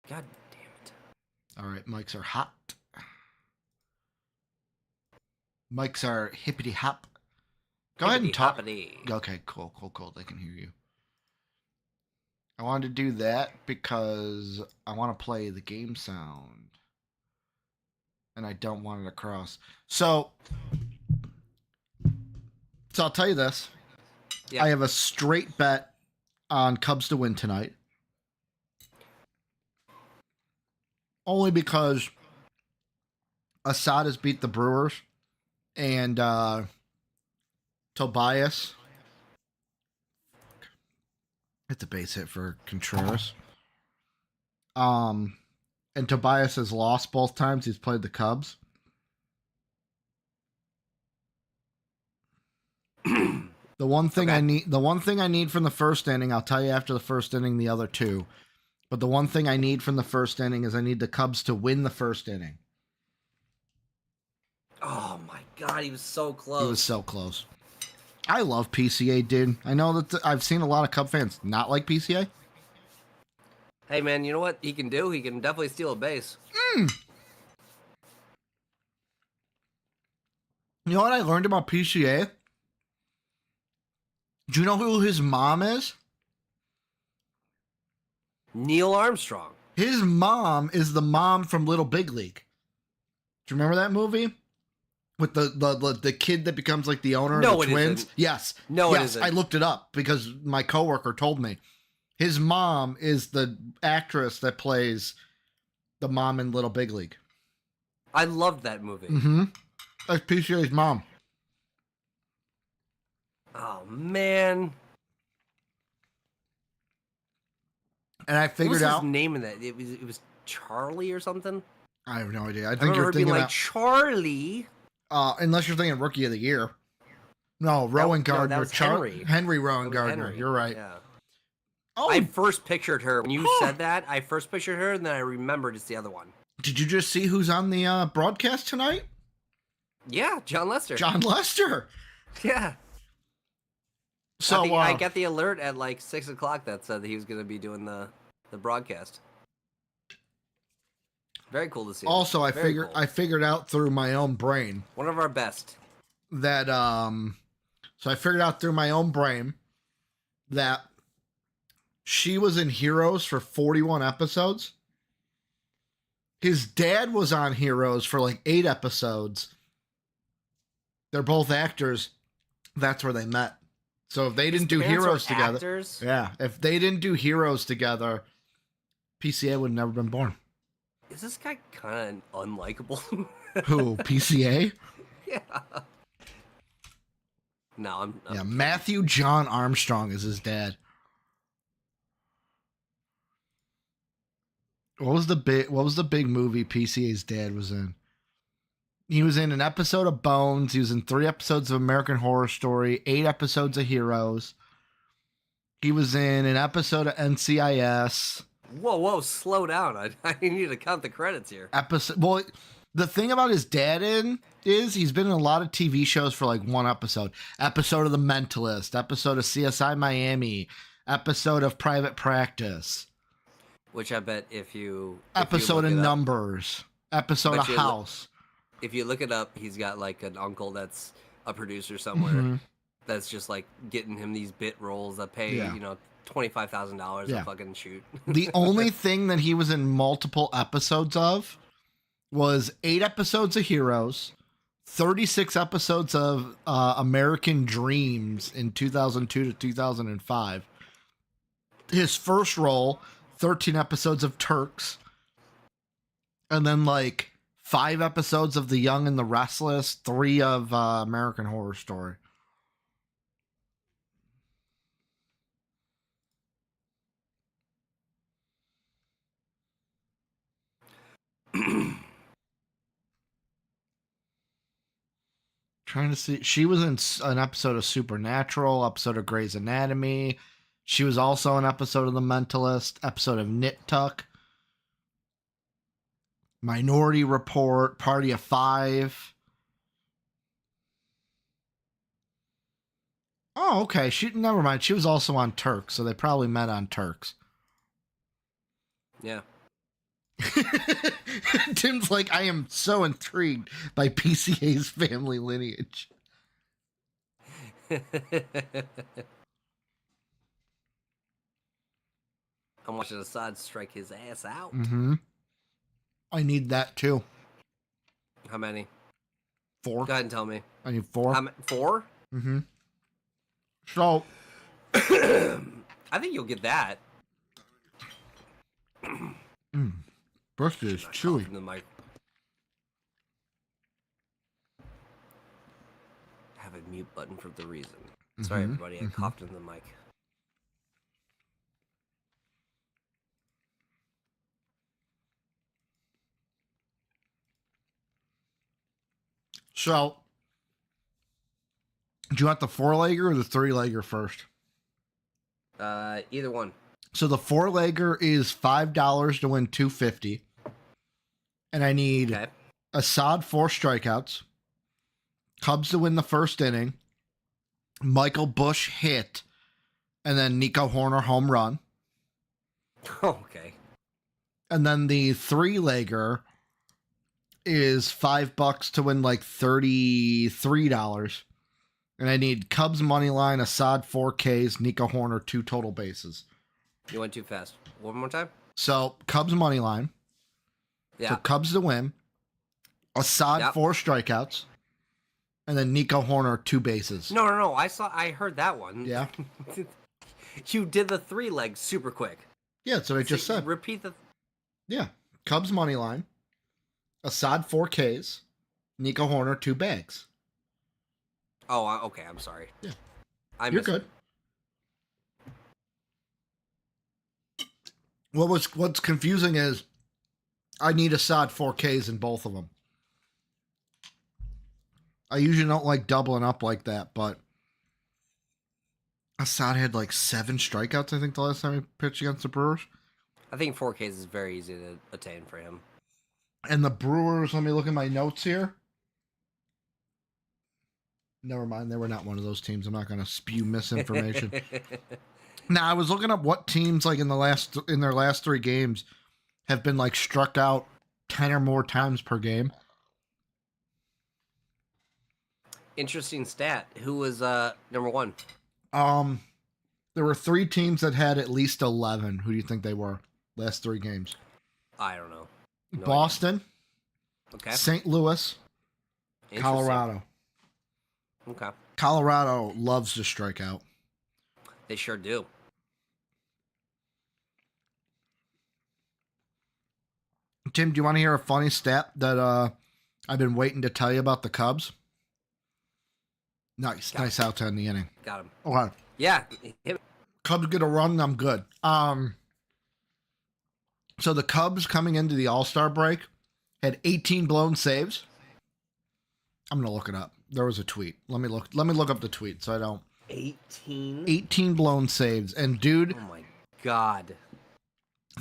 God damn it. All right, mics are hot. Mics are hippity hop. Go ahead and talk. Hoppity. Okay, cool. They can hear you. I wanted to do that because I want to play the game sound. And I don't want it across. So I'll tell you this. Yeah. I have a straight bet on Cubs to win tonight. Only because Assad has beat the Brewers and Tobias. It's a base hit for Contreras. And Tobias has lost both times he's played the Cubs. The one thing I need from the first inning, I'll tell you after the first inning the other two. But the one thing I need from the first inning is I need the Cubs to win the first inning. Oh my God, he was so close. He was so close. I love PCA, dude. I know that I've seen a lot of Cub fans not like PCA. Hey, man, you know what he can do? He can definitely steal a base. You know what I learned about PCA? Do you know who his mom is? Neil Armstrong. His mom is the mom from Little Big League. Do you remember that movie? With the kid that becomes like the owner of the Twins? Isn't. Yes. No, yes, it isn't. I looked it up because my coworker told me. His mom is the actress that plays the mom in Little Big League. I loved that movie. Mm-hmm. That's PCA's mom. Oh, man. And I figured out his name in that. It was Charlie or something. I have no idea. I think you're thinking like Charlie. Unless you're thinking Rookie of the Year. No, Rowan Gardner. That was Henry. Henry Rowan Gardner. Henry. You're right. Yeah. Oh, I first pictured her when you said that. I first pictured her, and then I remembered it's the other one. Did you just see who's on the broadcast tonight? Yeah, John Lester. John Lester. Yeah. So I got the alert at like 6 o'clock that said that he was going to be doing the broadcast. Very cool to see. Also, I figured out through my own brain. One of our best. That so I figured out through my own brain that she was in Heroes for 41 episodes. His dad was on Heroes for like 8 episodes. They're both actors. That's where they met. So if they didn't do Heroes together, actors? Yeah, if they didn't do Heroes together, PCA would have never been born. Is this guy kind of unlikable? Who, PCA? Yeah. No, I'm Matthew John Armstrong is his dad. What was the big movie PCA's dad was in? He was in an episode of Bones. He was in 3 episodes of American Horror Story, 8 episodes of Heroes. He was in an episode of NCIS. Whoa, slow down. I need to count the credits here. Well, the thing about his dad is he's been in a lot of TV shows for like 1 episode. Episode of The Mentalist, episode of CSI Miami, episode of Private Practice. Which I bet if you episode of Numbers, episode of House. If you look it up, he's got like an uncle that's a producer somewhere that's just like getting him these bit roles that pay, $25,000 a fucking shoot. The only thing that he was in multiple episodes of was 8 episodes of Heroes, 36 episodes of American Dreams in 2002 to 2005. His first role, 13 episodes of Turks, and then like 5 episodes of The Young and the Restless, 3 of American Horror Story. Trying to see. She was in an episode of Supernatural, episode of Grey's Anatomy. She was also an episode of The Mentalist, episode of Nit Tuck, Minority Report, Party of 5. Oh, okay. Never mind. She was also on Turks, so they probably met on Turks. Yeah. Tim's like, I am so intrigued by PCA's family lineage. I'm watching Assad strike his ass out. Mm-hmm. I need that too. How many? 4. Go ahead and tell me. I need 4. 4? Mm-hmm. So, I think you'll get that. brisket is chewy. The mic. Have a mute button for the reason. Sorry, everybody. I coughed in the mic. So, do you want the 4-legger or the 3-legger first? Either one. So the 4-legger is $5 to win $250, and I need Assad 4 strikeouts, Cubs to win the first inning, Michael Busch hit, and then Nico Horner home run. Okay. And then the 3-legger is $5 to win like $33. And I need Cubs money line, Assad 4 Ks, Nico Horner 2 total bases. You went too fast. One more time. So Cubs money line. Yeah. So Cubs to win, Assad 4 strikeouts, and then Nico Horner 2 bases. No. I heard that one. Yeah. You did the 3 legs super quick. Yeah, that's what I just said. Repeat the. Yeah. Cubs money line, Assad 4 Ks, Nico Horner 2 bags. Oh, okay. I'm sorry. Yeah. You're good. What's confusing is I need Assad 4 Ks in both of them. I usually don't like doubling up like that, but Assad had like 7 strikeouts, I think, the last time he pitched against the Brewers. I think 4Ks is very easy to attain for him. And the Brewers, let me look at my notes here. Never mind, they were not one of those teams. I'm not going to spew misinformation. Now, I was looking up what teams, like in their last 3 games, have been like struck out 10 or more times per game. Interesting stat. Who was number 1? There were 3 teams that had at least 11. Who do you think they were? Last 3 games. I don't know. No Boston. idea. Okay. St. Louis. Colorado. Okay. Colorado loves to strike out. They sure do. Tim, do you want to hear a funny stat that I've been waiting to tell you about the Cubs? Nice out to end the inning. Got him. Okay. Yeah. Cubs get a run, I'm good. So the Cubs coming into the All-Star break had 18 blown saves. I'm gonna look it up. There was a tweet. Let me look up the tweet so I don't. 18 blown saves, and dude. Oh my God.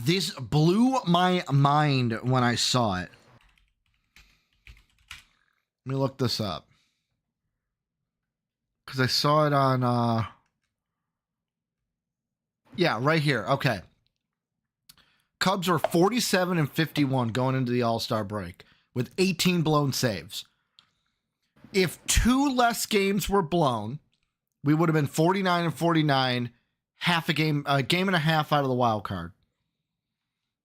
This blew my mind when I saw it. Let me look this up. Because I saw it on, yeah, right here. Okay. Cubs were 47-51 going into the All-Star break with 18 blown saves. If 2 less games were blown, we would have been 49-49, a game and a half out of the wild card.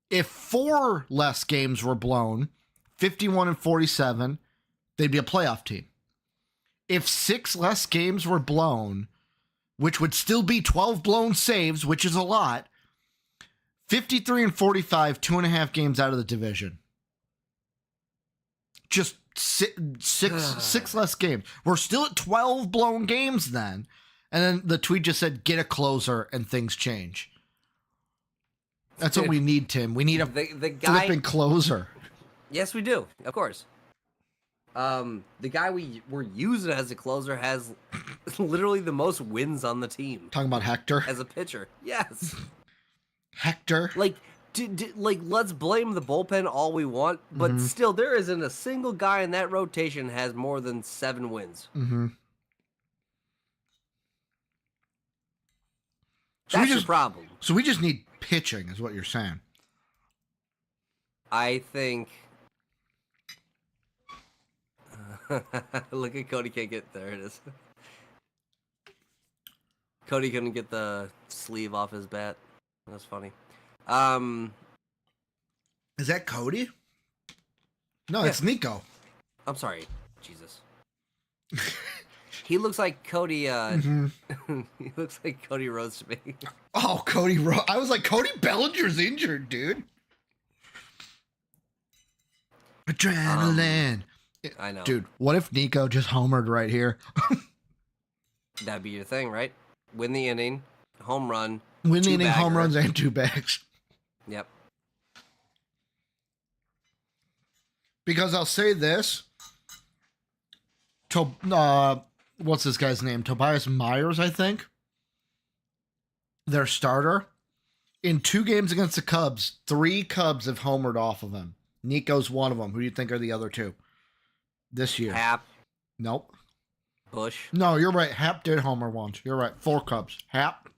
If 4 less games were blown, 51-47, they'd be a playoff team. If 6 less games were blown, which would still be 12 blown saves, which is a lot, 53-45, 2.5 games out of the division. Just six less games. We're still at 12 blown games then. And then the tweet just said, get a closer and things change. That's what we need, Tim. We need a flipping closer. Yes, we do. Of course. The guy we're using as a closer has literally the most wins on the team. Talking about Hector? As a pitcher. Yes. Hector? Like, let's blame the bullpen all we want, but still, there isn't a single guy in that rotation has more than 7 wins. Mm-hmm. That's your problem. So we just need pitching, is what you're saying. I think. Look at Cody can't get there. It is. Cody couldn't get the sleeve off his bat. That's funny. Is that Cody? No, Yeah. it's Nico. I'm sorry. Jesus. He looks like Cody. He looks like Cody Rhodes to me. Oh, Cody Rhodes. I was like, Cody Bellinger's injured, dude. Adrenaline. I know. Dude, what if Nico just homered right here? That'd be your thing, right? Win the inning, home run. Win the inning, home runs, and 2 bags. Yep. Because I'll say this. What's this guy's name? Tobias Myers, I think. Their starter. In 2 games against the Cubs, 3 Cubs have homered off of him. Nico's one of them. Who do you think are the other 2 this year? Hap. Nope. Bush. No, you're right. Hap did homer once. You're right. 4 Cubs. Hap,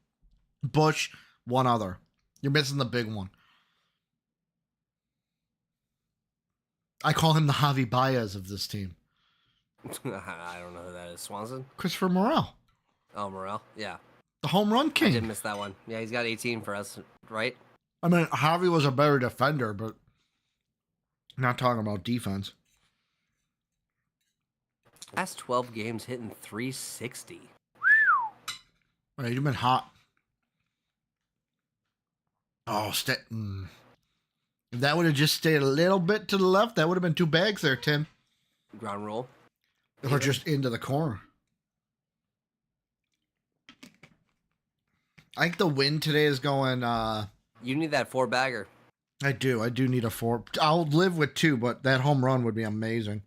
Bush, one other. You're missing the big one. I call him the Javi Baez of this team. I don't know who that is. Swanson? Christopher Morel. Oh, Morel? Yeah. The home run king. I did miss that one. Yeah, he's got 18 for us, right? I mean, Javi was a better defender, but not talking about defense. Last 12 games hitting 360. Right, you've been hot. Oh, if that would have just stayed a little bit to the left, that would have been 2 bags there, Tim. Ground roll. Or just into the corner. I think the wind today is going... You need that 4-bagger. I do need a 4. I'll live with 2, but that home run would be amazing.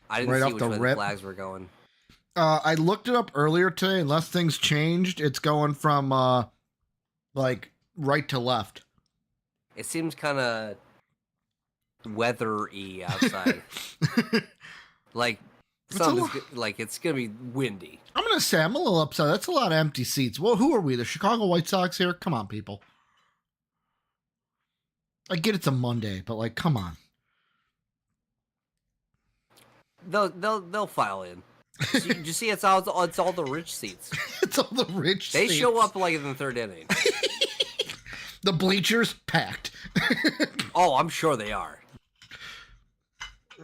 I didn't see which way the flags were going. I looked it up earlier today. Unless things changed, it's going from like right to left. It seems kind of weathery outside. Like it's gonna be windy. I'm gonna say I'm a little upset. That's a lot of empty seats. Well, who are we? The Chicago White Sox here? Come on, people. I get it's a Monday, but like, come on. They'll file in. You see, it's all the rich seats. It's all the rich They seats. show up like in the 3rd inning. The bleachers packed. Oh, I'm sure they are.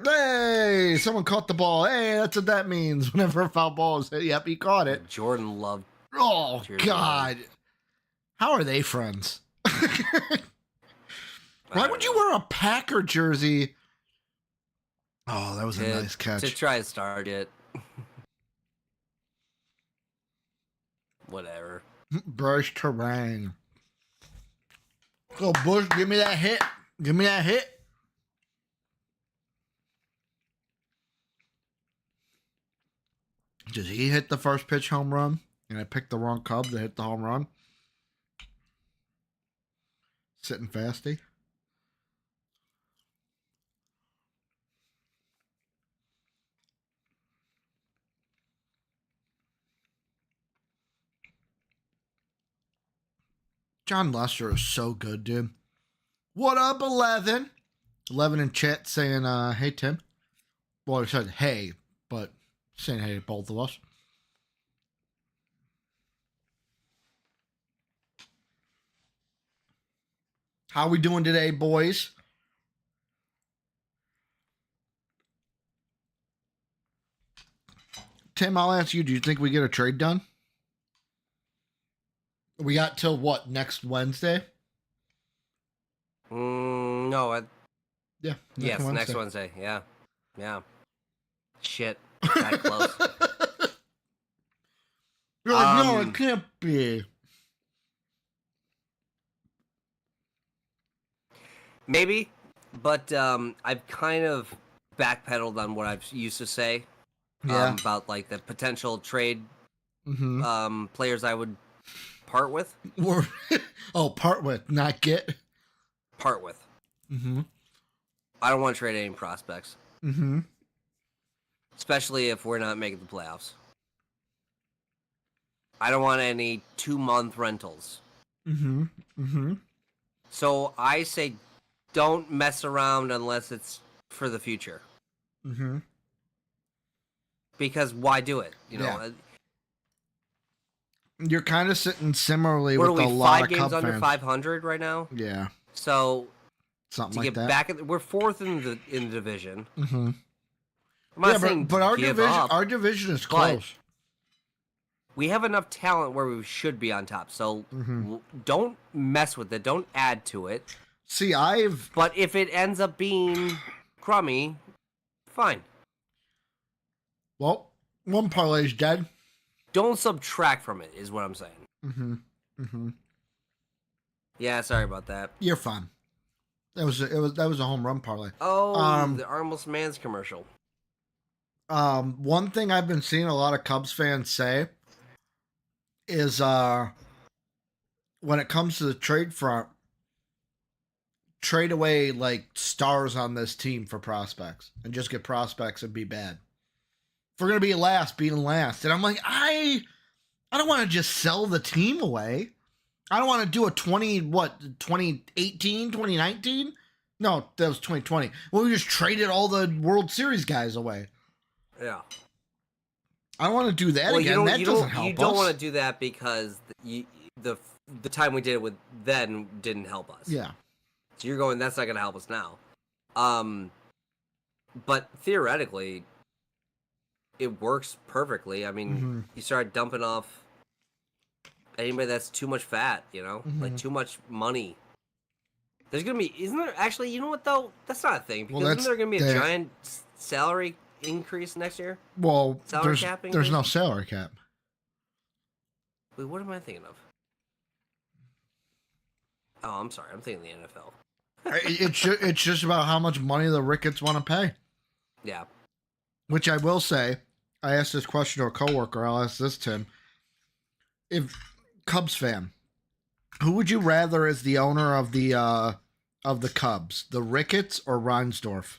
Hey, someone caught the ball. Hey, that's what that means. Whenever a foul ball is hit, yep, he caught it. Jordan Love. Oh, God. How are they friends? Why would you wear a Packer jersey? Oh, that was a nice catch. To try to start it. Whatever. Brush terrain. Go, Bush, give me that hit. Give me that hit. Did he hit the first pitch home run? And I picked the wrong Cub to hit the home run. Sitting fasty. John Lester is so good, dude. What up, 11? 11 in chat saying, hey, Tim. Well, he said, hey, but saying hey to both of us. How we doing today, boys? Tim, I'll ask you, do you think we get a trade done? We got till what, next Wednesday? No. Yeah. Next Wednesday. Yeah. Shit. That close. You're like, no, it can't be. Maybe, but I've kind of backpedaled on what I've used to say about like the potential trade players I would part with. Part with, not get. Part with. I don't want to trade any prospects. Especially if we're not making the playoffs. I don't want any 2-month rentals. So I say don't mess around unless it's for the future. Mm-hmm. Because why do it? You know, you're kind of sitting similarly with a lot of Cub fans. 5 games under 500 right now. Yeah. So something to like get that. back, we're 4th in the division. Mm-hmm. I'm not saying but our division is close. We have enough talent where we should be on top. So don't mess with it. Don't add to it. See, But if it ends up being crummy, fine. Well, one parlay's dead. Don't subtract from it, is what I'm saying. Mm-hmm. Mm-hmm. Yeah, sorry about that. You're fine. That was a home run parlay. Oh, the Armless Man's commercial. One thing I've been seeing a lot of Cubs fans say is when it comes to the trade front, trade away like stars on this team for prospects and just get prospects and be bad. If we're gonna be last, being last. And I'm like, I don't want to just sell the team away. I don't want to do a 2018, 2019? No, that was 2020. Well, we just traded all the World Series guys away. Yeah. I don't want to do that again. That doesn't help us. You don't want to do that because the time we did it with then didn't help us. Yeah. So you're going, that's not going to help us now. But theoretically, it works perfectly. I mean, you start dumping off anybody that's too much fat, you know? Like too much money. There's going to be, isn't there actually, you know what though? That's not a thing. Because isn't there going to be a giant salary increase next year? Well, there's no salary cap. Wait, what am I thinking of? Oh, I'm sorry. I'm thinking the NFL. It's just about how much money the Ricketts want to pay. Yeah. Which I will say, I asked this question to a coworker. I'll ask this, Tim. If Cubs fan, who would you rather as the owner of the Cubs, the Ricketts or Reinsdorf?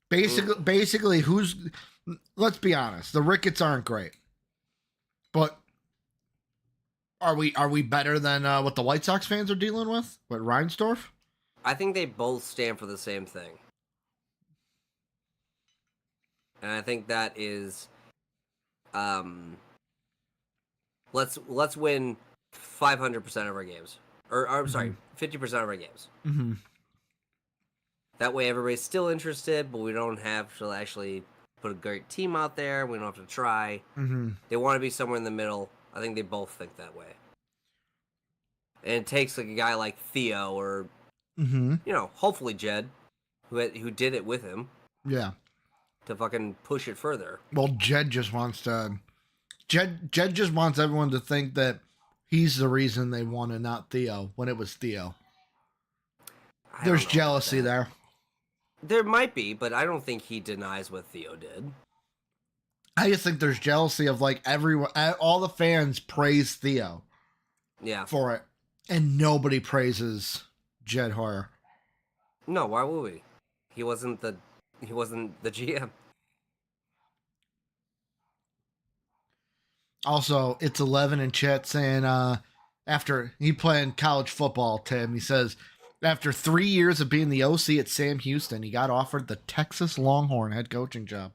Basically, who's? Let's be honest. The Ricketts aren't great, but are we better than what the White Sox fans are dealing with? What, Reinsdorf? I think they both stand for the same thing, and I think that is, let's win 500% of our games, or I'm sorry, 50% of our games. Mm-hmm. That way, everybody's still interested, but we don't have to actually put a great team out there. We don't have to try. Mm-hmm. They want to be somewhere in the middle. I think they both think that way. And it takes like a guy like Theo or, you know, hopefully Jed, who did it with him. Yeah. To fucking push it further. Well, Jed just wants everyone to think that he's the reason they won and not Theo when it was Theo. There's jealousy there. There might be, but I don't think he denies what Theo did. I just think there's jealousy of like everyone, all the fans praise Theo. Yeah. For it. And nobody praises Jed Hoyer. No, why would we? He wasn't the GM. Also, it's 11 in chat saying after he playing college football, Tim, he says after 3 years of being the OC at Sam Houston, he got offered the Texas Longhorn head coaching job.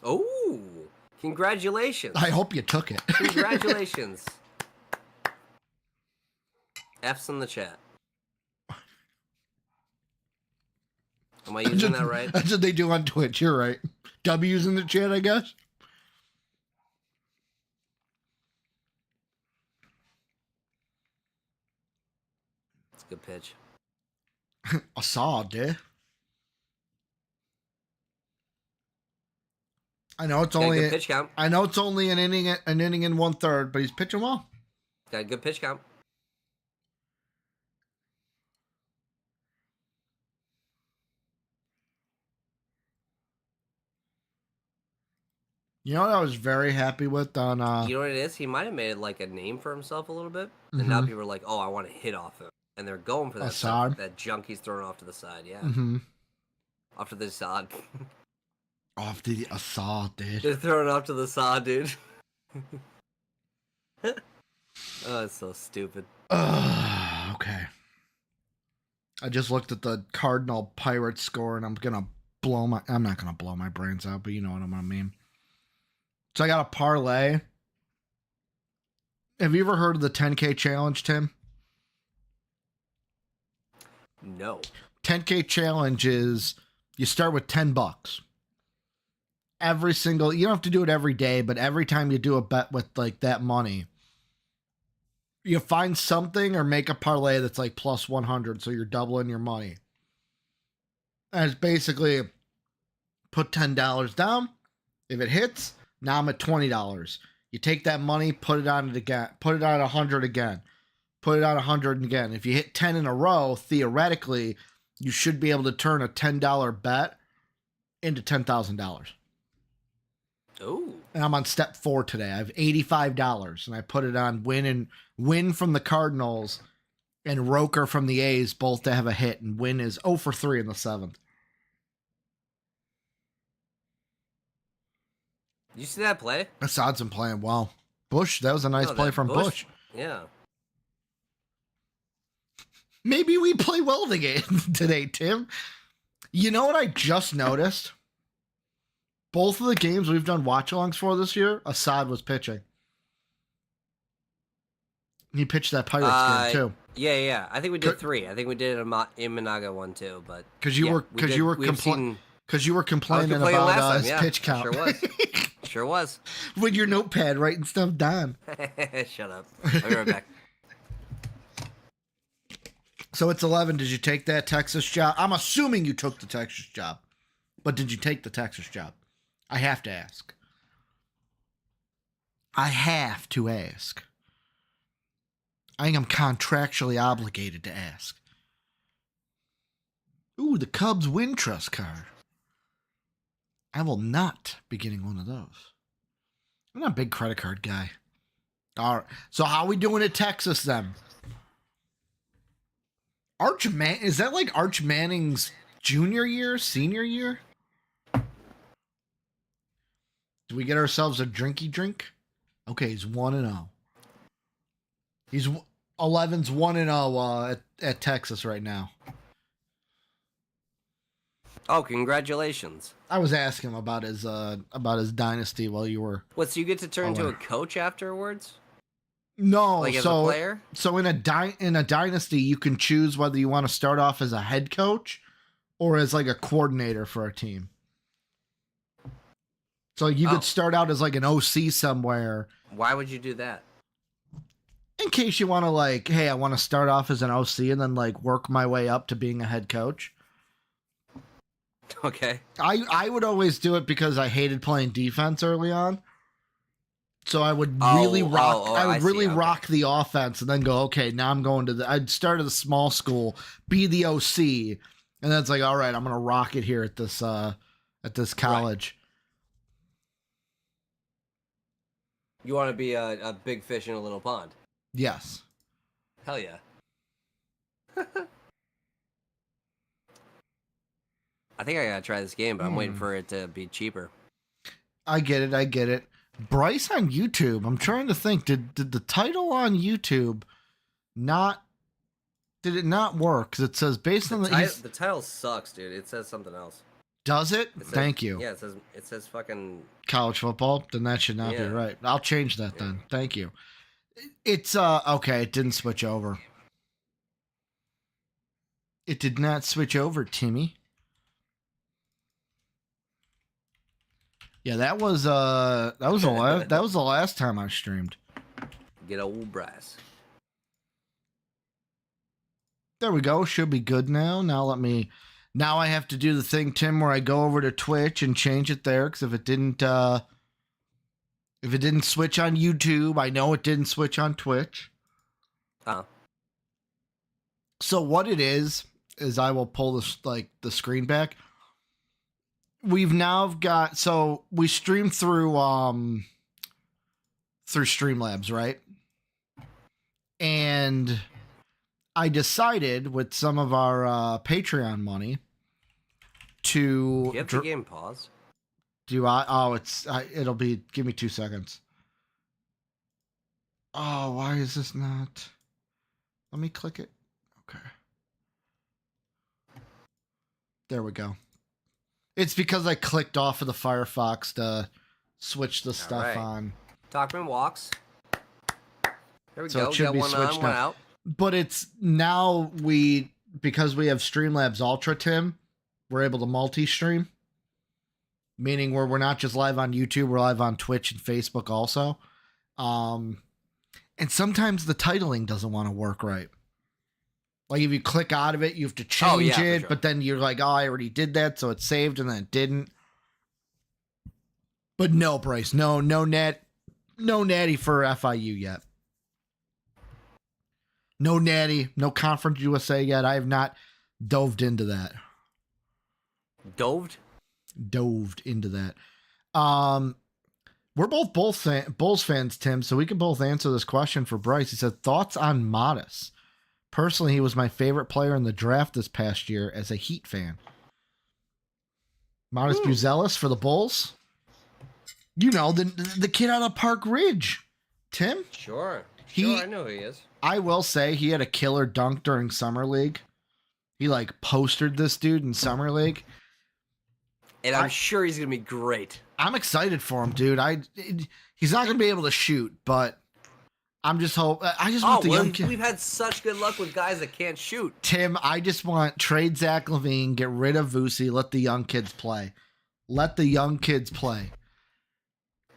Oh, congratulations. I hope you took it. Congratulations. F's in the chat. Am I using that right? That's what they do on Twitch. You're right. W's in the chat, I guess. It's a good pitch. I saw it, dude. I know it's only pitch count. I know it's only an inning and 1/3, but he's pitching well. Got a good pitch count. You know what I was very happy with on you know what it is? He might have made like a name for himself a little bit. And now people are like, oh, I want to hit off him. And they're going for that stuff, that junk he's throwing off to the side, yeah. Off to the side. Off to the Assad, dude. They're throwing off to the side, dude. Oh, it's so stupid. Okay. I just looked at the Cardinal Pirates score, and I'm not gonna blow my brains out, but you know what I mean. So I got a parlay. Have you ever heard of the 10K challenge, Tim? No. 10K challenge is you start with $10. You don't have to do it every day, but every time you do a bet with like that money, you find something or make a parlay that's like plus 100, so you're doubling your money. And it's basically put $10 down. If it hits, now I'm at $20. You take that money, put it on it again, put it on 100 again, put it on 100 again. If you hit 10 in a row, theoretically, you should be able to turn a $10 bet into $10,000. Oh. And I'm on step 4 today. I have $85, and I put it on win from the Cardinals and Roker from the A's, both to have a hit, and Win is 0 for 3 in the 7th. You see that play? Assad's been playing well. Bush, that was a nice play from Bush. Yeah. Maybe we play well today, Tim. You know what I just noticed? Both of the games we've done watch-alongs for this year, Assad was pitching. He pitched that Pirates game too. Yeah. I think we did 3. I think we did in Managa 1 too, but because you were complaining about his pitch count. Sure was. With your notepad writing stuff down. Shut up. I'll be right back. So it's 11. Did you take that Texas job? I'm assuming you took the Texas job, but did you take the Texas job? I have to ask. I think I'm contractually obligated to ask. Ooh, the Cubs win trust card. I will not be getting one of those. I'm not a big credit card guy. All right. So how are we doing at Texas then? Is that like Arch Manning's junior year, senior year? Do we get ourselves a drinky drink? Okay, he's 1-0. He's 11's 1-0 at Texas right now. Oh, congratulations! I was asking him about his dynasty while you were. What? So you get to turn into a coach afterwards? No, like as a player. So in a dynasty, you can choose whether you want to start off as a head coach or as like a coordinator for a team. So you could start out as like an OC somewhere. Why would you do that? In case you want to like, hey, I want to start off as an OC and then like work my way up to being a head coach. Okay. I would always do it because I hated playing defense early on. So I would really rock the offense and then go, okay, now I'm going to I'd start at a small school, be the OC, and then it's like, all right, I'm gonna rock it here at this college. Right. You want to be a big fish in a little pond. Yes. Hell yeah. I think I gotta try this game, but I'm waiting for it to be cheaper. I get it. Bryce on YouTube. I'm trying to think. Did the title on YouTube did it not work? Because it says based on the title sucks, dude. It says something else. Does it? Thank you. Yeah, it says fucking college football. Then that should not be right. I'll change that then. Thank you. It's okay. It didn't switch over. It did not switch over, Timmy. Yeah, that was the last time I streamed. Get old Bryce. There we go. Should be good now. Now I have to do the thing, Tim, where I go over to Twitch and change it there, because if it didn't switch on YouTube, I know it didn't switch on Twitch. So what it is I will pull the screen back. We've now got, so we stream through Streamlabs, right? And I decided with some of our Patreon money to... Do you have the game pause? Do I? Oh, it'll be, give me 2 seconds. Oh, why is this not? Let me click it. Okay. There we go. It's because I clicked off of the Firefox to switch the stuff on. Talkman walks. There we go. It should got be one switched on, one out. But it's now because we have Streamlabs Ultra, Tim, we're able to multi-stream. Meaning we're not just live on YouTube, we're live on Twitch and Facebook also. And sometimes the titling doesn't want to work right. Like if you click out of it, you have to change it, sure. But then you're like, oh, I already did that, so it's saved, and then it didn't. But no, Bryce, no natty for FIU yet. No natty, no Conference USA yet. I have not doved into that. Doved into that. We're both Bulls fans, Tim, so we can both answer this question for Bryce. He said, thoughts on Modest? Personally, he was my favorite player in the draft this past year as a Heat fan. Modest Buzelis for the Bulls? You know, the kid out of Park Ridge. Tim? Sure, I know who he is. I will say he had a killer dunk during Summer League. He, postered this dude in Summer League. And I'm sure he's going to be great. I'm excited for him, dude. He's not going to be able to shoot, but I'm just want the young kid. We've had such good luck with guys that can't shoot. Tim, I just want trade Zach LaVine, get rid of Vuce, let the young kids play.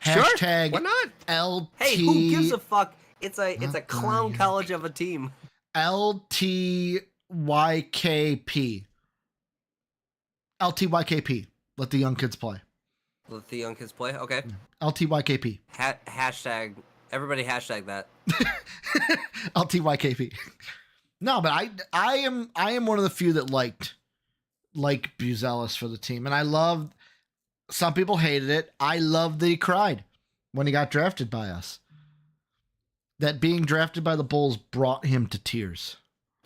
Sure. Hashtag why not? LT. Hey, who gives a fuck? It's a clown college of a team. LTYKP. LTYKP. Let the young kids play. Okay. LTYKP. Hashtag. Everybody hashtag that. LTYKP. No, but I am one of the few that liked Buzelis for the team, and I loved. Some people hated it. I loved that he cried when he got drafted by us. That being drafted by the Bulls brought him to tears.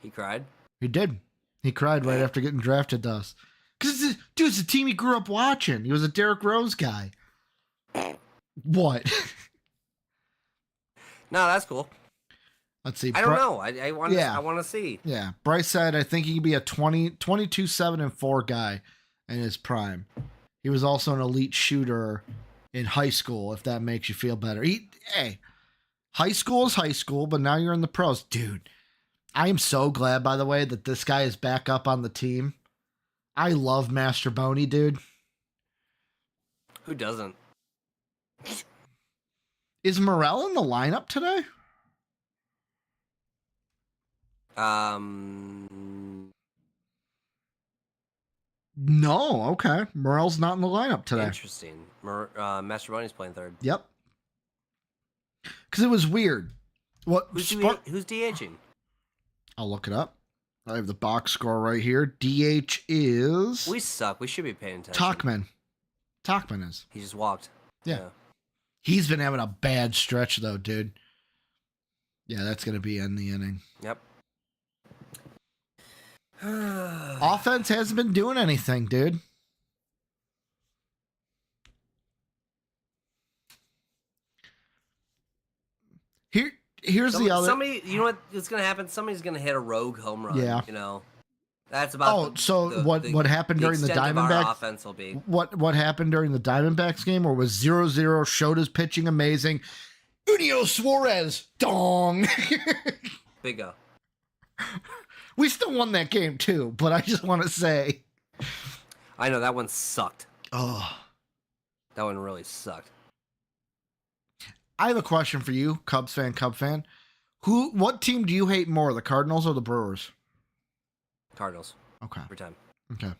He cried? He did. He cried right after getting drafted to us. Because, it's a team he grew up watching. He was a Derrick Rose guy. What? No, that's cool. Let's see. I don't know. I want to see. Yeah. Bryce said, I think he could be a 22, 7, and 4 guy in his prime. He was also an elite shooter in high school, if that makes you feel better. Hey, high school is high school, but now you're in the pros. Dude, I am so glad, by the way, that this guy is back up on the team. I love Master Boney, dude. Who doesn't? Is Morel in the lineup today? No, okay. Morel's not in the lineup today. Interesting. Master Boney's playing third. Yep. Because it was weird. Who's DHing? I'll look it up. I have the box score right here. DH is... We suck. We should be paying attention. Talkman is. He just walked. Yeah. He's been having a bad stretch, though, dude. Yeah, that's going to be in the inning. Yep. Offense hasn't been doing anything, dude. Here's the other. Somebody, you know what's going to happen? Somebody's going to hit a rogue home run. Yeah. You know, that's about. What happened during the Diamondbacks? Offense will be. What happened during the Diamondbacks game, or was 0-0? Shota's pitching amazing. Unio Suarez, dong. Bingo. We still won that game too, but I just want to say. I know that one sucked. Oh, that one really sucked. I have a question for you, Cub fan. What team do you hate more, the Cardinals or the Brewers? Cardinals. Okay. Every time. Okay.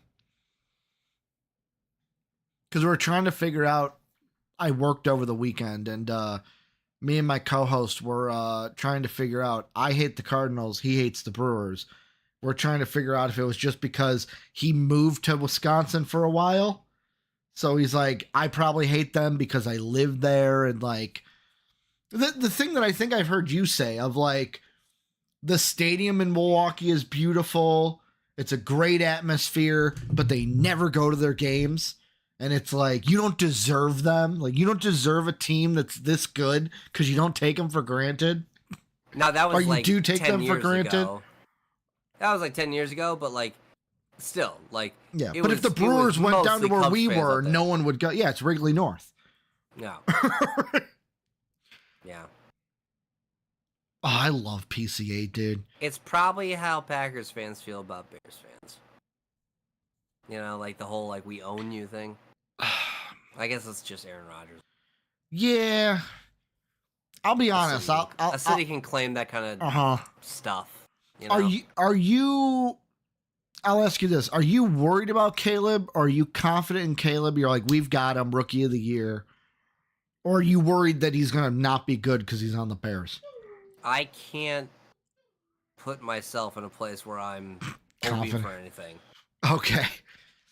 Because we're trying to figure out. I worked over the weekend, and me and my co-host were trying to figure out. I hate the Cardinals. He hates the Brewers. We're trying to figure out if it was just because he moved to Wisconsin for a while. So he's like, I probably hate them because I lived there, and like. The thing that I think I've heard you say of like the stadium in Milwaukee is beautiful. It's a great atmosphere, but they never go to their games. And it's like, you don't deserve them. Like you don't deserve a team that's this good because you don't take them for granted. Now that was or you do take them for granted. Ago. That was like 10 years ago, but like still, like, yeah. But if the Brewers went down to where we were, no one would go. Yeah, it's Wrigley North. No. Yeah. Oh, I love PCA, dude. It's probably how Packers fans feel about Bears fans. You know, like the whole like we own you thing. I guess it's just Aaron Rodgers. Yeah. I'll be honest. A city can claim that kind of stuff. You know? Are you? I'll ask you this: are you worried about Caleb? Or are you confident in Caleb? You're like, we've got him, Rookie of the Year. Or are you worried that he's gonna not be good because he's on the Bears? I can't put myself in a place where I'm hoping for anything. Okay.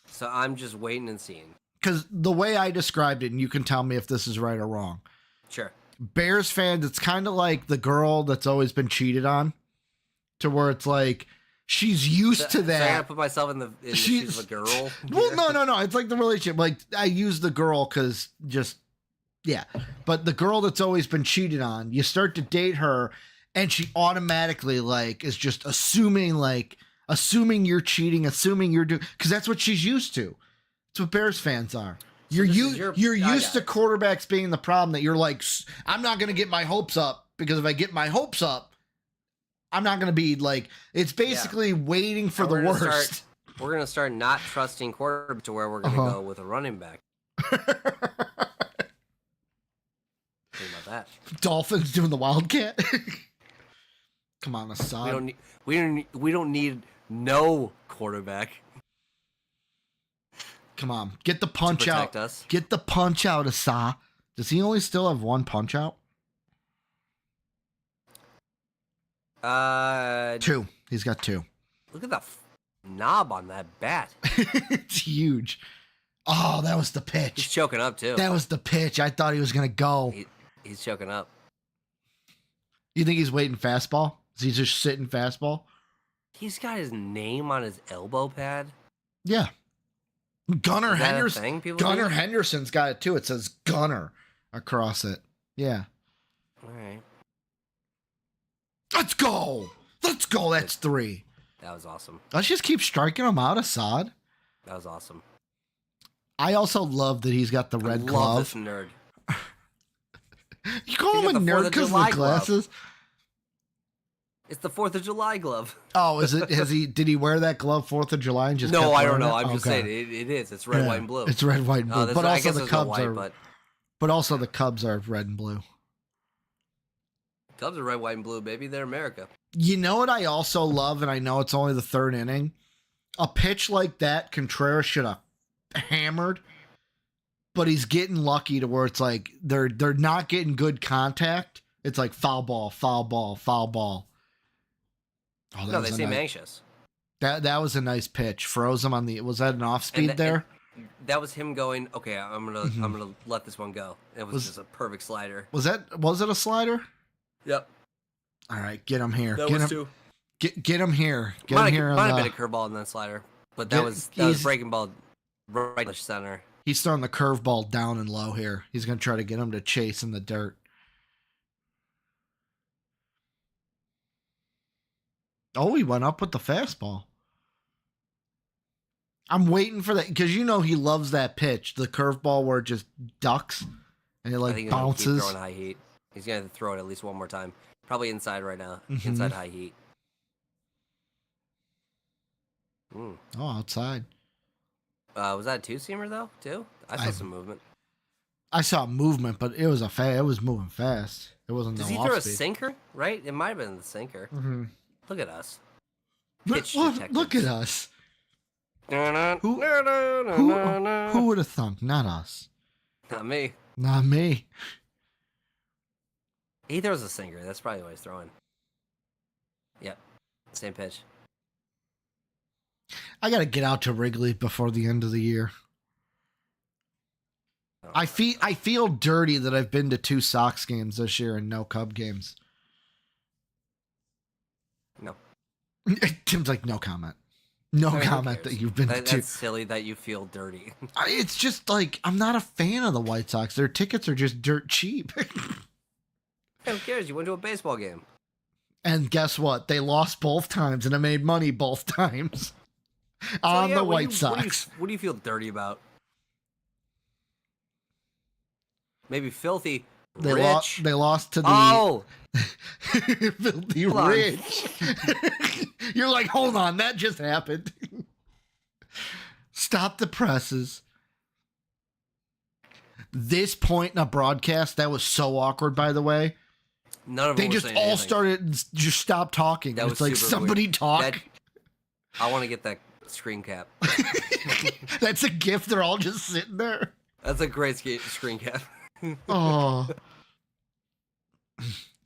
So I'm just waiting and seeing. Because the way I described it, and you can tell me if this is right or wrong. Sure. Bears fans, it's kind of like the girl that's always been cheated on, to where it's like she's used to that. So I gotta put myself in the shoes of a girl. Well, no. It's like the relationship. Like I use the girl because just yeah, but the girl that's always been cheated on, you start to date her, and she automatically like is just assuming you're cheating, assuming you're doing, because that's what she's used to. That's what Bears fans are. You're used to quarterbacks being the problem, that you're like, I'm not going to get my hopes up, because if I get my hopes up, I'm not going to be like, it's basically waiting for the worst. We're going to start not trusting quarterbacks to where we're going to go with a running back. Think about that. Dolphins doing the Wildcat. Come on, Assad. We don't need no quarterback. Come on, get the punch out. Us. Get the punch out, Assad. Does he only still have one punch out? 2. He's got 2. Look at the knob on that bat. It's huge. Oh, that was the pitch. He's choking up too. That was the pitch. I thought he was gonna go. He's choking up. You think he's waiting fastball? Is he just sitting fastball? He's got his name on his elbow pad. Yeah. Gunnar Henderson. Gunnar Henderson's got it too. It says Gunnar across it. Yeah. All right. Let's go. Let's go. That's 3. That was awesome. Let's just keep striking him out, Assad. That was awesome. I also love that he's got the red glove. Love this nerd. You call him a nerd because of the glasses? It's the 4th of July glove. Oh, is it? Did he wear that glove 4th of July and just? No, I don't know. I'm just saying it is. It's red, white, and blue. It's red, white, and blue. But also the Cubs are. But also the Cubs are red and blue. Cubs are red, white, and blue, baby. They're America. You know what I also love, and I know it's only the 3rd inning. A pitch like that, Contreras should have hammered, but he's getting lucky to where it's like they're not getting good contact. It's like foul ball, foul ball, foul ball. Oh, no, they seem anxious. That was a nice pitch. Froze him on the. Was that an off speed there? That was him going. Okay, I'm gonna let this one go. It was just a perfect slider. Was it a slider? Yep. All right, get him here. That was 2. Get him here. Get him here. Might have been a curveball in that slider, but that was breaking ball right to center. He's throwing the curveball down and low here. He's gonna try to get him to chase in the dirt. Oh, he went up with the fastball. I'm waiting for that because you know he loves that pitch, the curveball where it just ducks and it like bounces. He's throwing high heat. He's gonna throw it at least one more time. Probably inside right now. Inside high heat. Oh, outside. Was that a 2-seamer though? Too? I saw some movement. I saw movement, but it was it was moving fast. It wasn't. Does he throw a sinker? Right? It might have been the sinker. Mm-hmm. Look at us. Look at us. Who would have thunk? Not us. Not me. Not me. He throws a sinker. That's probably what he's throwing. Yep. Same pitch. I got to get out to Wrigley before the end of the year. I feel dirty that I've been to 2 Sox games this year and no Cub games. No. Tim's like, no comment. No comment that you've been to. That's silly that you feel dirty. It's just like, I'm not a fan of the White Sox. Their tickets are just dirt cheap. Who cares? You went to a baseball game. And guess what? They lost both times and I made money both times. on the White Sox. What do you feel dirty about? Maybe filthy. They rich. They lost to the. Oh, filthy rich. You're like, hold on, that just happened. Stop the presses. This point in a broadcast, that was so awkward, by the way. None of them they just all started, just stop talking. That was like, somebody weird. Talk. I want to get that screen cap. That's a gift. They're all just sitting there. That's a great screen cap. Oh.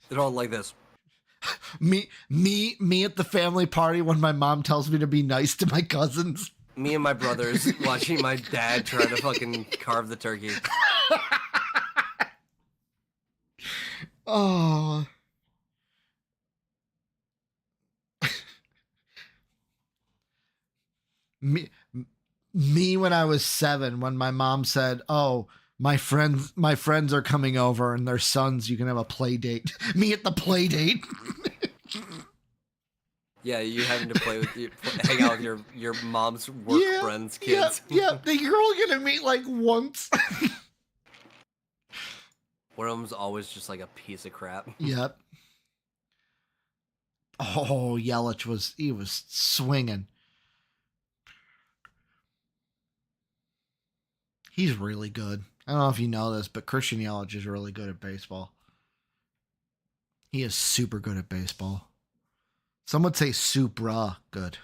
They're all like this. Me at the family party when my mom tells me to be nice to my cousins. Me and my brothers watching my dad try to fucking carve the turkey. Oh. Me when I was 7, when my mom said, "Oh, my friends are coming over and their sons, you can have a play date." Me at the play date. Yeah, you having to hang out with your mom's work friends' kids. Yeah, you're only gonna meet like once. One of them's always just like a piece of crap. Yep. Oh, Yelich was swinging. He's really good. I don't know if you know this, but Christian Yelich is really good at baseball. He is super good at baseball. Some would say supra good.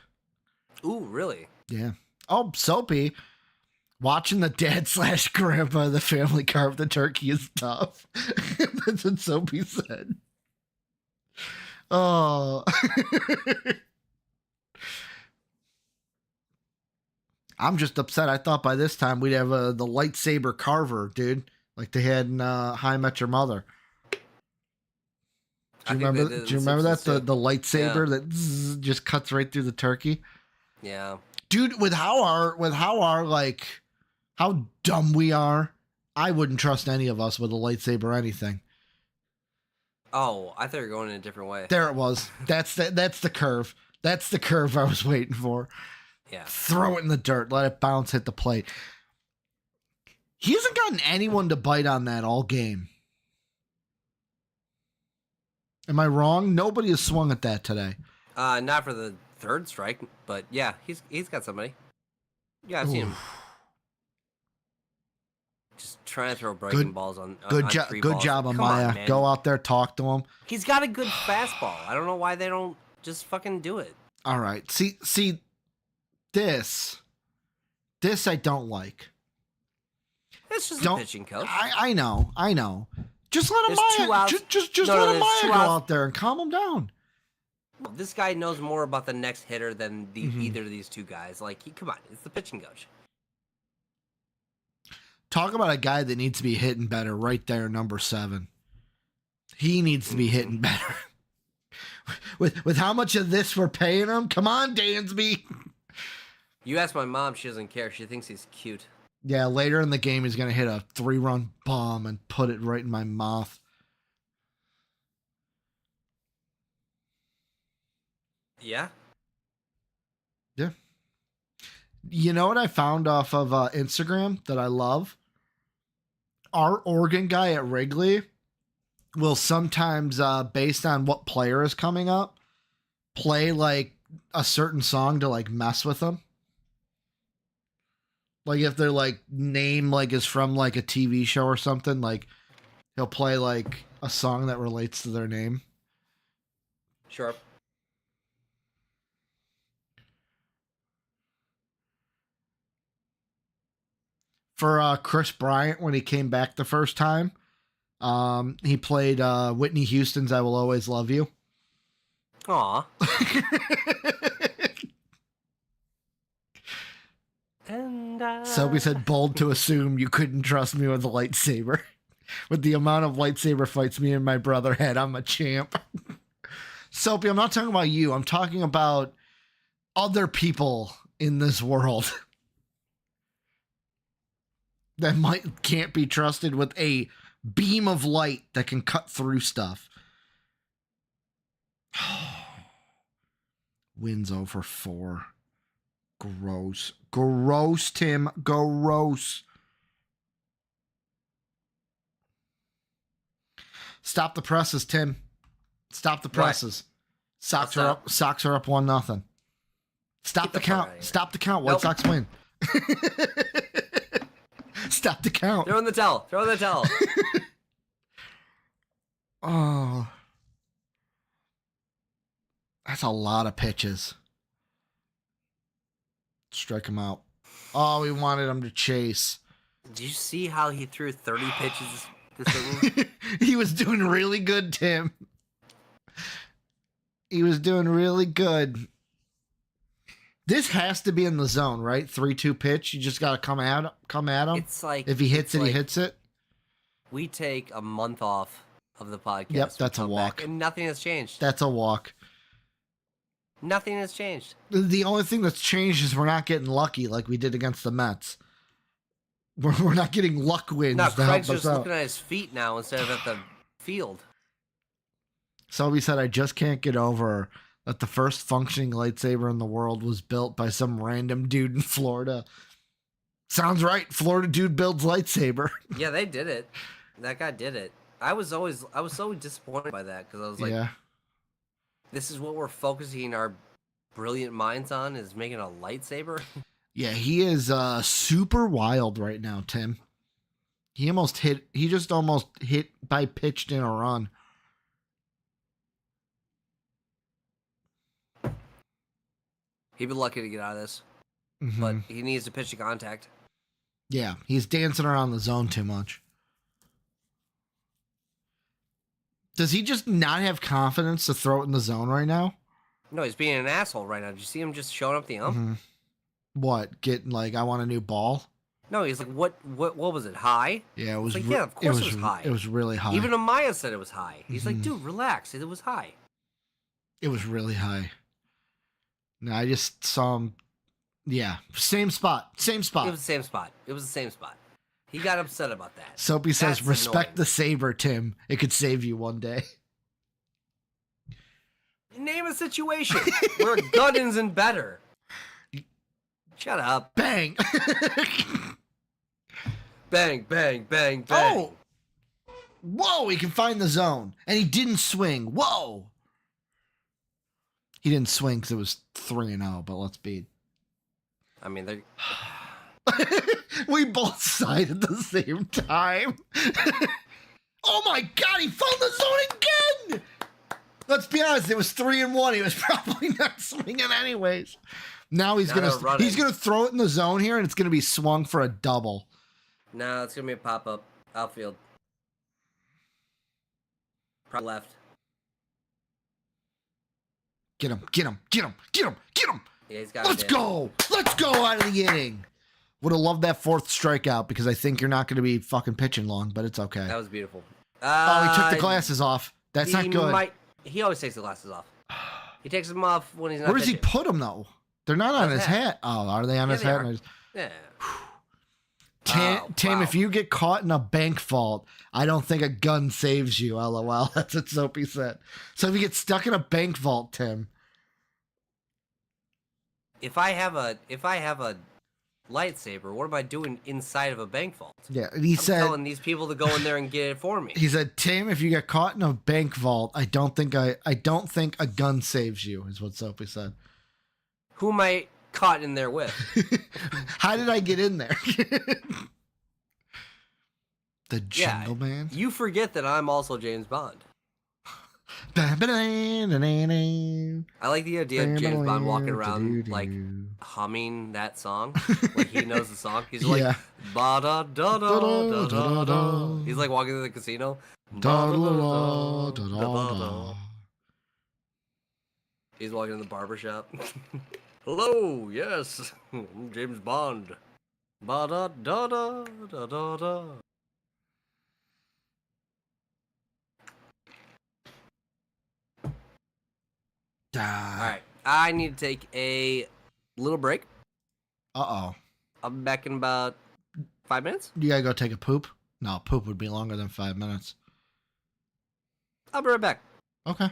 Ooh, really? Yeah. Oh, Soapy. Watching the dad / grandpa of the family carve the turkey is tough. That's what Soapy said. Oh. I'm just upset. I thought by this time we'd have the lightsaber carver, dude. Like they had in How I Met Your Mother. Do you remember that? The lightsaber that just cuts right through the turkey? Yeah. Dude, with how dumb we are, I wouldn't trust any of us with a lightsaber or anything. Oh, I thought you were going in a different way. There it was. That's the curve. That's the curve I was waiting for. Yeah. Throw it in the dirt. Let it bounce, hit the plate. He hasn't gotten anyone to bite on that all game. Am I wrong? Nobody has swung at that today. Not for the third strike, but yeah, he's got somebody. Yeah, I've seen him. Just trying to throw breaking balls on good balls. Job, Amaya. Go out there, talk to him. He's got a good fastball. I don't know why they don't just fucking do it. All right. See, this I don't like. It's just a pitching coach. I know. Just let Amaya. Just let Amaya go out there and calm him down. This guy knows more about the next hitter than either of these two guys. Like, come on, it's the pitching coach. Talk about a guy that needs to be hitting better right there, number 7. He needs to be hitting better. with how much of this we're paying him? Come on, Dansby. You ask my mom, she doesn't care. She thinks he's cute. Yeah, later in the game, he's going to hit a 3-run bomb and put it right in my mouth. Yeah? Yeah. You know what I found off of Instagram that I love? Our organ guy at Wrigley will sometimes, based on what player is coming up, play like a certain song to like mess with them. Like if their like name like is from like a TV show or something, like he'll play like a song that relates to their name. Sure. For Chris Bryant when he came back the first time, he played Whitney Houston's "I Will Always Love You." Aw. So we said, bold to assume you couldn't trust me with a lightsaber. With the amount of lightsaber fights me and my brother had, I'm a champ. Soapy, I'm not talking about you. I'm talking about other people in this world that can't be trusted with a beam of light that can cut through stuff. Wins over 4. Gross. Gross, Tim. Gross. Stop the presses, Tim. Stop the presses. Sox are up 1-0. Stop the count. Stop the count. White Sox win. Stop the count. Throw in the towel. Oh. That's a lot of pitches. Strike him out. Oh, we wanted him to chase. Did you see how he threw 30 pitches this inning? He was doing really good, Tim. He was doing really good. This has to be in the zone, right? 3-2 pitch. You just got to come at him. It's like if he hits it, he hits it. We take a month off of the podcast. Yep, that's a walk. And nothing has changed. That's a walk. Nothing has changed. The only thing that's changed is we're not getting lucky like we did against the Mets. We're not getting luck wins. No, Craig's just looking at his feet now instead of at the field. Selby said, I just can't get over that the first functioning lightsaber in the world was built by some random dude in Florida. Sounds right. Florida dude builds lightsaber. Yeah, they did it. That guy did it. I was so disappointed by that because I was like, yeah. This is what we're focusing our brilliant minds on, is making a lightsaber. Yeah, he is super wild right now, Tim. He just almost hit by pitched in a run. He'd be lucky to get out of this, but he needs to pitch to contact. Yeah, he's dancing around the zone too much. Does he just not have confidence to throw it in the zone right now? No, he's being an asshole right now. Did you see him just showing up the ump? What? Getting like, I want a new ball? No, he's like, what was it, high? Yeah, it was. Like, yeah, of course it was high. It was really high. Even Amaya said it was high. He's like, dude, relax. It was high. It was really high. No, I just saw him. Yeah, same spot. It was the same spot. He got upset about that. Soapy says, That's respect annoying. the saber, Tim. It could save you one day. Name a situation where a gun isn't better. Shut up. Bang. Bang, bang, bang, bang. Oh. Whoa, he can find the zone. And he didn't swing. Whoa. He didn't swing because it was 3-0, but let's be. I mean, they. We both sighed at the same time. Oh my God, he found the zone again. Let's be honest, it was 3-1. He was probably not swinging anyways. Now he's gonna throw it in the zone here, and it's gonna be swung for a double. No, it's gonna be a pop up outfield. Probably left. Get him, get him, get him, get him, get him. Yeah, he's got Let's go. Let's go out of the inning. Would have loved that fourth strikeout because I think you're not going to be fucking pitching long, but it's okay. That was beautiful. Oh, he took the glasses off. That's not good. He always takes the glasses off. He takes them off when he's not Where does pitching. he put them, though? They're not on his hat. Oh, are they on his hat? Yeah. Tim, if you get caught in a bank vault, I don't think a gun saves you, LOL. That's what Soapy said. So if you get stuck in a bank vault, Tim. If I have a lightsaber, what am I doing inside of a bank vault? Yeah, I'm telling these people to go in there and get it for me. He said, Tim, if you get caught in a bank vault, I don't think a gun saves you, is what Soapy said. Who am I caught in there with? How did I get in there? The Jingle Man? You forget that I'm also James Bond. I like the idea of James Bond walking around like humming that song. Like he knows the song. He's like ba da da da da da da. He's like walking to the casino. He's walking in the barbershop. Hello, yes, I'm James Bond. Ba da da da da da da. All right, I need to take a little break. Uh-oh. I'll be back in about 5 minutes. You gotta go take a poop? No, poop would be longer than 5 minutes. I'll be right back. Okay.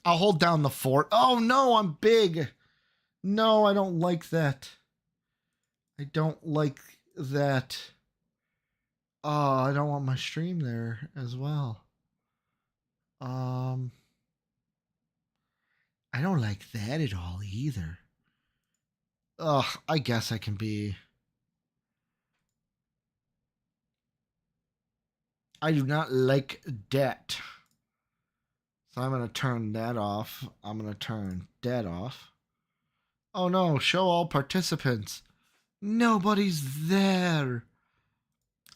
I'll hold down the fort. Oh, no, I'm big. No, I don't like that. I don't like that. Oh, I don't want my stream there as well. I don't like that at all either. Ugh, I guess I can be. I do not like that. So I'm going to turn that off. I'm going to turn that off. Oh no, show all participants. Nobody's there.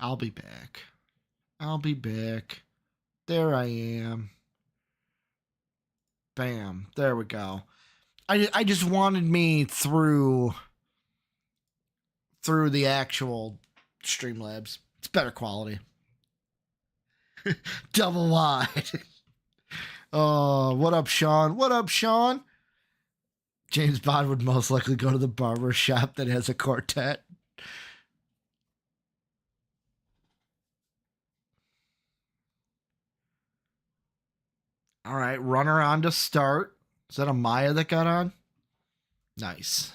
I'll be back. I'll be back. There I am. Bam. There we go. I just wanted me through the actual Streamlabs. It's better quality. Double wide. Oh, what up, Sean? What up, Sean? James Bond would most likely go to the barber shop that has a quartet. All right, runner on to start. Is that Amaya that got on? Nice.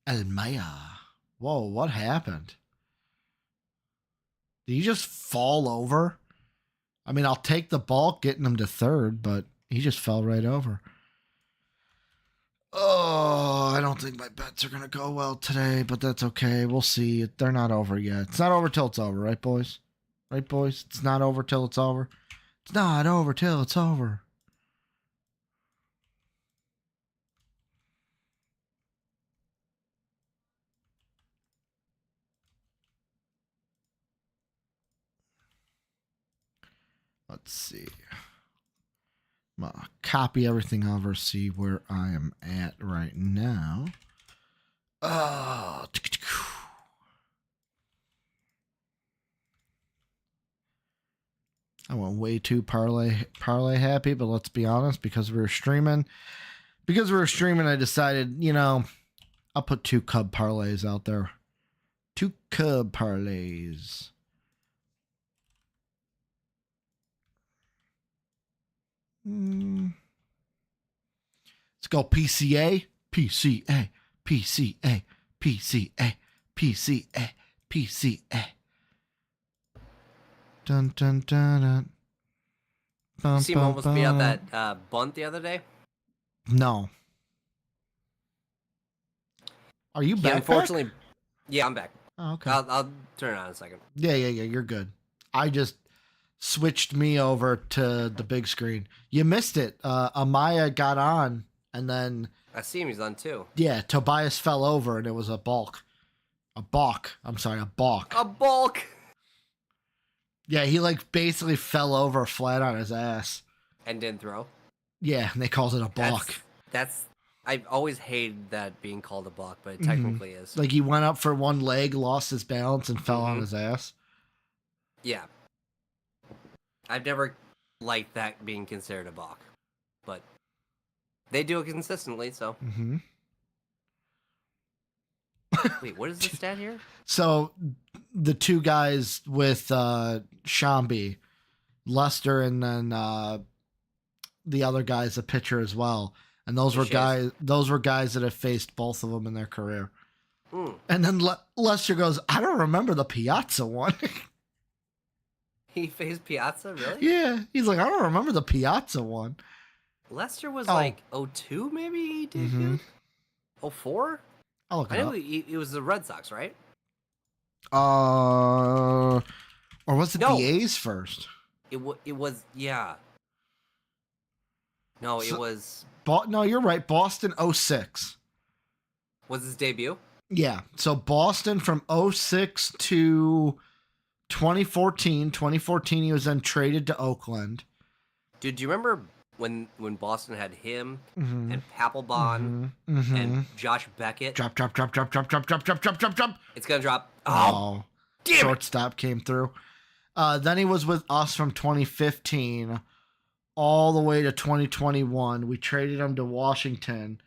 Almaya. Whoa, what happened? Did he just fall over? I mean, I'll take the bulk getting him to third, but he just fell right over. Oh, I don't think my bets are going to go well today, but that's okay. We'll see. They're not over yet. It's not over till it's over, right, boys? Right, boys? It's not over till it's over. It's not over till it's over. Let's see. I'm going to copy everything over, see where I am at right now. Oh, I went way too parlay happy, but let's be honest, because we were streaming, I decided, I'll put 2 Cub parlays out there. 2 Cub parlays. Let's go PCA, PCA, PCA, PCA, PCA, PCA. Dun dun dun dun. You see him almost beat out that bunt the other day? No. Are you back? Unfortunately, yeah, I'm back. Oh, okay. I'll turn it on in a second. Yeah, you're good. I just switched me over to the big screen. You missed it. Amaya got on, and then I see him. He's on too. Yeah, Tobias fell over, and it was a balk. A balk. A balk. Yeah, he basically fell over flat on his ass. And didn't throw? Yeah, and they called it a balk. That's I've always hated that being called a balk, but it technically is. He went up for one leg, lost his balance, and fell on his ass. Yeah. I've never liked that being considered a balk. But they do it consistently, so. Wait, what is the stat here? So the 2 guys with Shambi, Lester, and then the other guy's a pitcher as well. And those were guys that have faced both of them in their career. And then Lester goes, I don't remember the Piazza one. He faced Piazza, really? Yeah. He's like, I don't remember the Piazza one. Lester was 02 maybe he did? 04? I'll look it I know up. he was the Red Sox, right? Or was it the A's first? It was, yeah. No, it was... No, you're right. Boston 06. Was his debut? Yeah. So Boston from 06 to 2014. 2014, he was then traded to Oakland. Dude, do you remember when Boston had him and Papelbon and Josh Beckett? Drop. It's gonna drop. Oh, damn shortstop came through. Then he was with us from 2015 all the way to 2021. We traded him to Washington.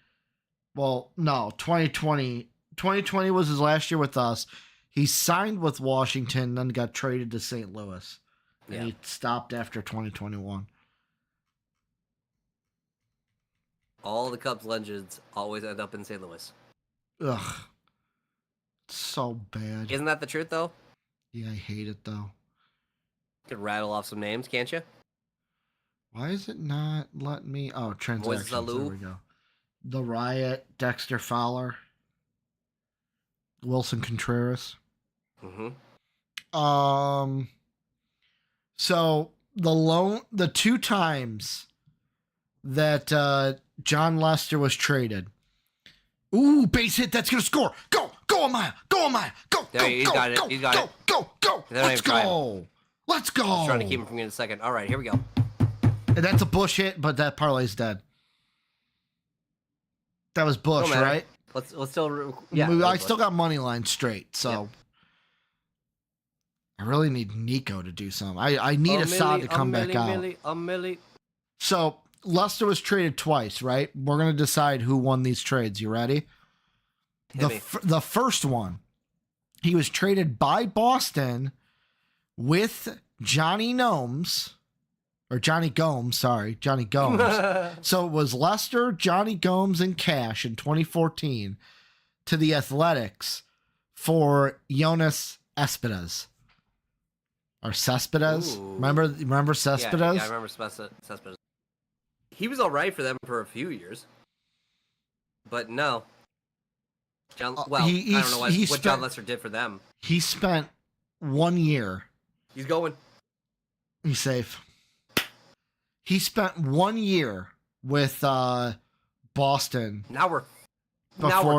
Well, no, 2020. 2020 was his last year with us. He signed with Washington, then got traded to St. Louis. And he stopped after 2021. All the Cubs legends always end up in St. Louis. Ugh. So bad. Isn't that the truth, though? Yeah, I hate it, though. You could rattle off some names, can't you? Why is it not letting me... Oh, transactions. There we go. The Riot, Dexter Fowler, Wilson Contreras. Mm-hmm. So the 2 times that John Lester was traded. Ooh, base hit. That's gonna score. Go, Amaya. Go, Amaya. Go, there, you got it. You got it. Go. Let's go. Let's go. I was trying to keep him from getting a second. All right, here we go. And that's a Bush hit, but that parlay's dead. That was Bush, right? Let's still. Yeah, I still got money line straight, so. Yep. I really need Nico to do something. I need Assad to come back out. So Lester was traded twice, right? We're gonna decide who won these trades. You ready? The first one, he was traded by Boston with Johnny Gomes. Sorry, Johnny Gomes. So it was Lester, Johnny Gomes, and cash in 2014 to the Athletics for Jonas Cespedes. Or Cespedes. Remember Cespedes? Yeah, I remember Cespedes. He was all right for them for a few years. But no. I don't know what John Lester did for them. He spent 1 year. He's going. He's safe. He spent 1 year with Boston. Now we're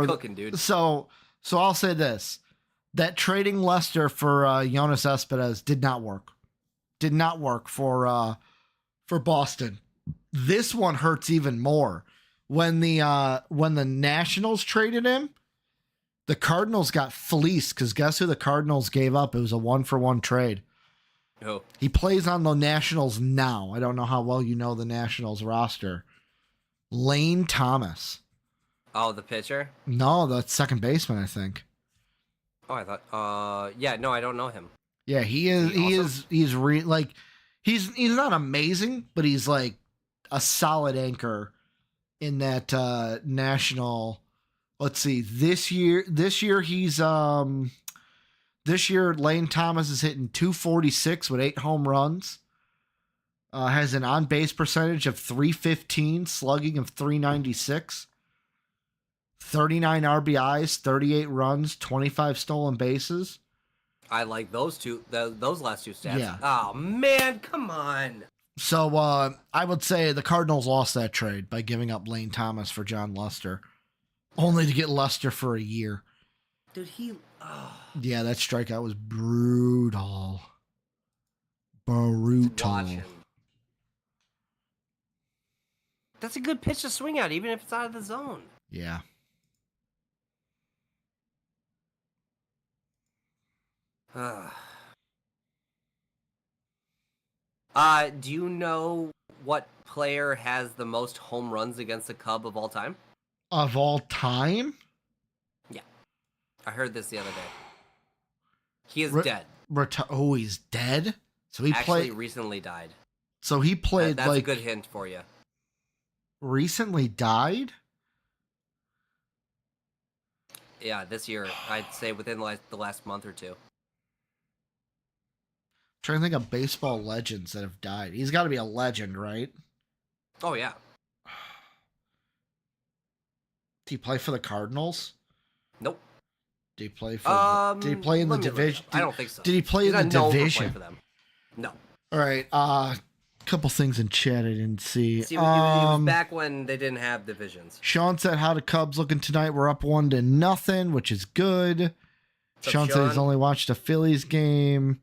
cooking, dude. So I'll say this. That trading Lester for Jonas Cespedes did not work. Did not work for Boston. This one hurts even more. When the Nationals traded him, the Cardinals got fleeced because guess who the Cardinals gave up? It was a 1-for-1 trade. Oh. He plays on the Nationals now. I don't know how well you know the Nationals roster. Lane Thomas. Oh, the pitcher? No, the second baseman, I think. Oh, I thought. Yeah, no, I don't know him. Yeah, he's not amazing, but he's like a solid anchor in that national. Let's see, this year Lane Thomas is hitting 246 with 8 home runs. Has an on base percentage of .315, slugging of .396. 39 RBIs, 38 runs, 25 stolen bases. I like those last two stats. Yeah. Oh, man, come on. So I would say the Cardinals lost that trade by giving up Lane Thomas for John Lester, only to get Lester for a year. Dude, yeah, that strikeout was brutal. Brutal. That's a good pitch to swing at, even if it's out of the zone. Yeah. Do you know what player has the most home runs against a Cub of all time? Of all time? Yeah. I heard this the other day. He is dead. He's dead? So he actually recently died. So he played that's a good hint for you. Recently died? Yeah, this year. I'd say within the last month or two. Trying to think of baseball legends that have died. He's got to be a legend, right? Oh, yeah. Did he play for the Cardinals? Nope. Did he play for? Did he play in the division? I don't think so. Did he play in the division? For them. No. All right. Couple things in chat I didn't see. It was back when they didn't have divisions. Sean said, "How the Cubs looking tonight? We're up 1-0, which is good." Sean said he's only watched a Phillies game.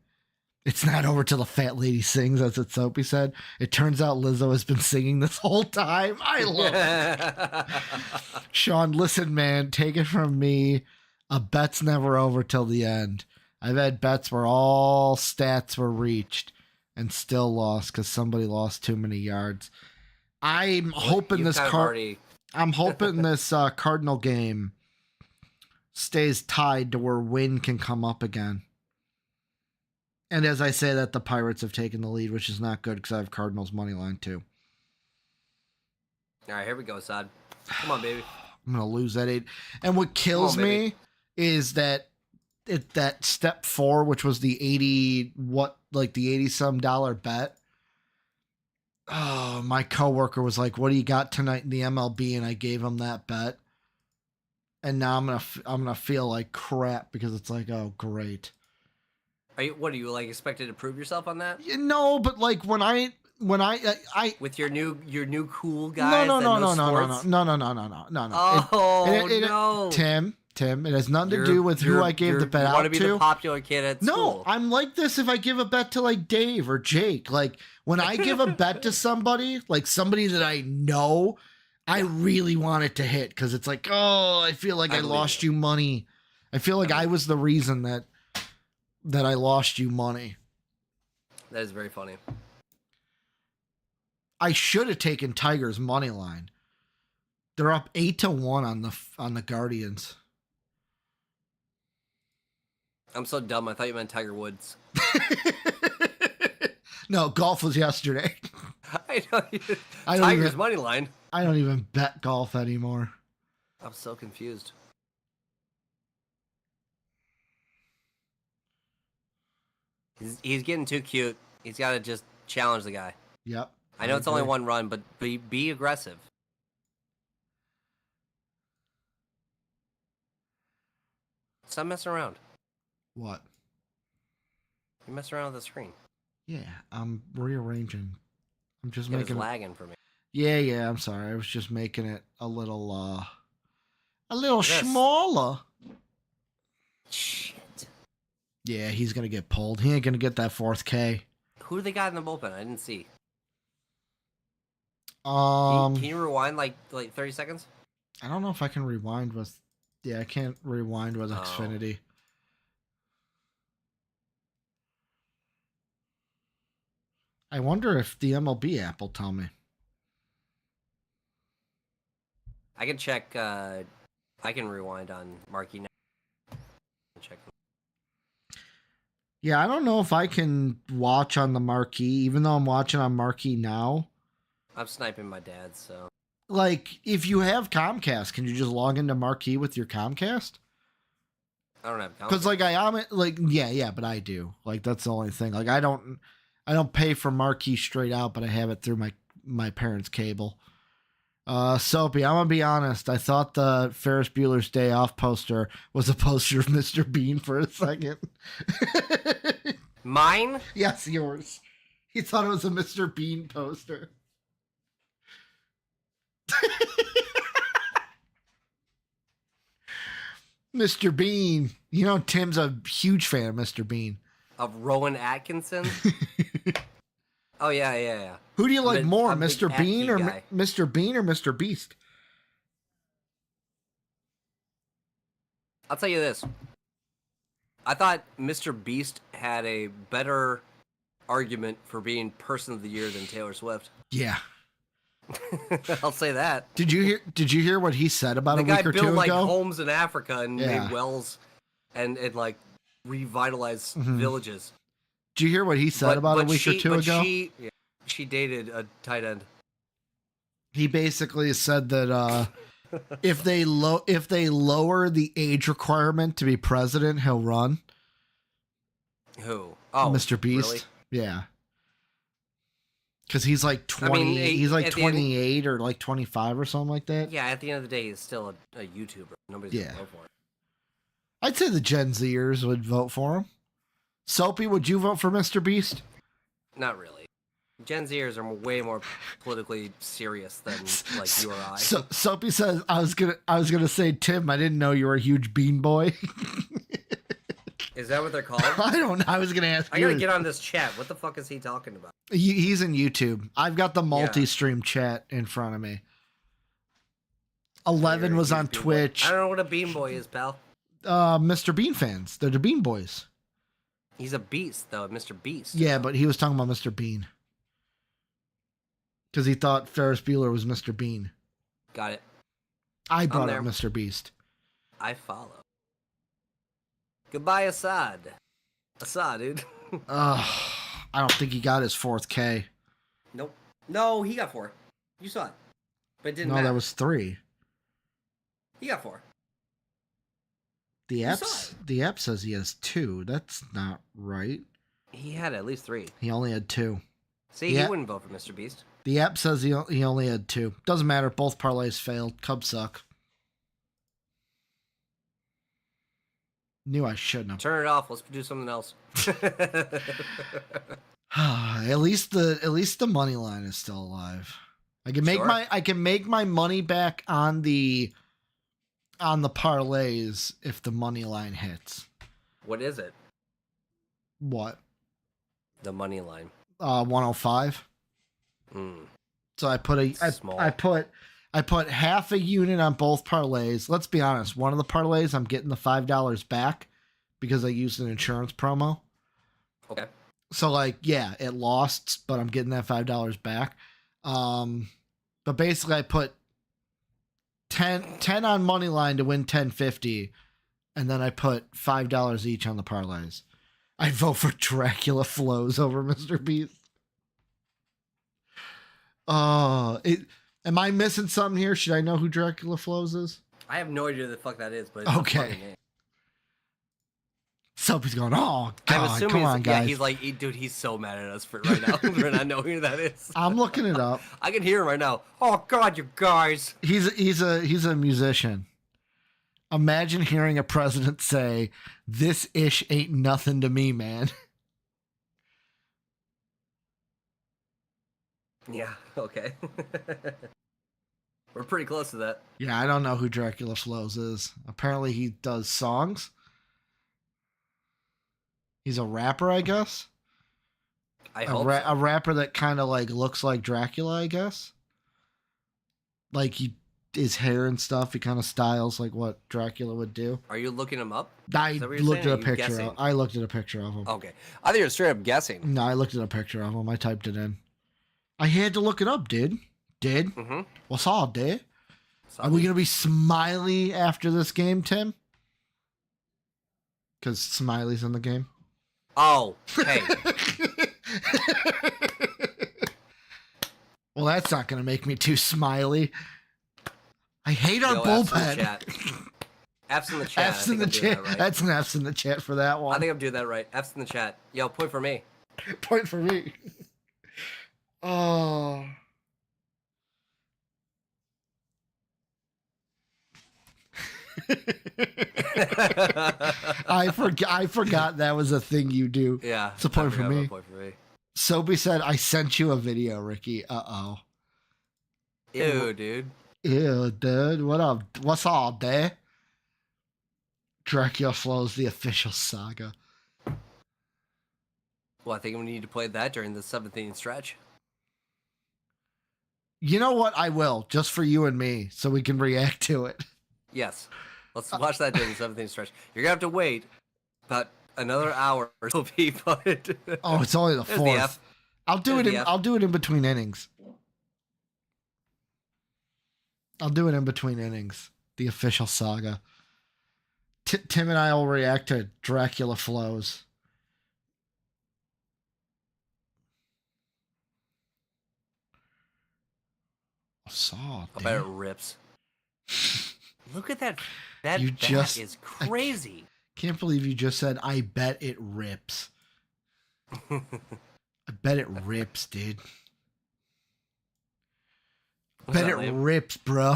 It's not over till the fat lady sings, as what Soapy said. It turns out Lizzo has been singing this whole time. I love it. Sean, listen, man, take it from me. A bet's never over till the end. I've had bets where all stats were reached and still lost because somebody lost too many yards. I'm hoping this Cardinal game stays tied to where Wynn can come up again. And as I say that, the Pirates have taken the lead, which is not good because I have Cardinals money line too. All right, here we go, Assad. Come on, baby. I'm gonna lose that 8. And what kills me is that that step 4, which was the 80 some dollar bet. Oh, my coworker was like, "What do you got tonight in the MLB?" And I gave him that bet. And now I'm gonna feel like crap because it's like, oh, great. What are you like expected to prove yourself on that? No, but like when I with your new cool guys. No. Oh no, Tim, it has nothing to do with who I gave the bet out to. You want to be the popular kid at school. No, I'm like this if I give a bet to like Dave or Jake. Like when I give a bet to somebody, like somebody that I know, I really want it to hit because it's like, oh, I feel like I lost you money. I feel like I was the reason that I lost you money. That is very funny. I should have taken Tigers money line. They're up 8-1 on the Guardians. I'm so dumb. I thought you meant Tiger Woods. No, golf was yesterday. I know. Tigers money line. I don't even bet golf anymore. I'm so confused. He's getting too cute. He's got to just challenge the guy. Yep. I know it's only 1 run, but be aggressive. Stop messing around. What? You're messing around with the screen. Yeah, I'm rearranging. I'm just making it lagging for me. Yeah, I'm sorry. I was just making it a little smaller. Shit. Yeah, he's going to get pulled. He ain't going to get that 4th K. Who do they got in the bullpen? I didn't see. Can you rewind like 30 seconds? I don't know if I can rewind with... Yeah, I can't rewind with Xfinity. I wonder if the MLB app will tell me. I can check. I can rewind on Marquee now. Check. Yeah, I don't know if I can watch on the Marquee, even though I'm watching on Marquee now. I'm sniping my dad, so. Like, if you have Comcast, can you just log into Marquee with your Comcast? I don't have Comcast. Because, like, yeah, but I do. Like, that's the only thing. Like, I don't pay for Marquee straight out, but I have it through my parents' cable. Soapy, I'm gonna be honest. I thought the Ferris Bueller's Day Off poster was a poster of Mr. Bean for a second. Mine? Yes, yours. He thought it was a Mr. Bean poster. Mr. Bean. You know, Tim's a huge fan of Mr. Bean. Of Rowan Atkinson? Oh, yeah. Who do you like more, Mr. Bean or Mr. Bean or Mr. Beast? I'll tell you this. I thought Mr. Beast had a better argument for being Person of the Year than Taylor Swift. Yeah. I'll say that. Did you hear what he said about a week or two ago? The guy built like homes in Africa and made wells and like revitalized villages. Did you hear what he said about a week or two ago? She dated a tight end. He basically said that if they lower the age requirement to be president, he'll run. Who? Oh, Mr. Beast. Really? Yeah. Because he's like 20. I mean, he's like 28 or like 25 or something like that. Yeah, at the end of the day, he's still a YouTuber. Nobody's gonna vote for him. I'd say the Gen Zers would vote for him. Soapy, would you vote for Mr. Beast? Not really. Gen Zers are way more politically serious than like you or I. So Soapy says, I was gonna say, Tim, I didn't know you were a huge bean boy. Is that what they're called? I don't know. I was gonna ask. I gotta get on this chat. What the fuck is he talking about? He's in YouTube. I've got the multi-stream chat in front of me. 11 was on Twitch. I don't know what a bean boy is, pal. Mr. Bean fans. They're the Bean Boys. He's a beast, though, Mr. Beast. Yeah, but he was talking about Mr. Bean. Because he thought Ferris Bueller was Mr. Bean. Got it. I brought up Mr. Beast. I follow. Goodbye, Assad. Assad, dude. I don't think he got his 4th K. Nope. No, he got 4. You saw it. But it didn't No, matter. that was 3. He got 4. The app says he has 2. That's not right. He had at least 3. He only had 2. See, he wouldn't vote for Mr. Beast. The app says he only had 2. Doesn't matter. Both parlays failed. Cubs suck. Knew I shouldn't have. Turn it off. Let's do something else. At least the money line is still alive. I can make my money back on the parlays if the money line hits. What is it? What? The money line. 105. So I put half a unit on both parlays. Let's be honest. One of the parlays I'm getting the $5 back because I used an insurance promo. Okay. So like, yeah, it lost, but I'm getting that $5 back. But basically I put 10 on money line to win 10.50, and then I put $5 each on the parlays. I'd vote for Dracula Flows over Mr. Beast. Am I missing something here? Should I know who Dracula Flows is? I have no idea who the fuck that is, but it's okay. a funny name. Soapy's going, oh, God, come on, guys. Yeah, he's like, dude, he's so mad at us for right now for not knowing who that is. I'm looking it up. I can hear him right now. Oh, God, you guys. He's a musician. Imagine hearing a president say, "This ish ain't nothing to me, man." Yeah, okay. We're pretty close to that. Yeah, I don't know who Dracula Flows is. Apparently he does songs. He's a rapper, I guess. I hope so. A rapper that kind of like looks like Dracula, I guess. Like his hair and stuff, he kind of styles like what Dracula would do. Are you looking him up? I looked at a picture of him. Okay. I think you're straight up guessing. No, I looked at a picture of him. I typed it in. I had to look it up, dude. Mm-hmm. What's all, dude? Are we going to be Smiley after this game, Tim? Because Smiley's in the game. Oh, hey. Well, that's not going to make me too smiley. I hate our bullpen. F's in the chat. F's in the chat. Right. That's an F's in the chat for that one. I think I'm doing that right. F's in the chat. Yo, point for me. Point for me. Oh. I forgot that was a thing you do. Yeah. It's a point for me. Soapy said, I sent you a video, Ricky. Uh-oh. Ew, dude. Ew, dude. What up? What's all, dude? Dracula Flows, the official saga. Well, I think we need to play that during the 7th inning stretch. You know what? I will, just for you and me, so we can react to it. Yes. Let's watch that during the 7th inning stretch. You're going to have to wait about another hour or so, but... Oh, it's only the 4th. I'll do it in between innings. I'll do it in between innings. The official saga. Tim and I will react to Dracula Flows. I bet it rips. Look at that. That bat is crazy. Can't believe you just said, I bet it rips. I bet it rips, dude. Bet it rips, bro.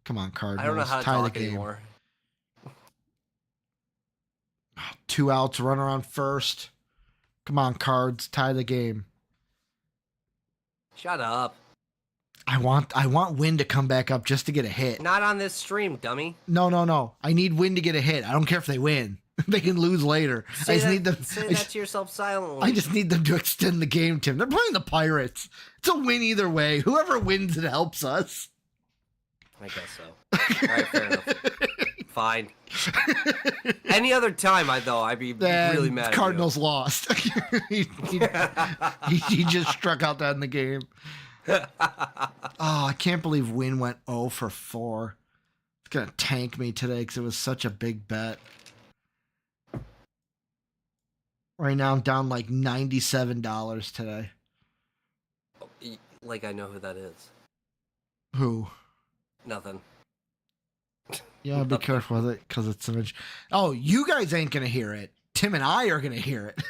Come on, Cardinals. I don't know how to talk anymore. 2 outs, runner on first. Come on, Cards, tie the game. Shut up. I want Win to come back up just to get a hit. Not on this stream, dummy. No. I need Win to get a hit. I don't care if they win. They can lose later. Say that to yourself silently. I just need them to extend the game, Tim. They're playing the Pirates. It's a win either way. Whoever wins, it helps us. I guess so. All right, fair enough. Fine. Any other time, I'd be really mad. Cardinals lost. he just struck out that in the game. Oh, I can't believe Win went 0 for 4. It's going to tank me today because it was such a big bet. Right now, I'm down like $97 today. Like I know who that is. Who? Nothing. Yeah, be careful with it because it's image. Oh, you guys ain't gonna hear it. Tim and I are gonna hear it.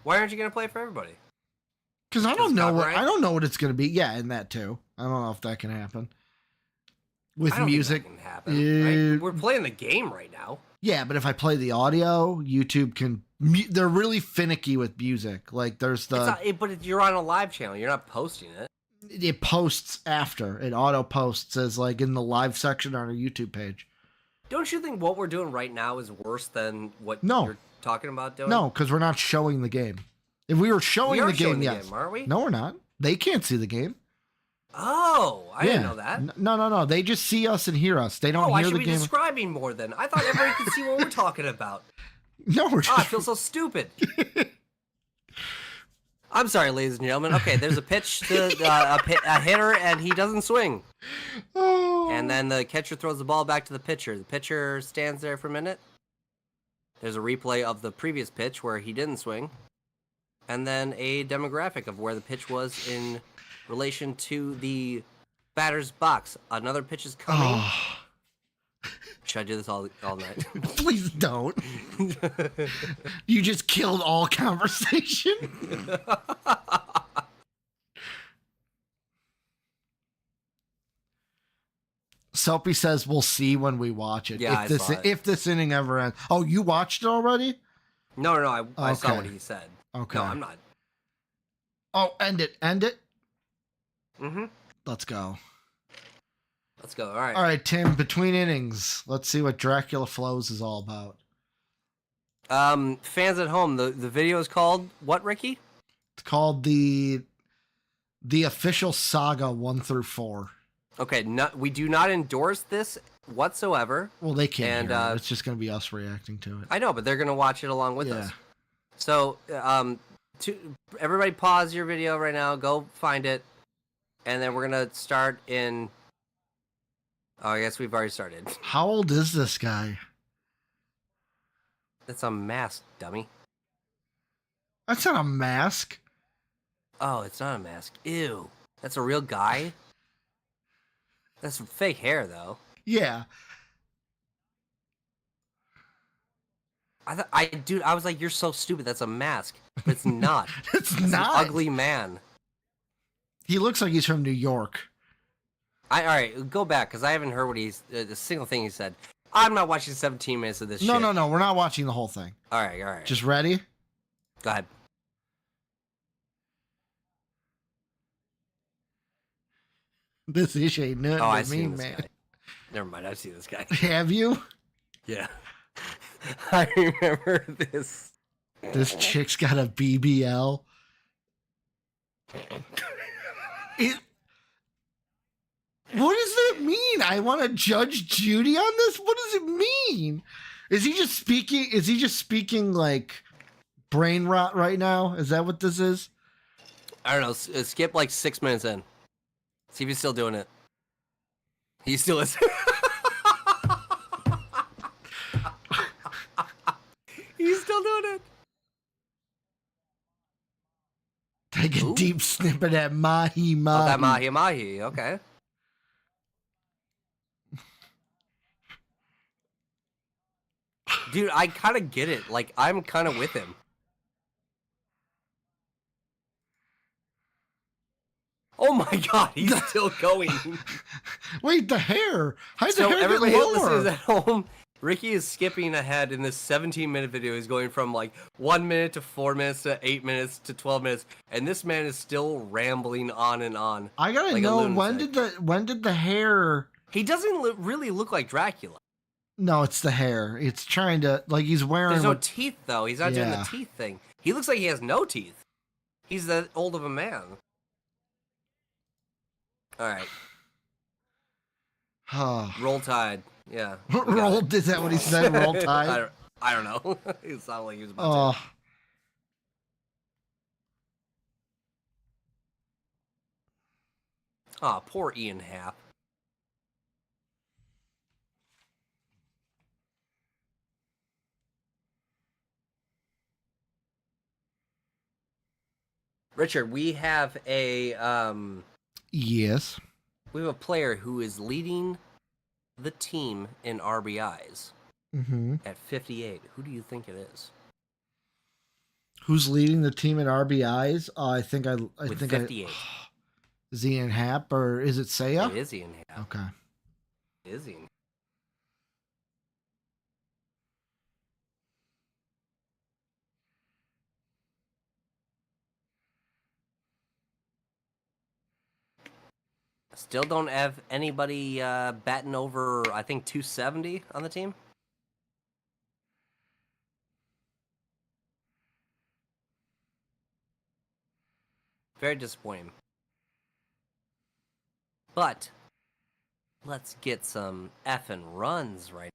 Why aren't you gonna play it for everybody? Because I don't know what it's gonna be. Yeah, and that too. I don't know if that can happen. With music, think that can happen, right? We're playing the game right now. Yeah, but if I play the audio, YouTube can. They're really finicky with music. Like there's but you're on a live channel. You're not posting it. It posts after. It auto posts as like in the live section on our YouTube page. Don't you think what we're doing right now is worse than what you're talking about doing? No, because we're not showing the game. If we were showing the game, yes. Aren't we? No, we're not. They can't see the game. Oh, I didn't know that. No. They just see us and hear us. They don't hear the game. I should be describing more then. I thought everybody could see what we're talking about. No, we're just... I feel so stupid. I'm sorry, ladies and gentlemen. Okay, there's a pitch to a hitter, and he doesn't swing. Oh. And then the catcher throws the ball back to the pitcher. The pitcher stands there for a minute. There's a replay of the previous pitch where he didn't swing. And then a demographic of where the pitch was in relation to the batter's box. Another pitch is coming. Oh. Should I do this all night? Please don't. You just killed all conversation. Soapy says we'll see when we watch it. Yeah, if this inning ever ends. Oh, you watched it already? No. I saw what he said. Okay. No, I'm not. Oh, end it. Mm-hmm. Let's go. All right. All right, Tim, between innings, let's see what Dracula Flows is all about. Fans at home, the video is called what, Ricky? It's called the Official Saga 1 through 4. Okay, we do not endorse this whatsoever. Well, they can't hear it. It's just going to be us reacting to it. I know, but they're going to watch it along with us. So, everybody pause your video right now, go find it, and then we're going to start in... Oh, I guess we've already started. How old is this guy? That's a mask, dummy. That's not a mask. Oh, it's not a mask. Ew. That's a real guy? That's some fake hair, though. Yeah. I was like, you're so stupid. That's a mask. But it's not. It's not. An ugly man. He looks like he's from New York. All right, go back, because I haven't heard what the single thing he said. I'm not watching 17 minutes of this shit. No, we're not watching the whole thing. All right. Just ready? Go ahead. This ish ain't nothing I've me, seen this man. Guy. Never mind, I've seen this guy. Have you? Yeah. I remember this. This chick's got a BBL. What does that mean? I want to judge Judy on this? What does it mean? Is he just speaking like brain rot right now? Is that what this is? I don't know. Skip like 6 minutes in. See if he's still doing it. He still is. He's still doing it. Take a deep snip of that mahi mahi. Oh, that mahi mahi. Okay. Dude, I kind of get it. Like, I'm kind of with him. Oh my god, he's still going. Wait, the hair. How's the hair everybody get lower? Listeners at home, Ricky is skipping ahead in this 17-minute video. He's going from like 1 minute to 4 minutes to 8 minutes to 12 minutes, and this man is still rambling on and on. I gotta like know, when did the hair? He doesn't really look like Dracula. No, it's the hair. It's trying to, like, he's wearing... There's no teeth, though. He's not doing the teeth thing. He looks like he has no teeth. He's that old of a man. All right. Roll Tide. Yeah. Roll, is that what he said? Roll Tide? I don't know. It sounded like he was about to. Oh, poor Ian Happ. Richard, we have a Yes. We have a player who is leading the team in RBIs at 58. Who do you think it is? Who's leading the team in RBIs? I think With 58. Is Ian Happ or is it Seiya? It is Ian Happ. Okay. It is Ian. Still don't have anybody batting over, I think, 270 on the team. Very disappointing. But let's get some effing runs right?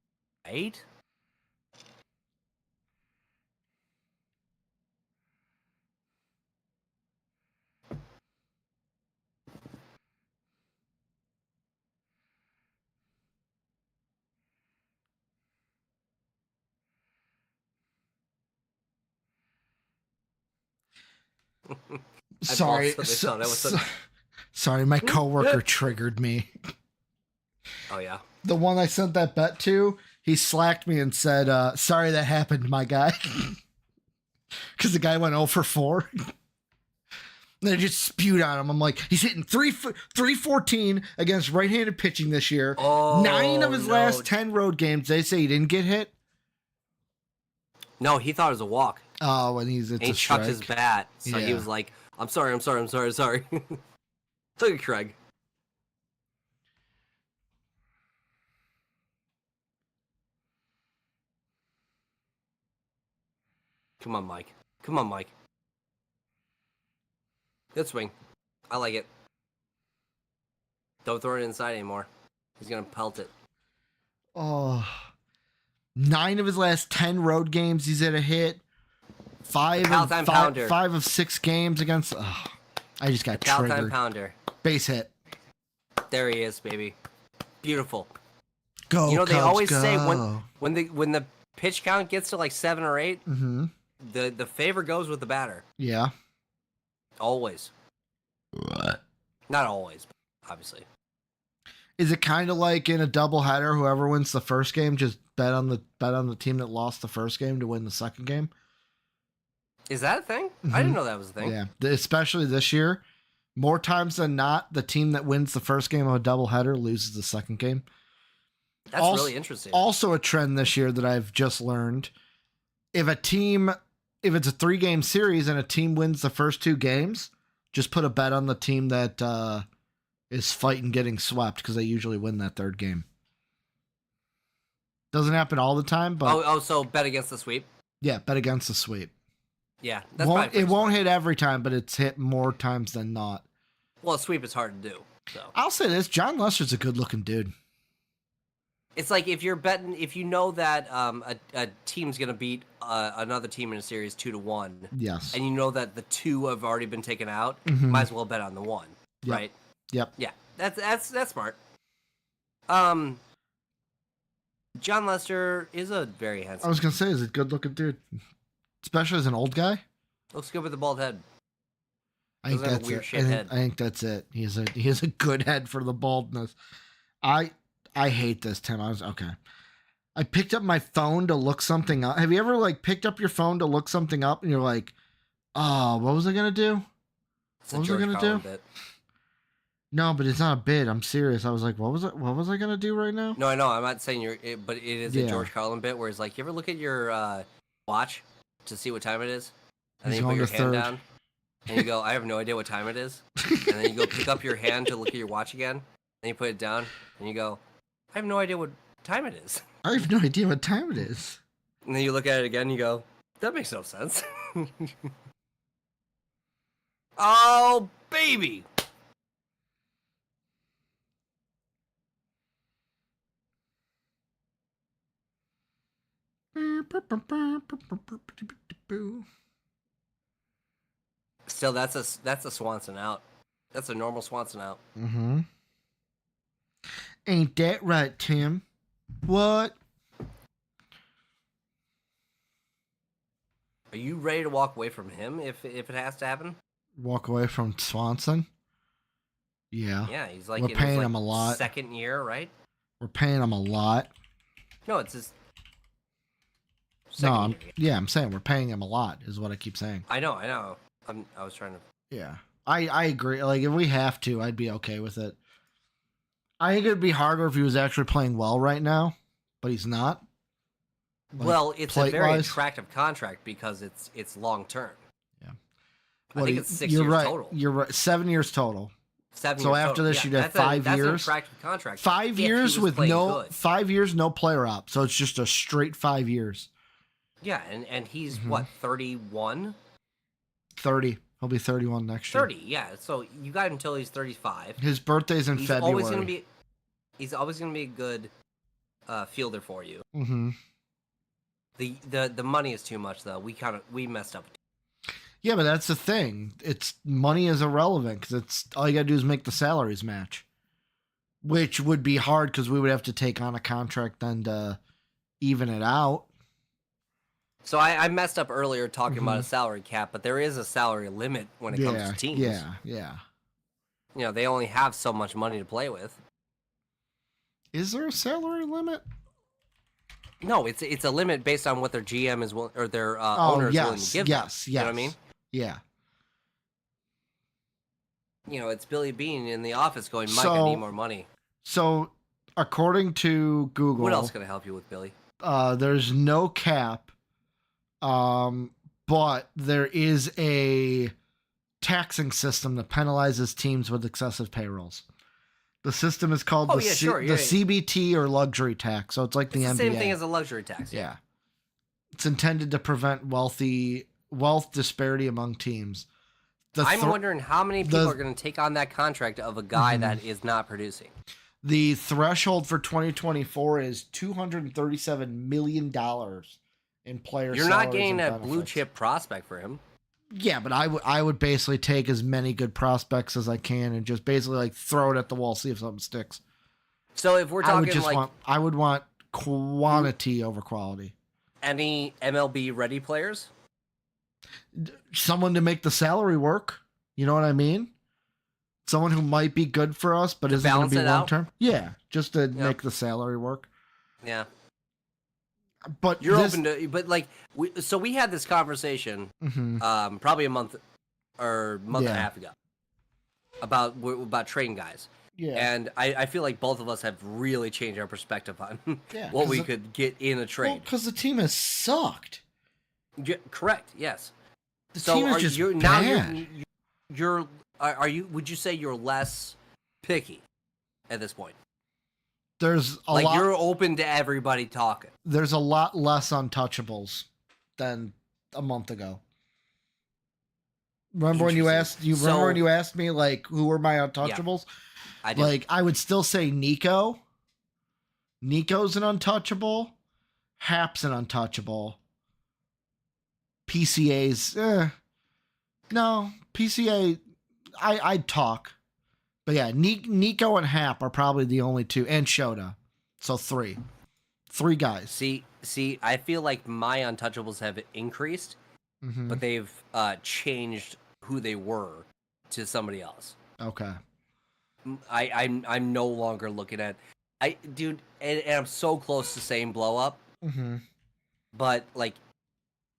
Sorry, sorry, my coworker triggered me. Oh yeah. The one I sent that bet to, he slacked me and said, "Sorry that happened, my guy," because the guy went 0 for 4. They just spewed on him. I'm like, he's hitting 314 against right-handed pitching this year. Oh, 9 of his last 10 road games, they say he didn't get hit. No, he thought it was a walk. Oh, and he chucked his bat, so he was like, I'm sorry. Look at Craig. Come on, Mike. Good swing. I like it. Don't throw it inside anymore. He's going to pelt it. Oh, 9 of his last 10 road games, he's hit a hit. 5 of 6 games against. Oh, I just got triggered. Time pounder. Base hit. There he is, baby. Beautiful. Go. You know they Cubs, always go. say when the pitch count gets to like 7 or 8, the favor goes with the batter. Yeah. Always. What? Not always, but obviously. Is it kind of like in a doubleheader? Whoever wins the first game just bet on the team that lost the first game to win the second game? Is that a thing? I didn't know that was a thing. Yeah, especially this year. More times than not, the team that wins the first game of a doubleheader loses the second game. That's really interesting. Also a trend this year that I've just learned. If it's a 3-game series and a team wins the first 2 games, just put a bet on the team that is fighting getting swept because they usually win that 3rd game. Doesn't happen all the time, but... so bet against the sweep? Yeah, bet against the sweep. Yeah, it won't hit every time, but it's hit more times than not. Well, a sweep is hard to do. So I'll say this: John Lester's a good-looking dude. It's like if you're betting, if you know that a team's gonna beat another team in a series 2-1. Yes. And you know that the 2 have already been taken out, might as well bet on the 1, right? Yep. Yeah, that's smart. John Lester is a very handsome. I was gonna say, is a good-looking dude. Especially as an old guy. Looks good with the bald head. I think that's it. I think that's it. He has a good head for the baldness. I hate this, Tim. I picked up my phone to look something up. Have you ever picked up your phone to look something up and you're like, oh, what was I gonna do? What was I gonna do? No, but it's not a bit. I'm serious. I was like, what was I gonna do right now? No, I know. I'm not saying but it is a George Carlin bit where it's like, you ever look at your watch to see what time it is, and then you put your hand down, and you go, I have no idea what time it is, and then you go pick up your hand to look at your watch again, and you put it down, and you go, I have no idea what time it is. I have no idea what time it is. And then you look at it again, and you go, that makes no sense. Oh, baby! Still, that's a Swanson out. That's a normal Swanson out. Mm-hmm. Ain't that right, Tim? What? Are you ready to walk away from him if it has to happen? Walk away from Swanson? Yeah. Yeah, he's like we're in paying his, him a lot. second year, right? We're paying him a lot. No, it's his second year. I'm saying we're paying him a lot, is what I keep saying. I know. I was trying to. Yeah, I agree. Like, if we have to, I'd be okay with it. I think it'd be harder if he was actually playing well right now, but he's not. Like, well, it's a very attractive contract because it's long term. Yeah, I think it's 6 years total. You're right. 7 years total. 7 years. So after this, you'd have 5 years. That's an attractive contract. 5 years with 5 years, no player op. So it's just a straight 5 years. Yeah, and he's what, 31? 30. He'll be 31 next year. 30, yeah. So you got him until he's 35. His birthday's in February. He's always gonna be a good fielder for you. Mm-hmm. The money is too much though. We messed up. Yeah, but that's the thing. It's money is irrelevant because it's all you gotta do is make the salaries match, which would be hard because we would have to take on a contract then to even it out. So I messed up earlier talking about a salary cap, but there is a salary limit when it comes to teams. Yeah. You know, they only have so much money to play with. Is there a salary limit? No, it's a limit based on what their GM is or their owner is willing to give them. Yes. You know what I mean? Yeah. You know, it's Billy Bean in the office going, Mike, I need more money. So, according to Google... What else can I help you with, Billy? There's no cap, but there is a taxing system that penalizes teams with excessive payrolls. The system is called the CBT or luxury tax. So it's like the NBA. Same thing as a luxury tax. Yeah. It's intended to prevent wealth disparity among teams. I'm wondering how many people are going to take on that contract of a guy that is not producing. The threshold for 2024 is $237 million in player salaries. You're not getting a blue chip prospect for him. Yeah, but I would basically take as many good prospects as I can and just basically like throw it at the wall, see if something sticks. So if we're talking I would want quantity over quality. Any MLB ready players? Someone to make the salary work. You know what I mean? Someone who might be good for us, but isn't going to be long term. Yeah, just to make the salary work. Yeah. But you're open to, but like, we had this conversation, probably a month and a half ago, about trading guys. Yeah. And I feel like both of us have really changed our perspective on what we could get in a trade. Because the team has sucked. Yeah, correct. Yes. The team is just bad. Would you say you're less picky at this point? There's a lot. You're open to everybody talking. There's a lot less untouchables than a month ago. Remember when you asked me like who were my untouchables? Yeah, I did. Like I would still say Nico. Nico's an untouchable. Hap's an untouchable. PCA's no, PCA I'd talk. But yeah, Nico and Hap are probably the only two, and Shota. So three guys. See, I feel like my untouchables have increased, but they've changed who they were to somebody else. Okay. I'm no longer looking at, and I'm so close to saying blow up. But like,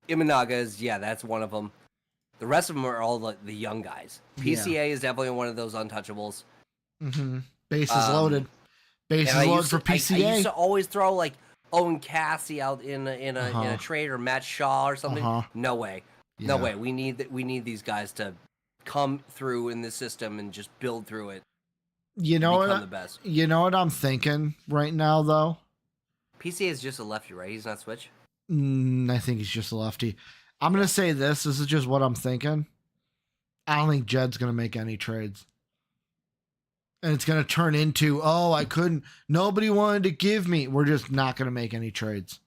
Imanaga's, that's one of them. The rest of them are all the young guys. PCA is definitely one of those untouchables. Bases loaded. Bases loaded for PCA. I used to always throw like Owen Cassie out in a trade, or Matt Shaw or something. No way. Yeah. No way. We need these guys to come through in the system and just build through it. You know what? The best. You know what I'm thinking right now though? PCA is just a lefty, right? He's not switch. I think he's just a lefty. I'm going to say this is just what I'm thinking. I don't think Jed's going to make any trades. And it's going to turn into, nobody wanted to give me. We're just not going to make any trades.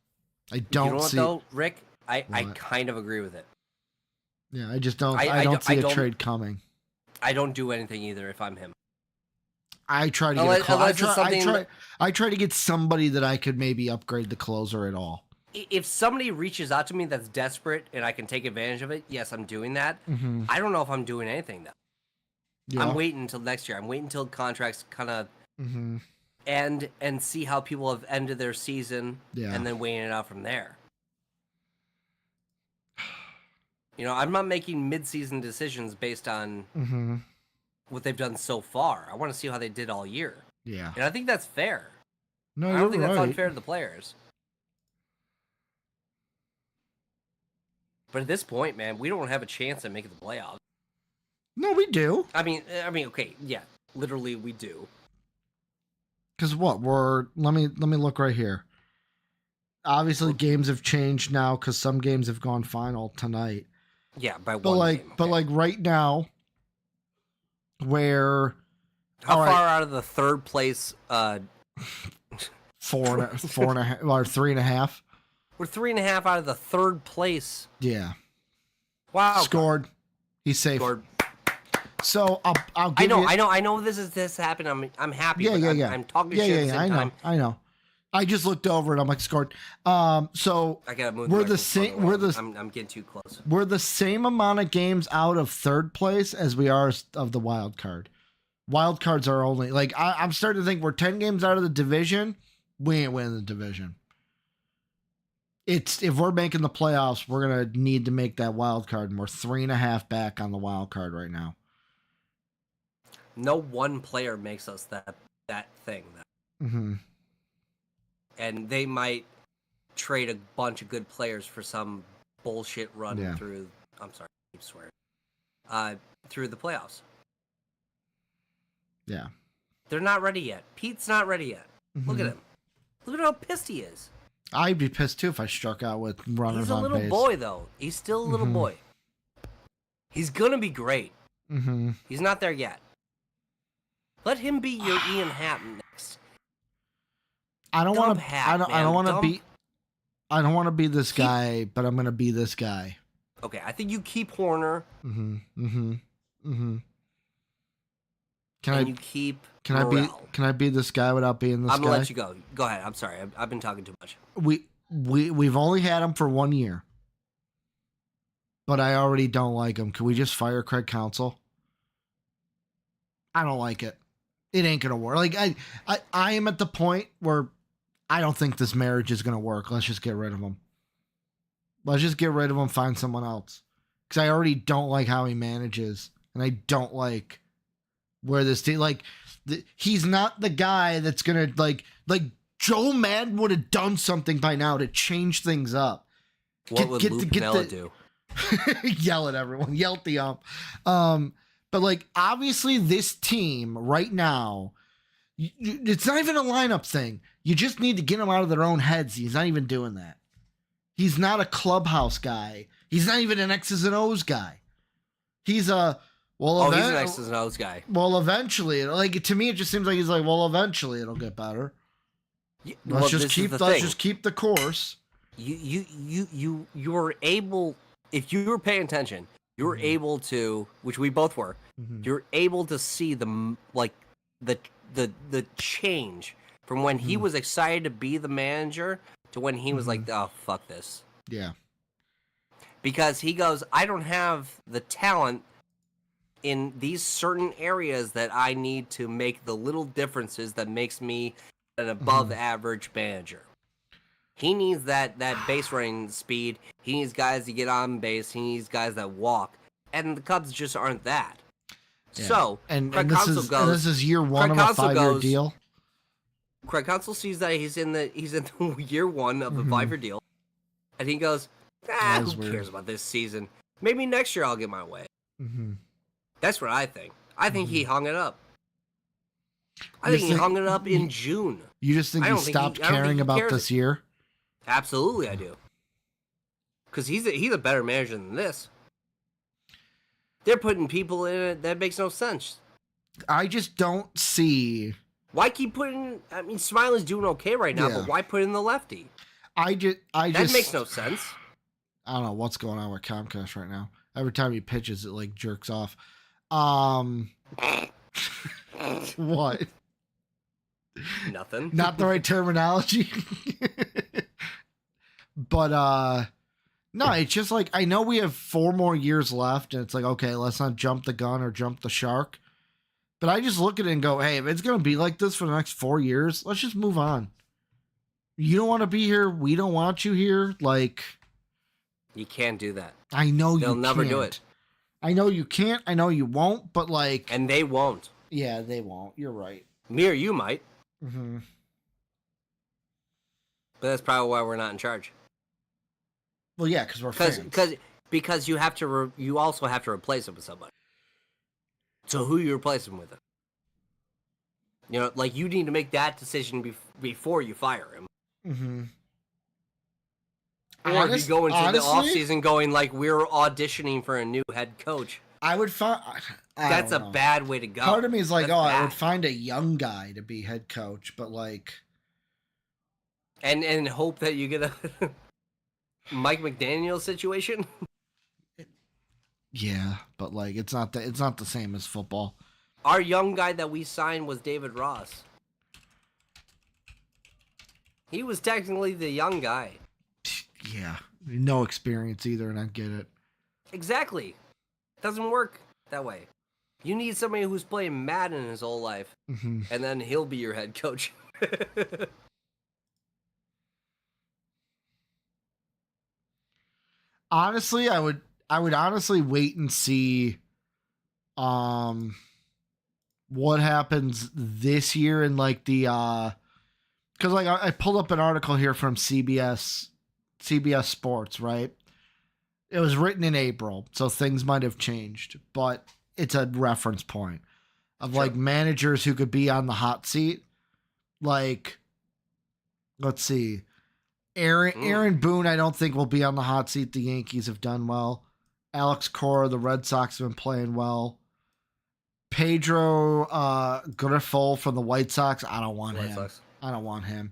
I don't see. You know what, though, Rick? I kind of agree with it. Yeah, I just don't. I don't see a trade coming. I don't do anything either if I'm him. I try to get a call. I try to get somebody that I could maybe upgrade the closer at all. If somebody reaches out to me that's desperate and I can take advantage of it, yes, I'm doing that. I don't know if I'm doing anything though. Yeah. I'm waiting until next year. I'm waiting until contracts kind of end and see how people have ended their season, and then weighing it out from there. I'm not making mid-season decisions based on what they've done so far. I want to see how they did all year. Yeah. And I think that's fair. No, I don't think that's unfair to the players. But at this point, man, we don't have a chance at making the playoffs. No, we do. I mean, okay, yeah, literally we do. Because what let me look right here. Obviously, games have changed now because some games have gone final tonight. Yeah, by one game. Okay. But like right now, where how far out of the third place? 4.5 or 3.5. We're 3.5 out of the third place. Yeah. Wow. Scored. He's safe. Scored. So I'll give you. I know this happened. I'm happy. Yeah. I'm talking shit at the same time. I know. I just looked over and I'm like scored. So I gotta move. We're the same. I'm getting too close. We're the same amount of games out of third place as we are of the wild card. Wild cards are only like I'm starting to think we're 10 games out of the division. We ain't winning the division. If we're making the playoffs, we're gonna need to make that wild card, and we're 3.5 back on the wild card right now. No one player makes us that thing. And they might trade a bunch of good players for some bullshit run through. I'm sorry, I keep swearing. Through the playoffs. Yeah. They're not ready yet. Pete's not ready yet. Look at him. Look at how pissed he is. I'd be pissed too if I struck out with runners on base. He's a little boy, though. He's still a little boy. He's gonna be great. He's not there yet. Let him be your Ian Happ next. I don't want to be this guy, but I'm gonna be this guy. Okay, I think you keep Horner. Can you keep? Can I be this guy without being this guy? I'm gonna let you go. Go ahead. I'm sorry. I've been talking too much. We've only had him for 1 year, but I already don't like him. Can we just fire Craig Counsell? I don't like it. It ain't gonna work. Like I am at the point where I don't think this marriage is gonna work. Let's just get rid of him. Let's just get rid of him. Find someone else. Because I already don't like how he manages, and I don't like where this team he's not the guy that's gonna like Joe Madden would have done something by now to change things up. What would Lou Piniella do? Yell at everyone. Yell at the ump. But like obviously this team right now, it's not even a lineup thing. You just need to get them out of their own heads. He's not even doing that. He's not a clubhouse guy. He's not even an X's and O's guy. He's a he's an X's and O's guy. Well, eventually, to me, it just seems like he's like, well, eventually it'll get better. Yeah, let's just keep the course. You're able, if you were paying attention, you were able to, which we both were. You're able to see the change from when he was excited to be the manager to when he was like, oh, fuck this. Yeah. Because he goes, I don't have the talent in these certain areas that I need to make the little differences that makes me an above average manager. He needs that base running speed. He needs guys to get on base. He needs guys that walk. And the Cubs just aren't that. Yeah. So, this is year one of a 5-year deal. Craig Counsell sees that he's in the year one of a 5-year deal. And he goes, who cares about this season? Maybe next year I'll get my way. That's what I think. I think he hung it up. I think he hung it up in June. You just think he stopped caring about this year? Absolutely, I do. Because he's a better manager than this. They're putting people in it that makes no sense. I just don't see. Why keep putting? I mean, Smiley's doing okay right now, but why put in the lefty? That makes no sense. I don't know what's going on with Comcast right now. Every time he pitches, it like jerks off. What? Nothing. Not the right terminology. But no, it's just like I know we have 4 more years left, and it's like, okay, let's not jump the gun or jump the shark. But I just look at it and go, hey, if it's going to be like this for the next 4 years, let's just move on. You don't want to be here. We don't want you here. Like, you can't do that. I know they'll never do it. I know you can't. I know you won't. But like, and they won't. Yeah, they won't. You're right. Me or you might. Mm-hmm. But that's probably why we're not in charge. Well, yeah, because we're fans. Because you have to. You also have to replace him with somebody. So who you replace him with? You know, like you need to make that decision before you fire him. Mm-hmm. Or if you go into the offseason going like we're auditioning for a new head coach. I would find that's a bad way to go. Part of me is like, I would find a young guy to be head coach, but like, and hope that you get a Mike McDaniel situation. Yeah, but like it's not the same as football. Our young guy that we signed was David Ross. He was technically the young guy. Yeah, no experience either, and I get it. Exactly. It doesn't work that way. You need somebody who's playing Madden his whole life, and then he'll be your head coach. Honestly, I would honestly wait and see what happens this year in like the because like I pulled up an article here from CBS Sports, right? It was written in April, so things might have changed, but it's a reference point of like managers who could be on the hot seat. Like, let's see. Aaron Boone, I don't think will be on the hot seat. The Yankees have done well. Alex Cora, the Red Sox have been playing well. Pedro Grifol from the White Sox, I don't want him. I don't want him.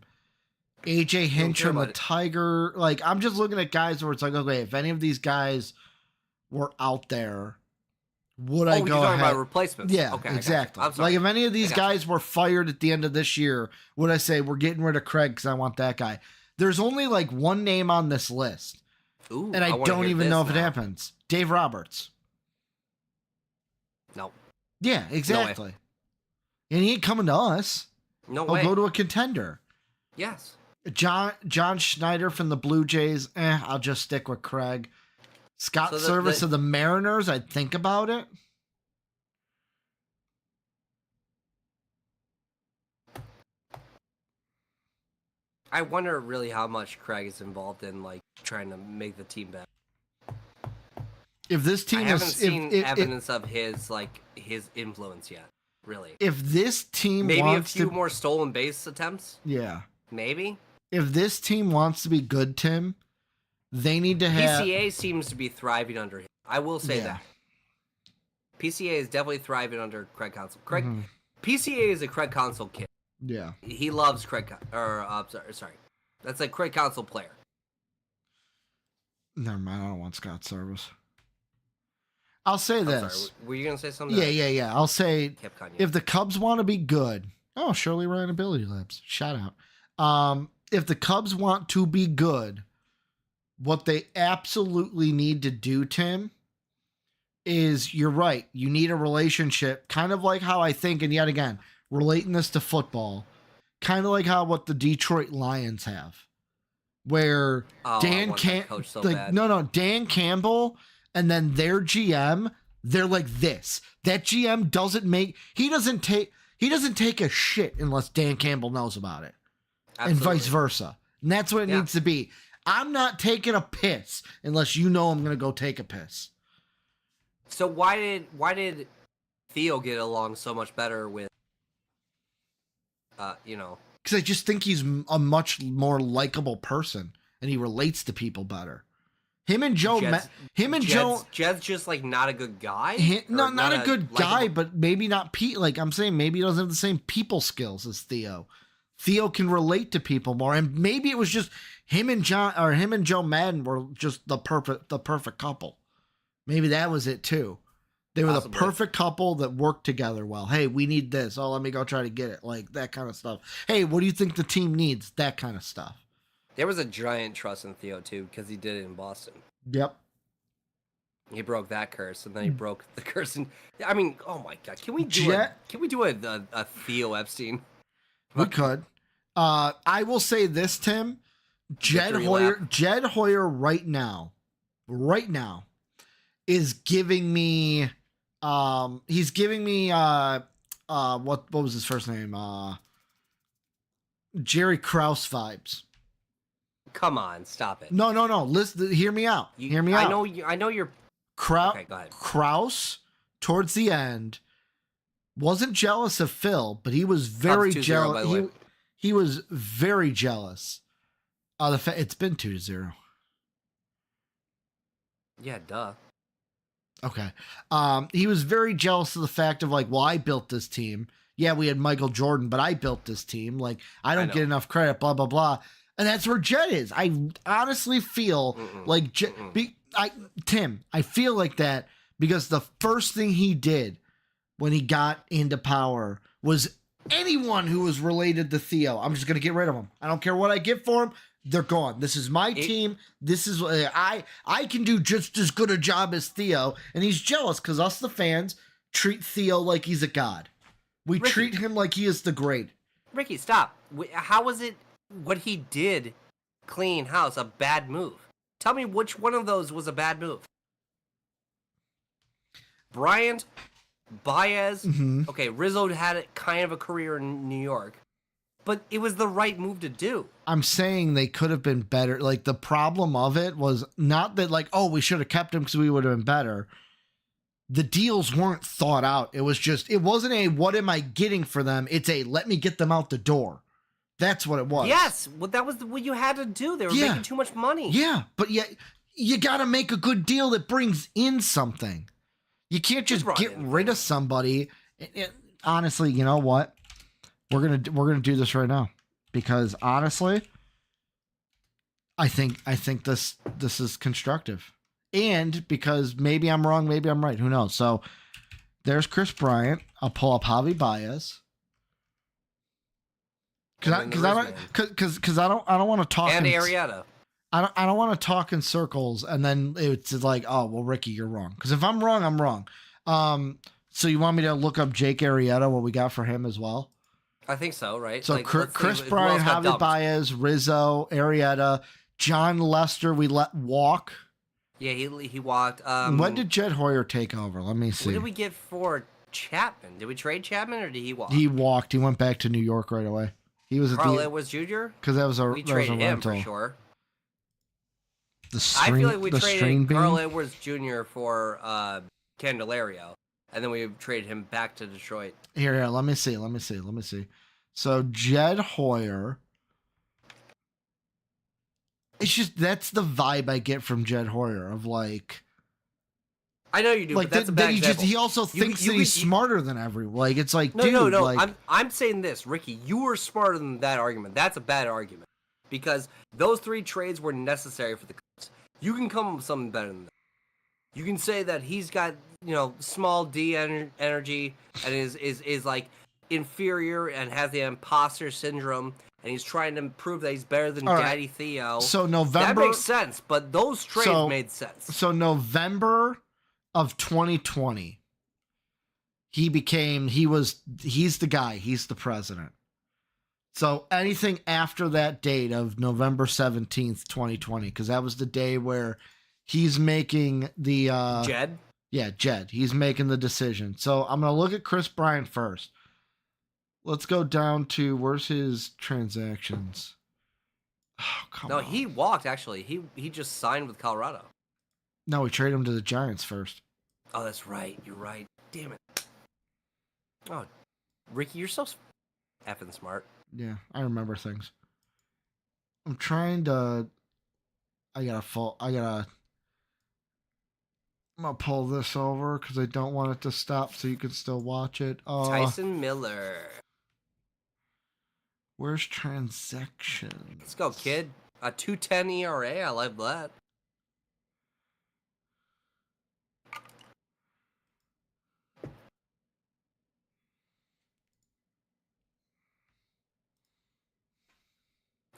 AJ Hinch from the Tiger. Like, I'm just looking at guys where it's like, okay, if any of these guys were out there, would I go you're talking ahead? About replacements? Yeah, okay, exactly. Like, if any of these guys were fired at the end of this year, would I say we're getting rid of Craig because I want that guy? There's only like one name on this list. Ooh, and I don't even know if it happens. Dave Roberts. No. Yeah, exactly. No, and he ain't coming to us. No way. He'll go to a contender. Yes. John Schneider from the Blue Jays. I'll just stick with Craig. Scott Service of the Mariners. I'd think about it. I wonder really how much Craig is involved in like trying to make the team better. If this team I haven't seen evidence of his influence yet. Really. If this team maybe wants a few more stolen base attempts. Yeah. Maybe. If this team wants to be good, Tim, they need to have. PCA seems to be thriving under him. I will say that. PCA is definitely thriving under Craig Counsell. PCA is a Craig Counsell kid. Yeah. He loves Craig. Sorry. That's a Craig Counsell player. Never mind. I don't want Scott Service. I'll say this. Sorry, were you going to say something? Yeah. I'll say if the Cubs want to be good. Oh, Shirley Ryan Ability Labs. Shout out. If the Cubs want to be good, what they absolutely need to do, Tim, is you're right. You need a relationship, kind of like how I think, and yet again, relating this to football, kind of like how what the Detroit Lions have, where Dan Campbell and then their GM, they're like this. That GM doesn't take a shit unless Dan Campbell knows about it. Absolutely. And vice versa. And that's what it needs to be. I'm not taking a piss unless you know I'm going to go take a piss. So why did Theo get along so much better with because I just think he's a much more likable person and he relates to people better. Jed's just like not a good guy. Not a good guy, but maybe not Pete. Like I'm saying, maybe he doesn't have the same people skills as Theo. Theo can relate to people more, and maybe it was just him and Joe Madden were just the perfect couple. Maybe that was it too. They were the perfect couple that worked together well. Hey, we need this. Oh, let me go try to get it. Like that kind of stuff. Hey, what do you think the team needs? That kind of stuff. There was a giant trust in Theo too because he did it in Boston. Yep. He broke that curse, and then he broke the curse. And I mean, oh my god, can we do a Theo Epstein? We could. I will say this, Tim. Jed Hoyer right now is giving me he's giving me what was his first name? Jerry Krause vibes. Come on, stop it. No. Listen, hear me out. Hear me out. I know you're okay, go ahead. Krause towards the end wasn't jealous of Phil, but he was very jealous. He was very jealous. It's been 2-0. Yeah, duh. Okay. He was very jealous of the fact of like, well, I built this team. Yeah, we had Michael Jordan, but I built this team. Like, I don't get enough credit, blah, blah, blah. And that's where Jed is. I honestly feel like Tim, I feel like that because the first thing he did when he got into power was anyone who was related to Theo. I'm just going to get rid of them. I don't care what I get for them. They're gone. This is my team. This is I can do just as good a job as Theo. And he's jealous because us, the fans, treat Theo like he's a god. We treat him like he is the great. Ricky, stop. How was it what he did clean house a bad move? Tell me which one of those was a bad move. Bryant, Baez. Okay, Rizzo had kind of a career in New York. But it was the right move to do. I'm saying they could have been better. Like, the problem of it was not that, like, oh, we should have kept him because we would have been better. The deals weren't thought out. It was just, it wasn't a, what am I getting for them? It's a, let me get them out the door. That's what it was. Yes. Well, that was what you had to do. They were making too much money. Yeah. But yet, you got to make a good deal that brings in something. You can't just get rid of somebody. Honestly, you know what? We're gonna do this right now because honestly, I think this is constructive, and because maybe I'm wrong, maybe I'm right. Who knows? So there's Chris Bryant. I'll pull up Javi Baez because I don't want to talk and Arrieta. I don't want to talk in circles and then it's like, oh well, Ricky, you're wrong. Because if I'm wrong, I'm wrong. So you want me to look up Jake Arrieta? What we got for him as well? I think so, right? So like, Chris Bryant, Javi Baez, Rizzo, Arrieta, John Lester, we let walk. Yeah, he walked. When did Jed Hoyer take over? Let me see. What did we get for Chapman? Did we trade Chapman or did he walk? He walked. He went back to New York right away. He was Carl Edwards Jr.? Because that was a traded him rental. for sure. I feel like we traded Carl Edwards Jr. for Candelario. And then we traded him back to Detroit. Here, let me see. So Jed Hoyer. It's just, that's the vibe I get from Jed Hoyer of like. I know you do, like but that's a bad example. He also thinks that he's smarter than everyone. Like, it's like, no. Like, I'm saying this, Ricky. You were smarter than that argument. That's a bad argument. Because those three trades were necessary for the Cubs. You can come up with something better than that. You can say that he's got, small D energy and is like inferior and has the imposter syndrome and he's trying to prove that he's better than Daddy Theo. So November, that makes sense, but those trades made sense. So November of 2020, he's the guy, he's the president. So anything after that date of November 17th, 2020, because that was the day where he's making the Jed? Yeah, Jed. He's making the decision. So I'm gonna look at Chris Bryant first. Let's go down to where's his transactions. Oh, come on. No, he walked actually. He just signed with Colorado. No, we traded him to the Giants first. Oh, that's right. You're right. Damn it. Oh, Ricky, you're so effing smart. Yeah, I remember things. I'm trying to. I'm gonna pull this over because I don't want it to stop so you can still watch it. Tyson Miller. Where's transactions? Let's go, kid. A 2.10 ERA. I like that.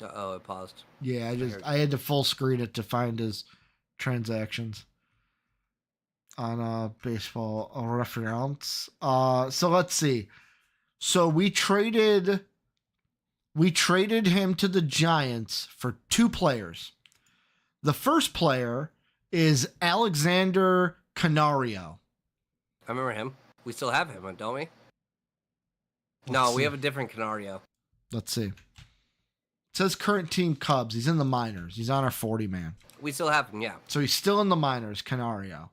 Uh-oh, it paused. Yeah, I had to full screen it to find his transactions. on Baseball Reference. So let's see. So we traded him to the Giants for 2 players. The first player is Alexander Canario. I remember him. We still have him, don't we? No, we have a different Canario. Let's see. It says current team Cubs. He's in the minors. He's on our 40-man. We still have him, yeah. So he's still in the minors, Canario.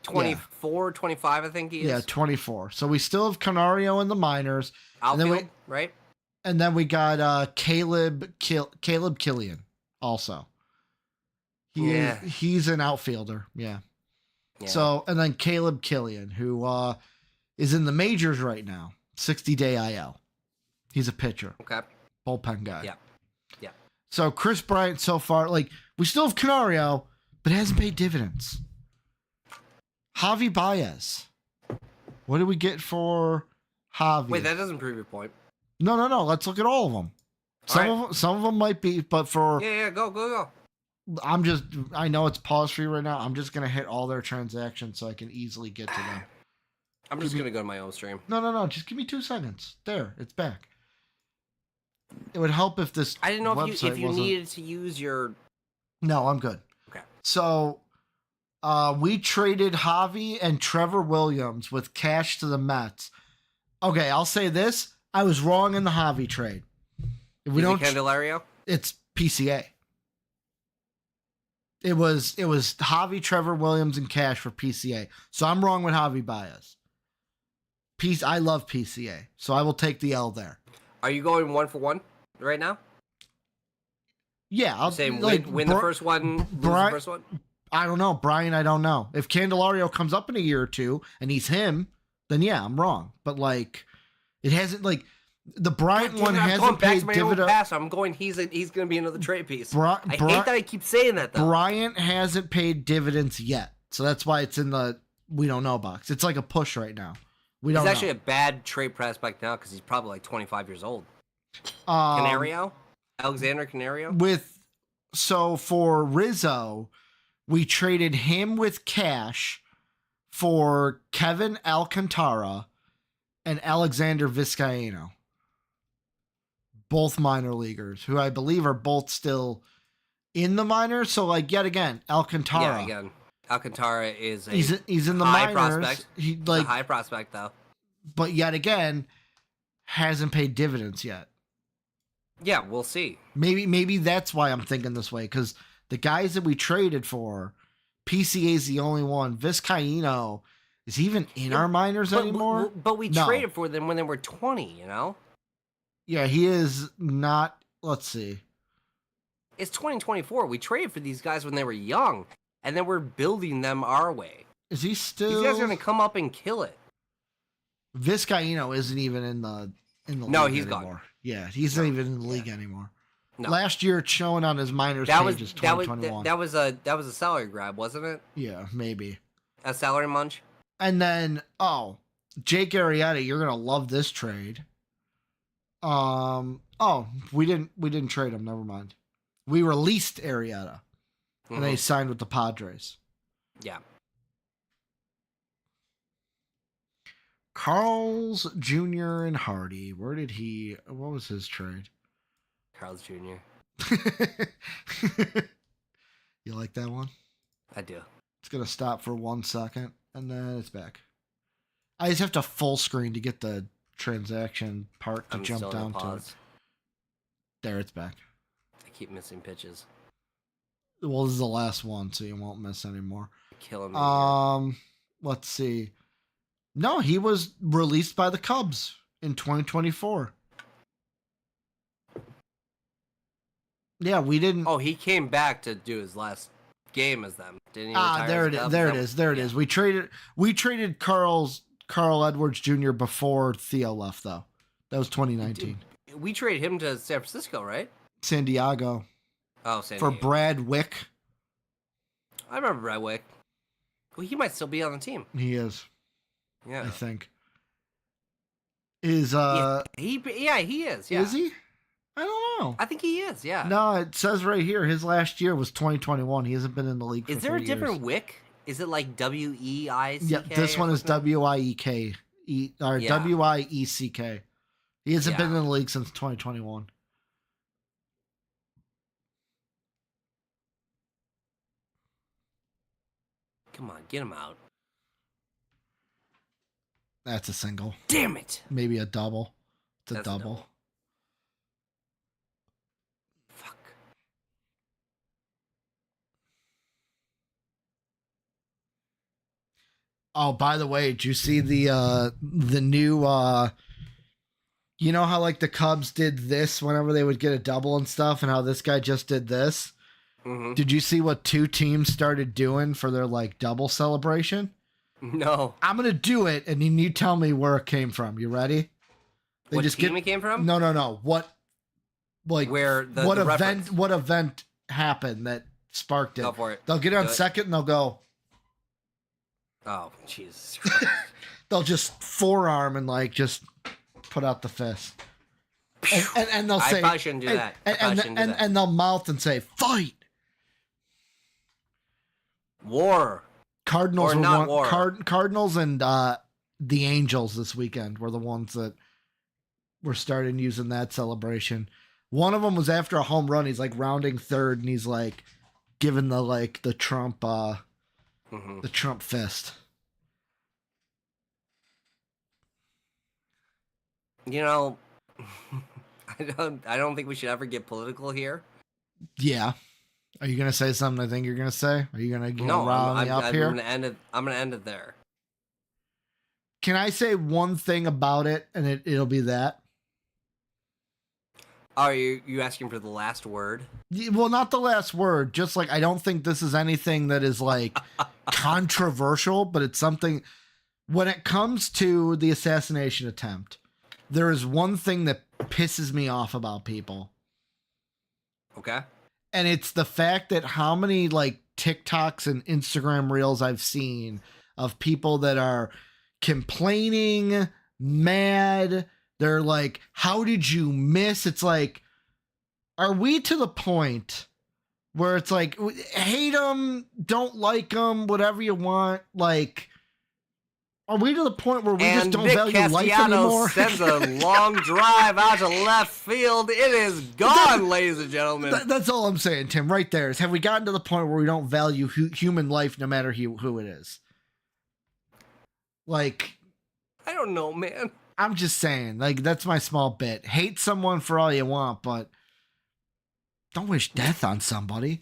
24, 25, I think he is. Yeah, 24. So we still have Canario in the minors. Outfield, right? And then we got Caleb Killian also. He's an outfielder. Yeah. So, and then Caleb Killian, who is in the majors right now, 60-day IL. He's a pitcher. Okay. Bullpen guy. Yeah. So Chris Bryant so far, we still have Canario, but it hasn't paid dividends. Javi Baez. What did we get for Javi? Wait, that doesn't prove your point. No. Let's look at all of them. Some of them might be, but for... Yeah, go. I know it's paused for you right now. I'm just going to hit all their transactions so I can easily get to them. I'm just going to go to my own stream. No. Just give me 2 seconds. There, it's back. It would help if this I didn't know if you needed to use your... No, I'm good. Okay. So, we traded Javi and Trevor Williams with cash to the Mets. Okay, I'll say this. I was wrong in the Javi trade. If we don't Candelario? It's PCA. It was Javi, Trevor Williams, and cash for PCA. So I'm wrong with Javi Baez. I love PCA, so I will take the L there. Are you going 1-for-1 right now? Yeah, I'll say win the first one, lose the first one. I don't know, Brian. I don't know if Candelario comes up in a year or two and he's him. Then yeah, I'm wrong. But it hasn't the Bryant one hasn't paid dividends. I'm going. He's going to be another trade piece. I hate that I keep saying that though. Bryant hasn't paid dividends yet, so that's why it's in the we don't know box. It's like a push right now. He's actually a bad trade prospect now because he's probably 25 years old. Canario? Alexander Canario? So for Rizzo, we traded him with cash for Kevin Alcantara and Alexander Vizcaino. Both minor leaguers, who I believe are both still in the minors. So yet again, Alcantara. Yeah, again. Alcantara is he's in the high minors. Prospect. He's a high prospect though. But yet again, hasn't paid dividends yet. Yeah, we'll see. Maybe that's why I'm thinking this way, because the guys that we traded for, PCA is the only one. Vizcaino is even in our minors anymore. But we traded for them when they were 20, you know? Yeah, he is not. Let's see. It's 2024. We traded for these guys when they were young. And then we're building them our way. Is he still? These guys are going to come up and kill it. Vizcaino isn't even in the no, league he's anymore. gone. Yeah, he's not even in the league anymore. No. Last year, it's showing on his minors page is 2021. That was a salary grab, wasn't it? Yeah, maybe a salary munch. And then Jake Arrieta, you're gonna love this trade. We didn't trade him. Never mind. We released Arrieta. And then he signed with the Padres. Yeah. Carl's Jr. and Hardy. What was his trade? Carl's Jr. You like that one? I do. It's going to stop for 1 second, and then it's back. I just have to full screen to get the transaction part to jump down to it. There, it's back. I keep missing pitches. Well, this is the last one, so you won't miss anymore. Killing me. Let's see. No, he was released by the Cubs in 2024. Yeah, we didn't. Oh, he came back to do his last game as them. Didn't he? There it is. We traded Carl Edwards Jr. before Theo left, though. That was 2019. We traded him to San Francisco, right? San Diego. Oh, San Diego. For Brad Wick. I remember Brad Wick. Well, he might still be on the team. He is. Yeah. I think. he is. Yeah. Is he? I don't know. I think he is, yeah. No, it says right here his last year was 2021. He hasn't been in the league for 3 years. Is there a different Wick Is it like WEICK? Yeah, this one is WIEK or WIECK. He hasn't been in the league since 2021. Come on, get him out. That's a single. Damn it. Maybe a double. It's a double. Fuck. Oh, by the way, did you see the new you know how like the Cubs did this whenever they would get a double and stuff, and how this guy just did this? Mm-hmm. Did you see what two teams started doing for their like double celebration? No. I'm gonna do it, and then you tell me where it came from. You ready? They what just team it came from? No. What? Like where? What event? Reference. What event happened that sparked it? Go for it. They'll get on second, and they'll go. Oh, Jesus Christ. They'll just forearm and like just put out the fist. And they'll say, I probably shouldn't do that. And they'll mouth and say, fight. War. Cardinals or not war. Cardinals and the Angels this weekend were the ones that were starting using that celebration. One of them was after a home run. He's like rounding third, and he's like giving the Trump the Trump fist. You know, I don't think we should ever get political here. Yeah. Are you gonna say something I think you're gonna say? Are you gonna rile me up here? I'm gonna end it there. Can I say one thing about it, and it'll be that? Are you asking for the last word? Well, not the last word. Just like I don't think this is anything that is like controversial, but it's something. When it comes to the assassination attempt, there is one thing that pisses me off about people. Okay. And it's the fact that how many like TikToks and Instagram reels I've seen of people that are complaining, mad. They're like, how did you miss? It's like, are we to the point where it's like, hate them, don't like them, whatever you want? Like, are we to the point where we just don't value life anymore? Sends a long drive out to left field. It is gone, ladies and gentlemen. That's all I'm saying, Tim. Right there is, have we gotten to the point where we don't value human life, no matter who it is? Like, I don't know, man. I'm just saying, like, that's my small bit. Hate someone for all you want, but don't wish death on somebody.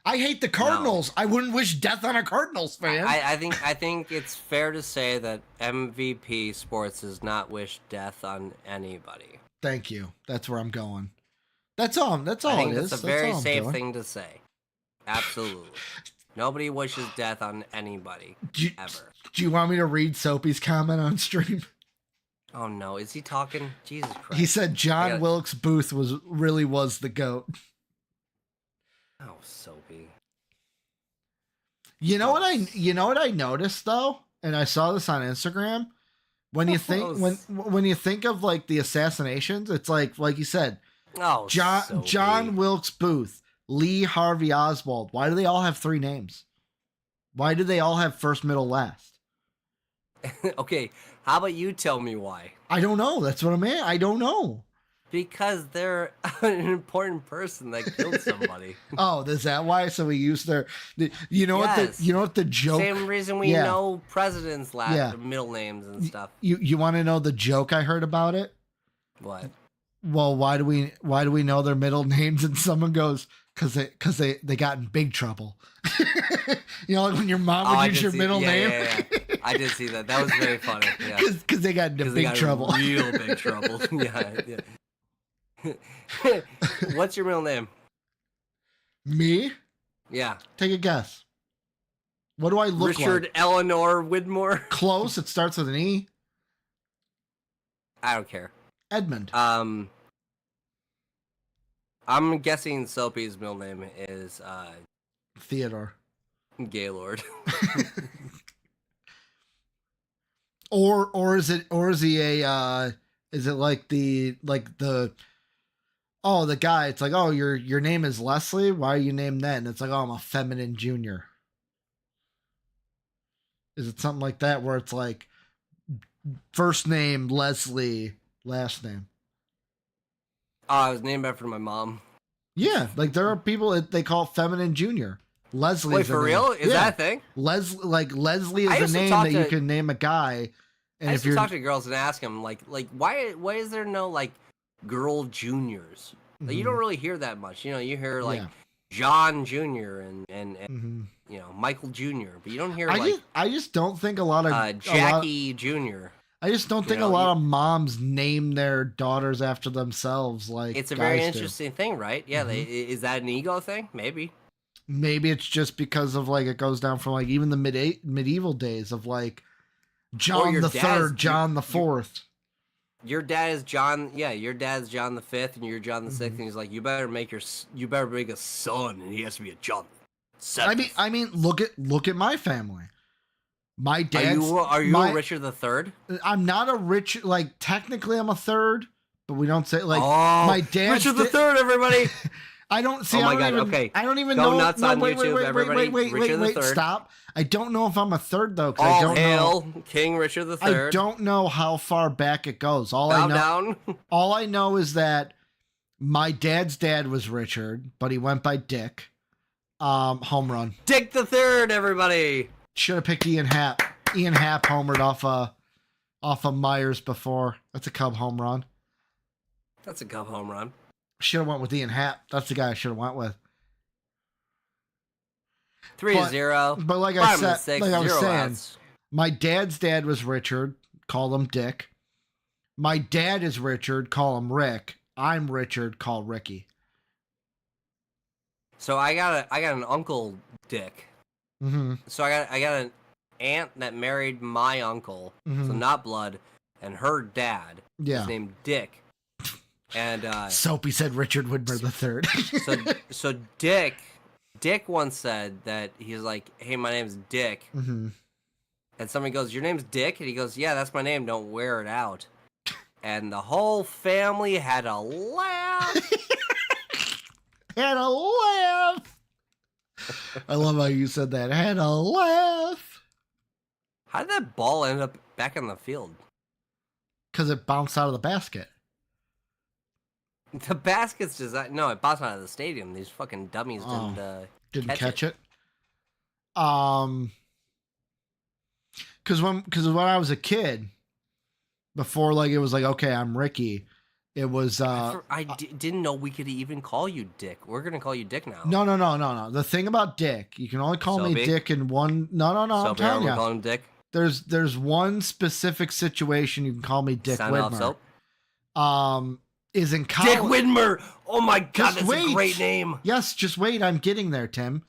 I hate the Cardinals. No. I wouldn't wish death on a Cardinals fan. I think it's fair to say that MVP Sports does not wish death on anybody. Thank you. That's where I'm going. That's all it is. I think that's a very safe thing to say. Absolutely. Nobody wishes death on anybody, ever. Do you want me to read Soapy's comment on stream? Oh no, is he talking? Jesus Christ. He said John Wilkes Booth was the GOAT. Oh, Soapy. You know what I noticed though, and I saw this on Instagram. When you think of like the assassinations, it's like you said, John Wilkes Booth, Lee Harvey Oswald. Why do they all have three names? Why do they all have first, middle, last? Okay, how about you tell me why? I don't know. That's what I'm at. I don't know. Because they're an important person that killed somebody. Oh, is that why? So we use you know what the joke? Same reason we know presidents' middle names and stuff. You want to know the joke I heard about it? What? Well, why do we know their middle names? And someone goes, because they got in big trouble. You know, like when your mom would use your middle name. Yeah. I did see that. That was very funny. Yeah. Because they got into big trouble. Real big trouble. Yeah. What's your middle name? Me? Yeah. Take a guess. What do I look like? Richard Eleanor Widmore. Close. It starts with an E. I don't care. Edmund. I'm guessing Soapy's middle name is Theodore. Gaylord. or is he is it like the oh, the guy, it's like, oh, your name is Leslie, why are you named that? And it's like, oh, I'm a feminine junior. Is it something like that where it's like first name Leslie, last name? I was named after my mom. Yeah, like there are people that they call feminine junior. Leslie. Wait, for real? Is that a thing? Leslie is the name that you can name a guy. And I used to talk to girls and ask them like why is there no like girl juniors? Like, you don't really hear that much. You know, you hear like John Jr. and you know, Michael Jr. But you don't hear I just don't think a lot of Jackie Jr. I just don't think a lot of moms name their daughters after themselves. Like, it's a very interesting thing, right? Yeah, is that an ego thing? Maybe it's just because of like it goes down from like even the medieval days of like John the Third, John the Fourth. Your dad is John. Yeah, your dad's John the Fifth, and you're John the Sixth, and he's like, you better make a son, and he has to be a John. I mean, look at my family. My dad. Are you a Richard the Third? I'm not a rich. Like technically, I'm a third, but we don't say like my dad. Richard the Third, everybody. I don't see. Oh my God! Okay, I don't even go know. Nuts on YouTube, everybody. Wait! Stop! I don't know if I'm a third though. All hail King Richard the Third. I don't know how far back it goes. All I know is that my dad's dad was Richard, but he went by Dick. Home run. Dick the Third, everybody. Should have picked Ian Happ. Ian Happ homered off of Myers before. That's a Cub home run. That's a Cub home run. Should have went with Ian Happ. That's the guy I should have went with. 3-0. But like I said, 6, like I was saying, outs. My dad's dad was Richard. Call him Dick. My dad is Richard. Call him Rick. I'm Richard. Call Ricky. So I got an uncle Dick. Mm-hmm. So I got an aunt that married my uncle, so not blood, and her dad. Yeah. His named Dick. And Soapy said Richard Widmer the Third. so Dick once said that he's like, hey, my name's Dick. Mm-hmm. And somebody goes, your name's Dick? And he goes, yeah, that's my name. Don't wear it out. And the whole family had a laugh. Had a laugh. I love how you said that. Had a laugh. How did that ball end up back in the field? Because it bounced out of the basket. The basket's designed. No, it bounced out of the stadium. These fucking dummies didn't catch it. Because when I was a kid, before like it was like, okay, I'm Ricky. It was. Didn't know we could even call you Dick. We're gonna call you Dick now. No. The thing about Dick, you can only call me Dick in one. No. I'm telling you. Call him Dick. There's one specific situation you can call me Dick Widmer. Is in college. Dick Widmer. Oh my God, that's a great name. Yes, just wait. I'm getting there, Tim.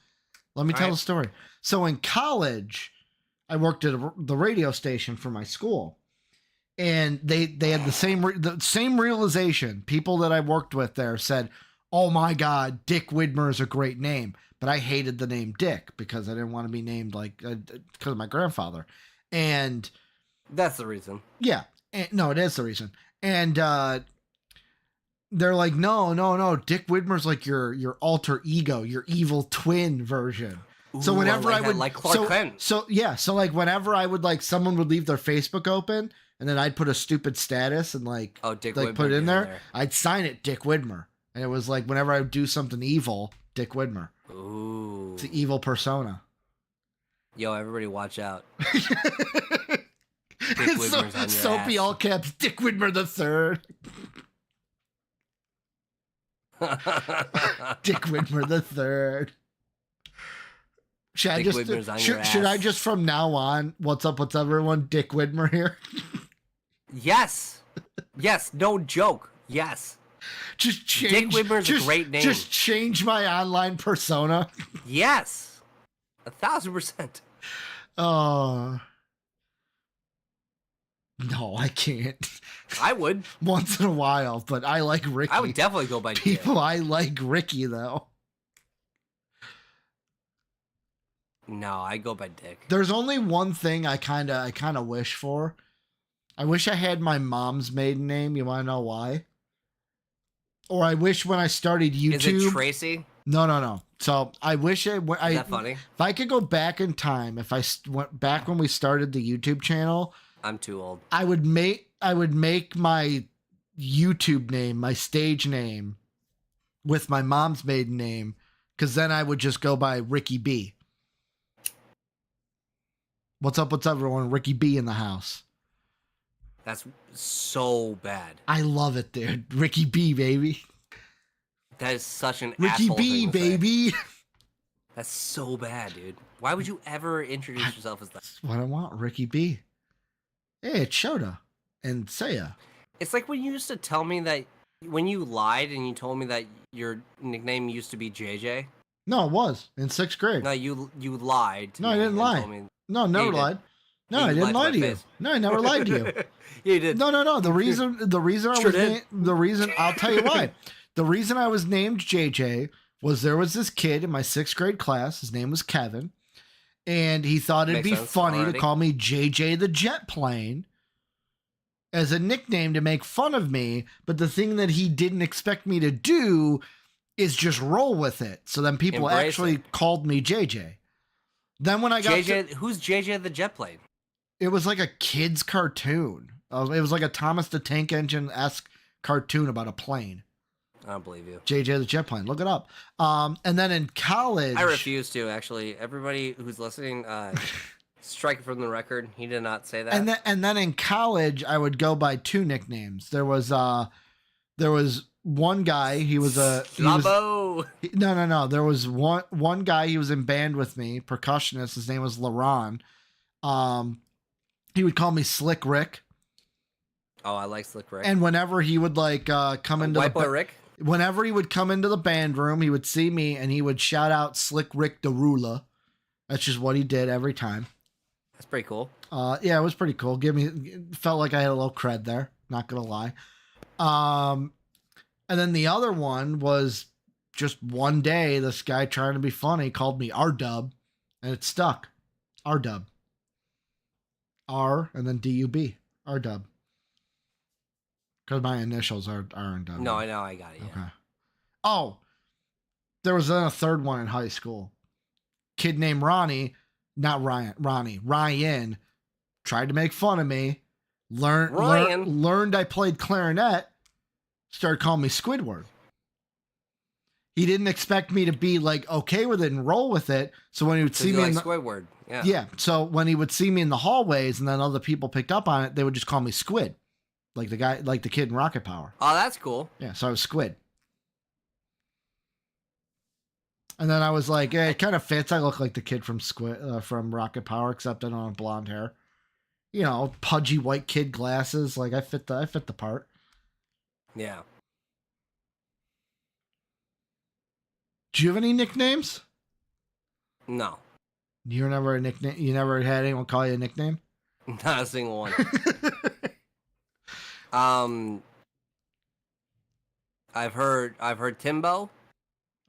Let me tell the story. So in college, I worked at the radio station for my school, and they had the same realization. People that I worked with there said, "Oh my God, Dick Widmer is a great name," but I hated the name Dick because I didn't want to be named like because of my grandfather, and that's the reason. Yeah, no, it is the reason, and. They're like, no. Dick Widmer's like your alter ego, your evil twin version. Ooh, so whenever I would like Clark Kent. So like whenever I would like someone would leave their Facebook open and then I'd put a stupid status and like Dick like Widmer put it in there, I'd sign it Dick Widmer. And it was like whenever I would do something evil, Dick Widmer. Ooh. It's an evil persona. Yo, everybody watch out. Dick Widmer's on your Soapy ass. all caps, Dick Widmer the Third. Dick Widmer the Third. Should I just from now on, what's up, everyone? Dick Widmer here. Yes, no joke. Yes, just change. Dick Widmer's a great name. Just change my online persona. Yes, 1,000%. Oh. No, I can't. I would. Once in a while, but I like Ricky. I would definitely go by people. Dick. I like Ricky though. No, I go by Dick. There's only one thing I kind of wish for. I wish I had my mom's maiden name. You want to know why? Or I wish when I started YouTube. Is it Tracy? No. So I wish Is that funny? If I could go back in time, if I went back when we started the YouTube channel, I'm too old. I would make my YouTube name, my stage name, with my mom's maiden name, because then I would just go by Ricky B. What's up, everyone? Ricky B in the house. That's so bad. I love it, dude. Ricky B, baby. That is such an Ricky asshole B, thing to baby. say. That's so bad, dude. Why would you ever introduce yourself as that? That's what I want, Ricky B. Hey, it's Shota and Saya. It's like when you used to tell me that when you lied and you told me that your nickname used to be JJ. No, it was in 6th grade. No, you lied. To no, me I didn't lie. No, never lied. No, I didn't lie to you. No, I never lied to you. You did. No. The reason I'll tell you why. The reason I was named JJ was there was this kid in my 6th grade class. His name was Kevin, and he thought it'd be funny to call me JJ the Jet Plane as a nickname to make fun of me. But the thing that he didn't expect me to do is just roll with it. So then people actually called me JJ. Then when I got who's JJ the Jet Plane? It was like a kid's cartoon. It was like a Thomas the Tank Engine-esque cartoon about a plane. I don't believe you. JJ the Jet Plane. Look it up. And then in college... I refuse to, actually. Everybody who's listening, strike it from the record. He did not say that. And then in college, I would go by 2 nicknames. There was one guy. He was a... Labo! No. There was one guy. He was in band with me, percussionist. His name was LaRon. He would call me Slick Rick. Oh, I like Slick Rick. And whenever he would come into White Boy Rick? Whenever he would come into the band room, he would see me and he would shout out Slick Rick Derula. That's just what he did every time. That's pretty cool. Yeah, it was pretty cool. Felt like I had a little cred there. Not gonna lie. And then the other one was just one day, this guy trying to be funny called me R-Dub, and it stuck. R-Dub. R and then D-U-B. R-Dub. Because my initials are R and W. No, I know. I got it. Yeah. Okay. Oh, there was then a third one in high school. Kid named Ronnie, not Ryan, Ronnie, Ryan, tried to make fun of me. Learned I played clarinet. Started calling me Squidward. He didn't expect me to be okay with it and roll with it. So when he would see me in Squidward. Yeah. Yeah. So when he would see me in the hallways and then other people picked up on it, they would just call me Squid. Like the kid in Rocket Power. Oh, that's cool. Yeah, so I was Squid. And then I was like, it kind of fits. I look like the kid from from Rocket Power, except I don't have blonde hair. You know, pudgy white kid glasses. I fit the part. Yeah. Do you have any nicknames? No. You never had anyone call you a nickname? Not a single one. I've heard Timbo.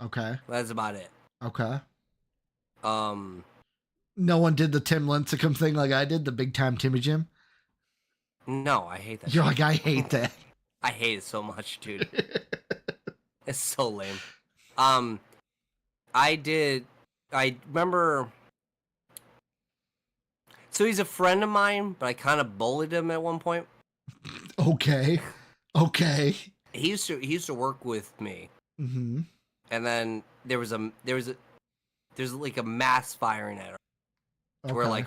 Okay. That's about it. Okay. No one did the Tim Lincecum thing like I did, the big time Timmy Jim? No, I hate that. You're like, I hate that. I hate it so much, dude. It's so lame. I remember. So he's a friend of mine, but I kind of bullied him at one point. Okay. He used to work with me. Mm-hmm. And then there's like a mass firing at her, where only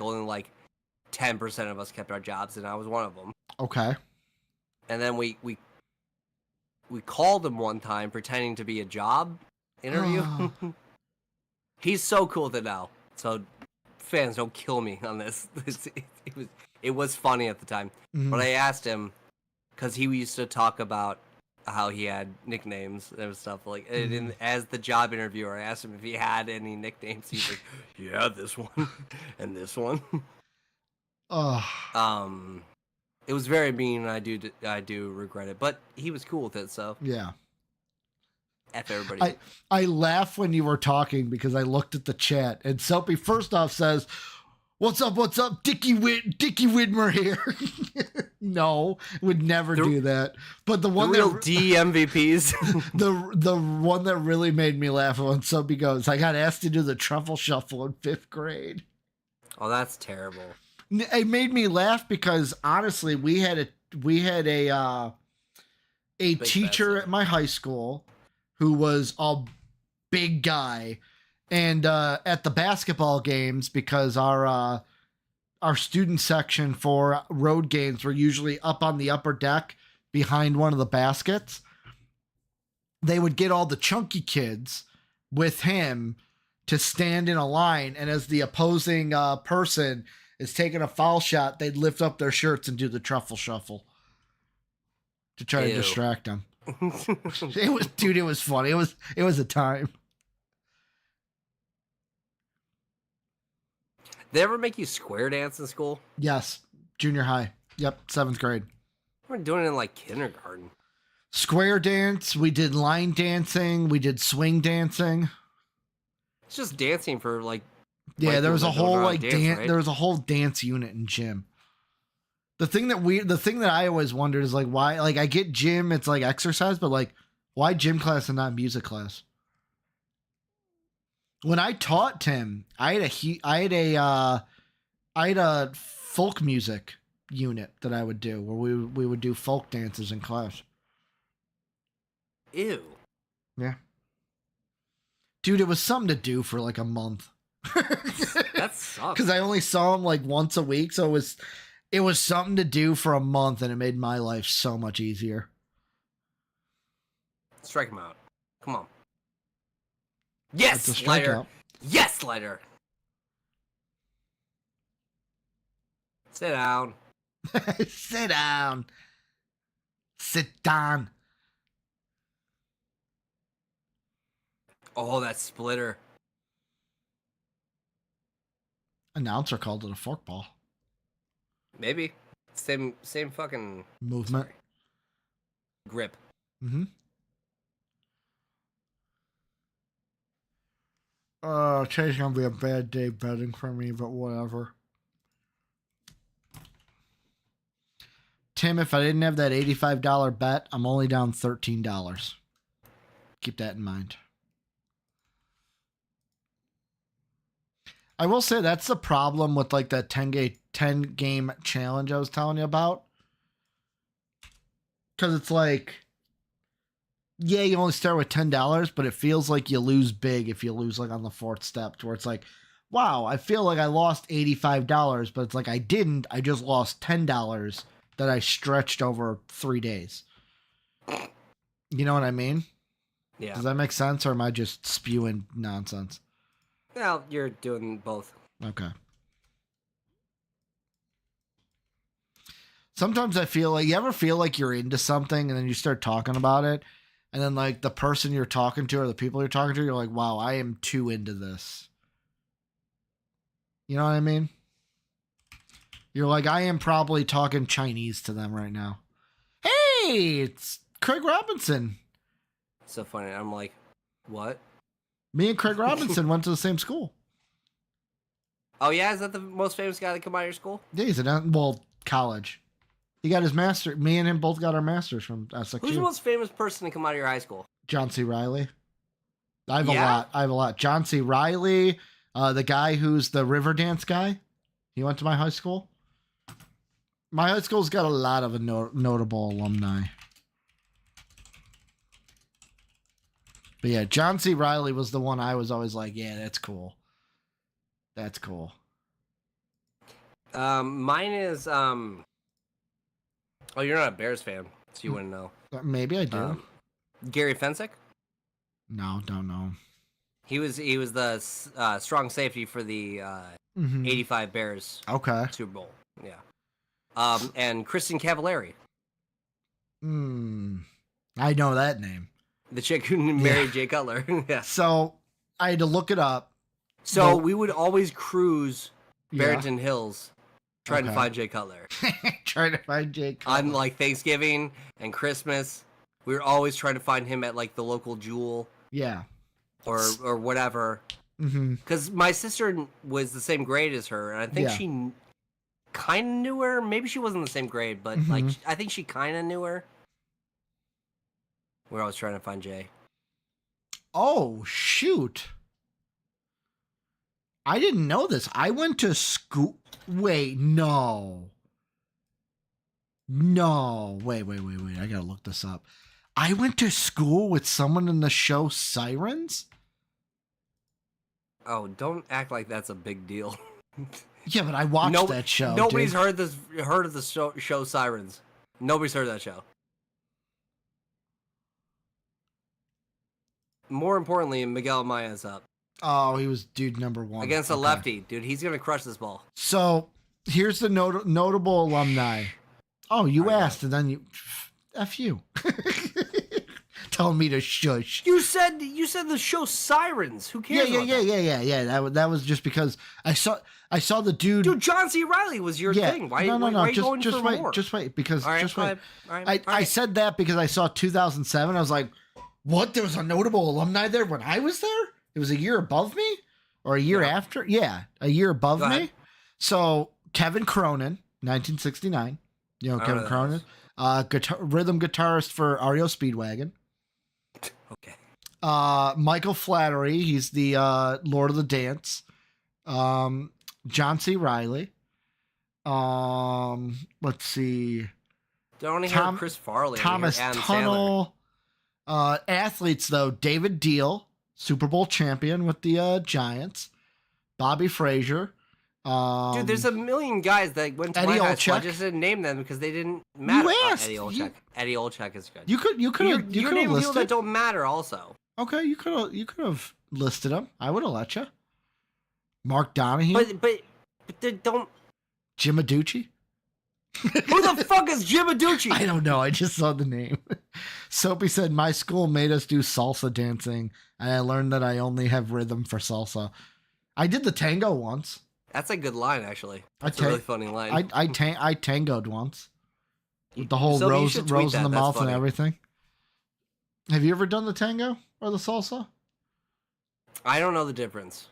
10% of us kept our jobs, and I was one of them. Okay. And then we called him one time pretending to be a job interview. He's so cool with it now. So fans, don't kill me on this. It was funny at the time. Mm-hmm. But I asked him, because he used to talk about how he had nicknames and stuff as the job interviewer, I asked him if he had any nicknames. He's like, yeah, this one and this one. It was very mean, and I do regret it, but he was cool with it, so yeah. F everybody. I laugh when you were talking because I looked at the chat, and Soapy first off says, What's up? What's up? Dickie Widmer here. No, would never do that. But the one real D MVPs. the one that really made me laugh when somebody goes, I got asked to do the truffle shuffle in 5th grade. Oh, that's terrible. It made me laugh because honestly, we had a teacher at my high school who was a big guy. And at the basketball games, because our student section for road games were usually up on the upper deck behind one of the baskets, they would get all the chunky kids with him to stand in a line. And as the opposing person is taking a foul shot, they'd lift up their shirts and do the truffle shuffle to try to distract them. It was funny. It was a time. They ever make you square dance in school? Yes. Junior high. Yep. 7th grade. We're doing it in like kindergarten. Square dance. We did line dancing. We did swing dancing. It's just dancing for like. Yeah, there was a whole like dance. Right? There was a whole dance unit in gym. The thing that I always wondered is like why, like I get gym, it's like exercise, but like why gym class and not music class? When I taught Tim, I had a folk music unit that I would do where we would do folk dances in class. Ew. Yeah. Dude, it was something to do for like a month. That sucks. Because I only saw him like once a week, so it was something to do for a month, and it made my life so much easier. Strike him out. Come on. Yes, Slider. Yes, Slider. Sit down. Sit down. Sit down. Oh, that splitter. Announcer called it a forkball. Maybe. Same fucking movement. Sorry. Grip. Mm-hmm. Today's gonna be a bad day betting for me, but whatever. Tim, if I didn't have that $85 bet, I'm only down $13. Keep that in mind. I will say that's the problem with like that 10 game challenge I was telling you about. Because it's like, yeah, you only start with $10, but it feels like you lose big if you lose like on the 4th step, to where it's like, wow, I feel like I lost $85, but it's like I didn't. I just lost $10 that I stretched over 3 days. You know what I mean? Yeah. Does that make sense, or am I just spewing nonsense? Well, you're doing both. Okay. Sometimes I feel like, you ever feel like you're into something and then you start talking about it, and then like the person you're talking to or the people you're talking to, you're like, wow, I am too into this. You know what I mean? You're like, I am probably talking Chinese to them right now. Hey, it's Craig Robinson. So funny. I'm like, what? Me and Craig Robinson went to the same school. Oh, yeah? Is that the most famous guy that come out of your school? Yeah, he's college. He got his master. Me and him both got our masters from SIGNUP. Who's the most famous person to come out of your high school? John C. Reilly. I have a lot. John C. Reilly, the guy who's the river dance guy. He went to my high school. My high school's got a lot of notable alumni. But yeah, John C. Reilly was the one I was always like, yeah, that's cool. That's cool. Mine is, oh, you're not a Bears fan, so you wouldn't know. Maybe I do. Gary Fensick? No, don't know. He was the strong safety for the 85 Bears Super Bowl. Yeah. And Kristen Cavallari. I know that name. The chick who married Jay Cutler. Yeah. So I had to look it up. So we would always cruise Barrington Hills trying to find Jay Cutler. Trying to find Jay Cutler. On like Thanksgiving and Christmas. We were always trying to find him at like the local Jewel. Yeah. Or whatever. Because my sister was the same grade as her, and I think she kind of knew her. Maybe she wasn't the same grade, but like I think she kind of knew her. Where I was trying to find Jay. Oh, shoot. I didn't know this. I went to school. Wait, no. No. Wait. I gotta look this up. I went to school with someone in the show Sirens? Oh, don't act like that's a big deal. Yeah, but I watched that show. Nobody's heard of the show Sirens. Nobody's heard of that show. More importantly, Miguel Amaya's up. Oh, he was dude number 1. Against a lefty. Dude, he's going to crush this ball. So, here's the notable alumni. Oh, you asked, and then you... F you. Telling me to shush. You said the show Sirens. Who cares? Yeah. That was just because I saw the dude. Dude, John C. Reilly was your thing. Why are you going for more? Just wait, because just wait. All right. I said that because I saw 2007. I was like, what? There was a notable alumni there when I was there? It was a year above me? Or a year after? Yeah, a year above me. So, Kevin Cronin, 1969. You know Kevin Cronin? Rhythm guitarist for REO Speedwagon. Okay. Michael Flattery, he's the Lord of the Dance. John C. Reilly. Let's see. Don't hear Chris Farley. Thomas Tunnell. Athletes, though, David Deal, Super Bowl champion with the Giants. Bobby Frazier. Dude, there's a million guys that went to Eddie my high school. I Olczyk. just didn't name them because they didn't matter. You asked. Eddie Olczyk is good. You could have naming listed people that don't matter also. Okay, you could have listed them. I would have let you. Mark Donahue. But they don't. Jim Aducci. Who the fuck is Jim Aducci? I don't know. I just saw the name. Soapy said, my school made us do salsa dancing, and I learned that I only have rhythm for salsa. I did the tango once. That's a good line, actually. That's a really funny line. I tangoed once. With the whole rose in the mouth and everything. Have you ever done the tango or the salsa? I don't know the difference.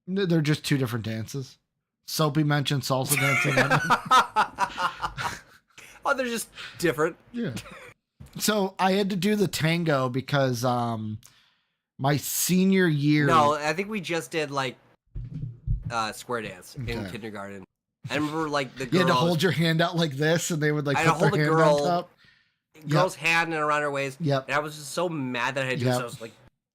They're just two different dances. Soapy mentioned salsa dancing. Oh, they're just different. Yeah. So I had to do the tango because my senior year. No, I think we just did like square dance in kindergarten. I remember like the girls. You had to hold your hand out like this, and they would like put their hand on top. Girl's hand and around her waist. Yep. And I was just so mad that I had to do so.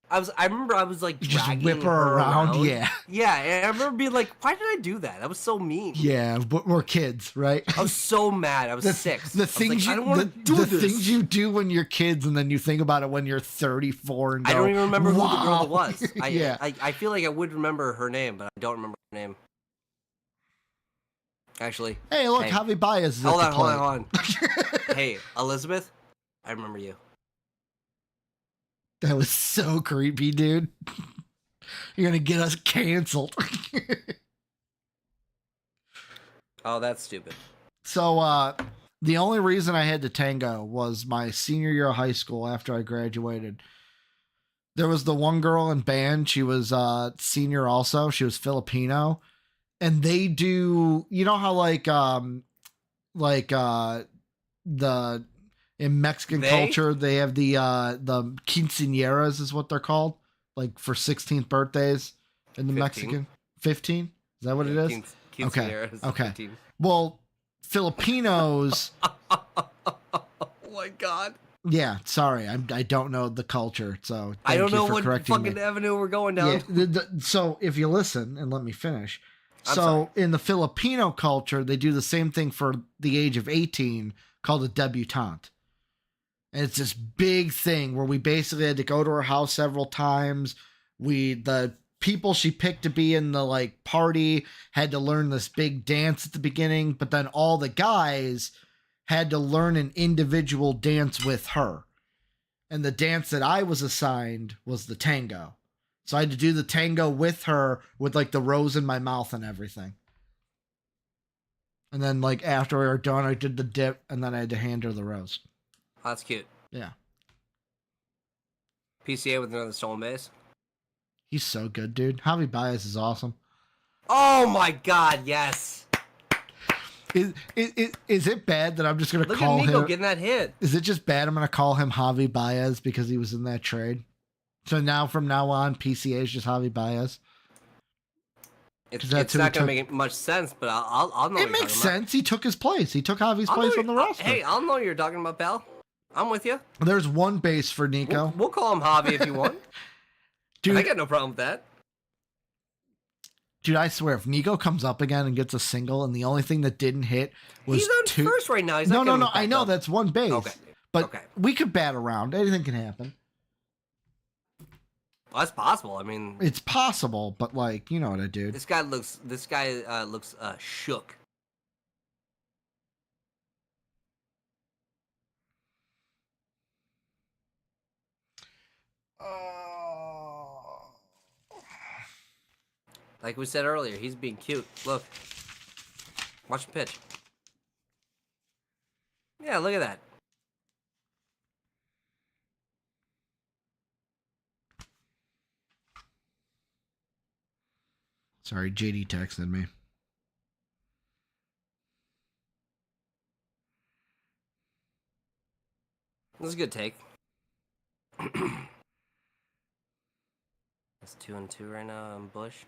I remember I was like dragging just whip her around. Yeah. Yeah. And I remember being like, why did I do that? That was so mean. Yeah, but we're kids, right? I was so mad. I was 6. The things I don't want to do this. Things you do when you're kids, and then you think about it when you're 34 and go, I don't even remember who the girl was. Yeah. I feel like I would remember her name, but I don't remember her name. Actually. Hey, look, Javi Baez is hold on. Hey, Elizabeth, I remember you. That was so creepy, dude. You're gonna get us canceled. Oh, that's stupid. So, the only reason I had to tango was my senior year of high school after I graduated. There was the one girl in band. She was senior also. She was Filipino. And they do, you know how in Mexican culture, they have the quinceañeras is what they're called, like for 16th birthdays in the 15. Mexican 15. Is that what it is? Okay. 15. Well, Filipinos. Oh my God. Yeah, sorry, I don't know the culture, so I don't know what fucking avenue we're going down. Yeah, so if you listen and let me finish. So in the Filipino culture, they do the same thing for the age of 18 called a debutante. And it's this big thing where we basically had to go to her house several times. The people she picked to be in the like party had to learn this big dance at the beginning, but then all the guys had to learn an individual dance with her. And the dance that I was assigned was the tango. So I had to do the tango with her with like the rose in my mouth and everything. And then like after we were done, I did the dip and then I had to hand her the rose. Oh, that's cute. Yeah. PCA with another stolen base? He's so good, dude. Javi Baez is awesome. Oh my God, yes. Is it bad that I'm just gonna call him? Look at Nico getting that hit. Is it just bad I'm gonna call him Javi Baez because he was in that trade? So now from now on, PCA is just Javi Baez. It's not gonna make much sense, but I'll know. It makes sense. He took his place. He took Javi's place from the roster. Hey, I'll know what you're talking about, pal. I'm with you. There's one base for Nico. We'll call him Javi if you want. Dude, I got no problem with that. Dude, I swear, if Nico comes up again and gets a single, and the only thing that didn't hit was he's on first right now. He's no. I know that's one base. Okay, but we could bat around. Anything can happen. Well, that's possible. I mean, it's possible, but like, you know what I do. This guy looks shook. Like we said earlier, he's being cute. Look. Watch him pitch. Yeah, look at that. Sorry, JD texted me. This is a good take. It's 2-2 right now on Bush.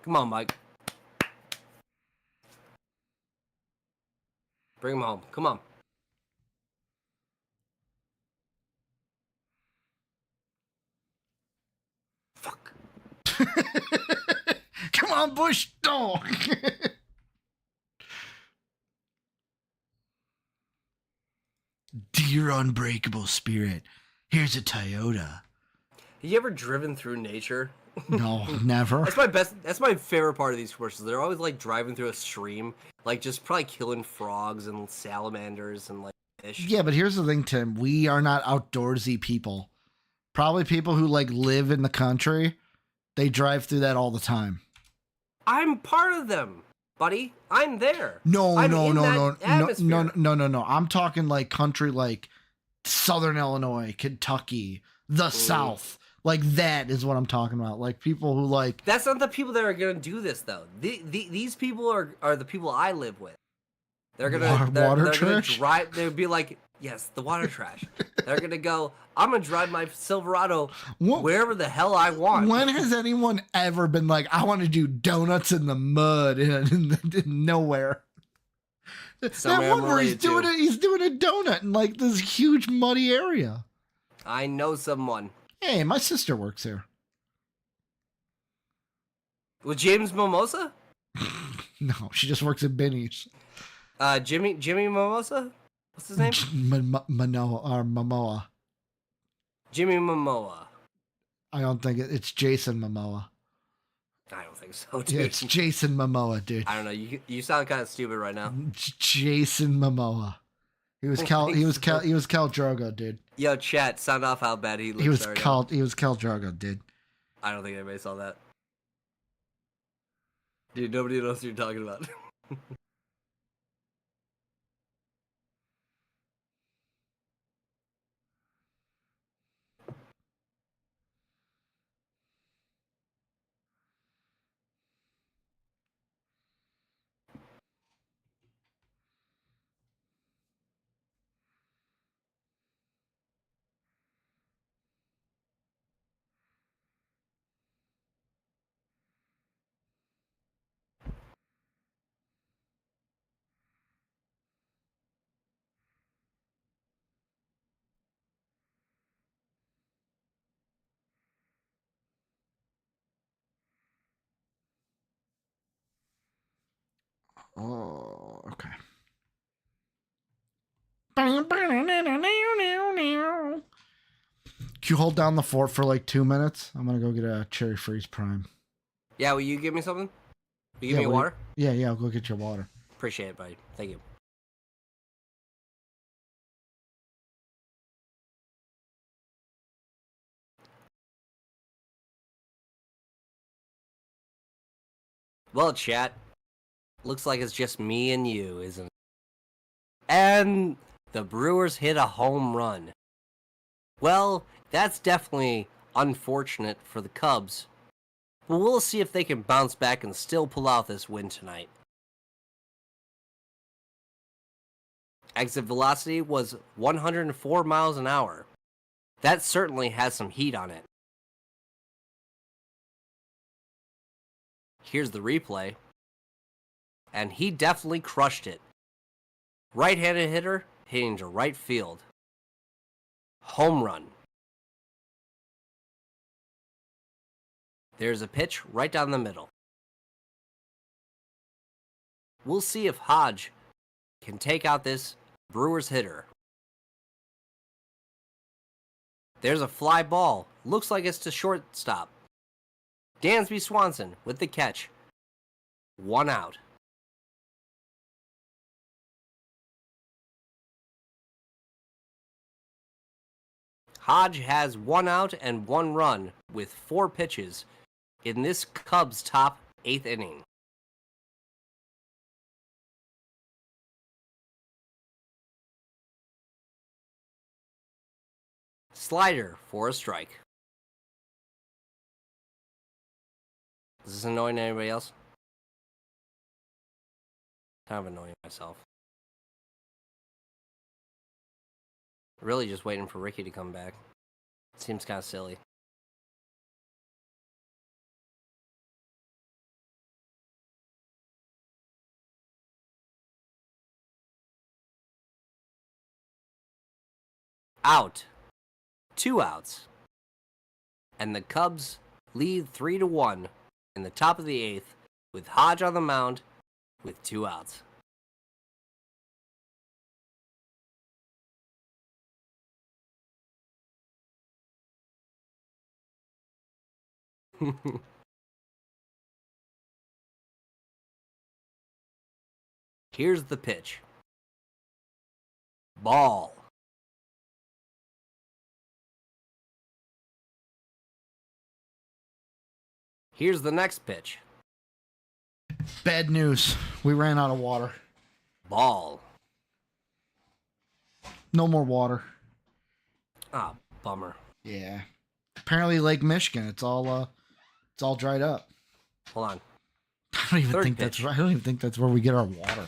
Come on, Mike. Bring him home. Come on. Fuck. Come on, Bush. Oh. Dear unbreakable spirit, here's a Toyota. Have you ever driven through nature? No, never. That's my favorite part of these commercials. They're always like driving through a stream, like just probably killing frogs and salamanders and like fish. Yeah, but here's the thing, Tim. We are not outdoorsy people. Probably people who like live in the country. They drive through that all the time. I'm part of them, buddy. I'm there. No. I'm talking like country, like Southern Illinois, Kentucky, the South. Like, that is what I'm talking about. Like, people who, like... That's not the people that are going to do this, though. These people are the people I live with. They're going to... Water trash? They'll be like, yes, the water trash. They're going to go, I'm going to drive my Silverado wherever the hell I want. When has anyone ever been like, I want to do donuts in the mud in nowhere? That one where he's doing a donut in, like, this huge muddy area. I know someone. Hey, my sister works here. With James Mimosa? No, she just works at Benny's. Jimmy Mimosa? What's his name? Momoa. Jimmy Momoa. I don't think it's Jason Momoa. I don't think so, dude. Yeah, it's Jason Momoa, dude. I don't know. You sound kind of stupid right now. Jason Momoa. He was Khal Drogo, dude. Yo, chat, sound off how bad he looks. He was Khal Drogo, dude. I don't think anybody saw that. Dude, nobody knows what you're talking about. Oh, okay. Can you hold down the fort for like 2 minutes? I'm gonna go get a cherry freeze prime. Yeah, will you give me something? Will you give me water? Yeah, I'll go get your water. Appreciate it, buddy. Thank you. Well, chat, looks like it's just me and you, isn't it? And The Brewers hit a home run. Well, that's definitely unfortunate for the Cubs, but we'll see if they can bounce back and still pull out this win tonight. Exit velocity was 104 miles an hour. That certainly has some heat on it. Here's the replay. And he definitely crushed it. Right-handed hitter hitting to right field. Home run. There's a pitch right down the middle. We'll see if Hodge can take out this Brewers hitter. There's a fly ball. Looks like it's to shortstop. Dansby Swanson with the catch. 1 out. Hodge has 1 out and 1 run with 4 pitches in this Cubs top 8th inning. Slider for a strike. Is this annoying to anybody else? Kind of annoying myself. Really just waiting for Ricky to come back. Seems kind of silly. Out. 2 outs. And the Cubs lead 3-1 in the top of the 8th with Hodge on the mound with 2 outs. Here's the pitch. Ball. Here's the next pitch. Bad news. We ran out of water. Ball. No more water. Ah, bummer. Yeah. Apparently Lake Michigan, it's all dried up. Hold on. I don't even think that's where we get our water.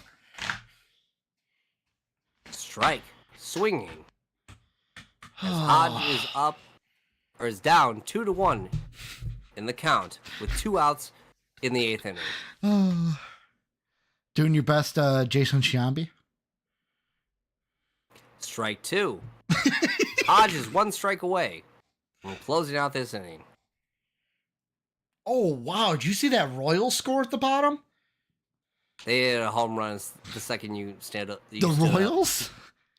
Strike. Swinging. As Hodge is down 2-1 in the count with 2 outs in the 8th inning. Doing your best, Jason Sciambi. Strike 2. Hodge is 1 strike away from closing out this inning. Oh, wow. Did you see that Royals score at the bottom? They hit a home run the second you stand up. The Royals?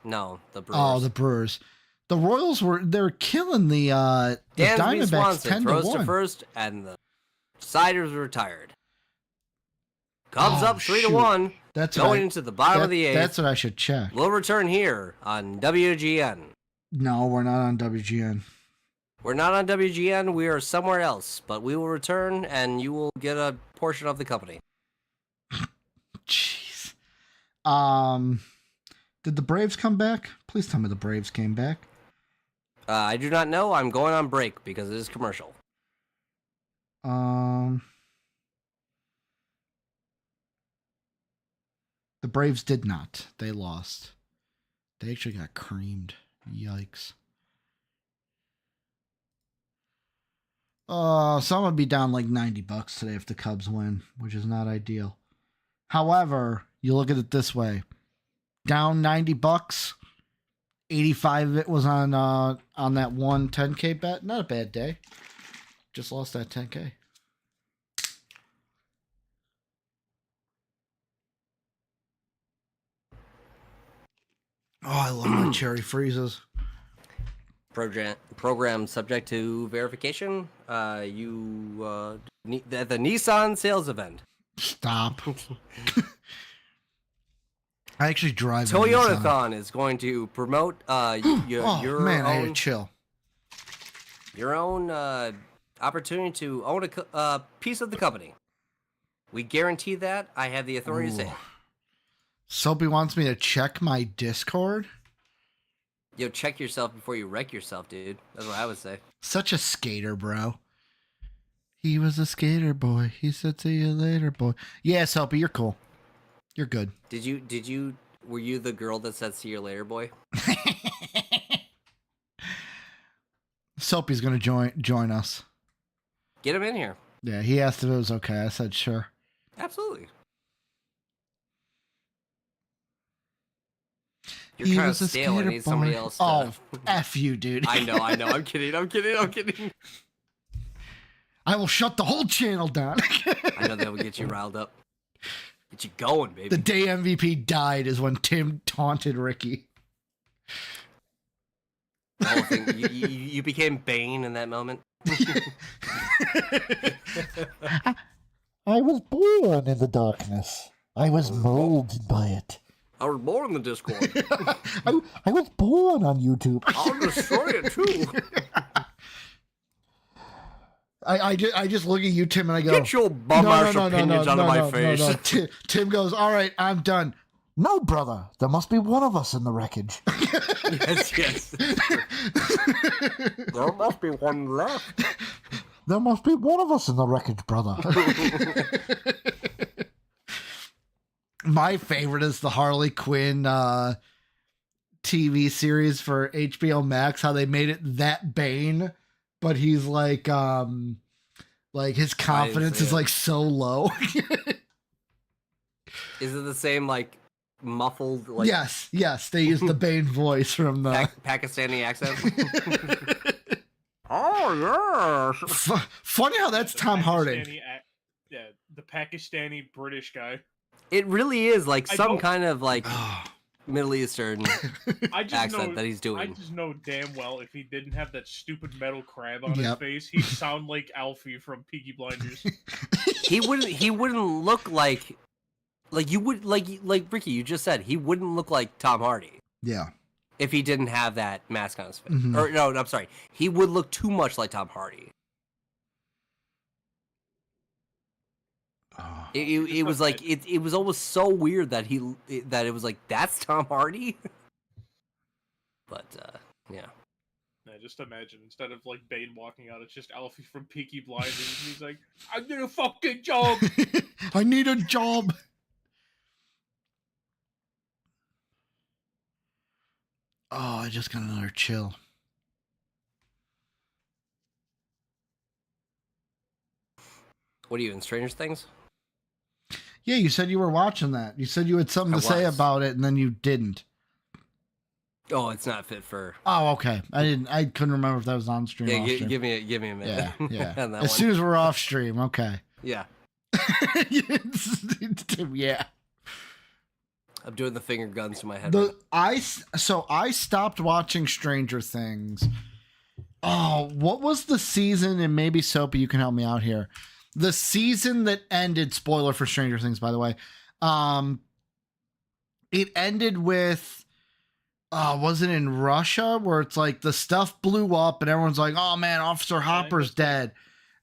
No, the Brewers. Oh, the Brewers. The Royals they're killing the Diamondbacks Swanson 10-1. throws to first, and the Siders retired. Cubs up 3-1. That's going into the bottom of the 8th. That's what I should check. We'll return here on WGN. No, we're not on WGN. We're not on WGN. We are somewhere else, but we will return, and you will get a portion of the company. Jeez. Did the Braves come back? Please tell me the Braves came back. I do not know. I'm going on break because it is commercial. The Braves did not. They lost. They actually got creamed. Yikes. So I'm going to be down like $90 today if the Cubs win, which is not ideal. However, you look at it this way. Down $90, 85 of it was on that one 10K bet. Not a bad day. Just lost that 10K. Oh, I love my cherry freezes. Program subject to verification. The Nissan sales event. Stop. I actually drive. Toyotathon is going to promote your man, own, I had to chill. Your own opportunity to own a piece of the company. We guarantee that. I have the authority to say it. Soapy wants me to check my Discord. Yo, check yourself before you wreck yourself, dude. That's what I would say. Such a skater, bro. He was a skater boy. He said, "See you later, boy." Yeah, Soapy, you're cool. You're good. Were you the girl that said "See you later, boy"? Soapy's gonna join us. Get him in here. Yeah, he asked if it was okay. I said sure. Absolutely. You're kind of stale. I need somebody else. Oh, F you, dude. I know. I'm kidding. I will shut the whole channel down. I know that will get you riled up. Get you going, baby. The day MVP died is when Tim taunted Ricky. The whole thing. You became Bane in that moment. I was born in the darkness. I was molded by it. I was born in the Discord. I was born on YouTube. I'll destroy it too. I just look at you, Tim, and I go, "Get your bum-ass opinions out of my face." No. Tim goes, "All right, I'm done." No, brother. There must be one of us in the wreckage. Yes. There must be one left. There must be one of us in the wreckage, brother. My favorite is the Harley Quinn TV series for HBO Max, how they made it that Bane, but he's like his confidence is like so low. Is it the same like muffled like Yes, they use the Bane voice from the Pakistani accent? Oh yes. Funny how that's Tom Hardy. Yeah, the Pakistani British guy. It really is like some kind of like Middle Eastern accent that he's doing. I just know damn well if he didn't have that stupid metal crab on his face, he'd sound like Alfie from Peaky Blinders. He wouldn't look like you would like Ricky, you just said he wouldn't look like Tom Hardy. Yeah. If he didn't have that mask on his face. Mm-hmm. Or no, I'm sorry. He would look too much like Tom Hardy. It was like it was almost so weird that it was like that's Tom Hardy. But yeah. Just imagine instead of like Bane walking out, it's just Alfie from Peaky Blinders. And he's like, "I need a fucking job. I need a job." Oh, I just got another chill. What are you in Stranger Things? Yeah, you said you were watching that. You said you had something to say about it, and then you didn't. Oh, it's not fit for. Oh, okay. I couldn't remember if that was on stream. Yeah, off stream. give me a minute. Yeah. As soon as we're off stream, okay. Yeah. Yeah. I'm doing the finger guns to my head. I stopped watching Stranger Things. Oh, what was the season? And maybe Soapy, you can help me out here. The season that ended, spoiler for Stranger Things, by the way. It ended with, was it in Russia where it's like the stuff blew up and everyone's like, "Oh man, Officer Hopper's dead."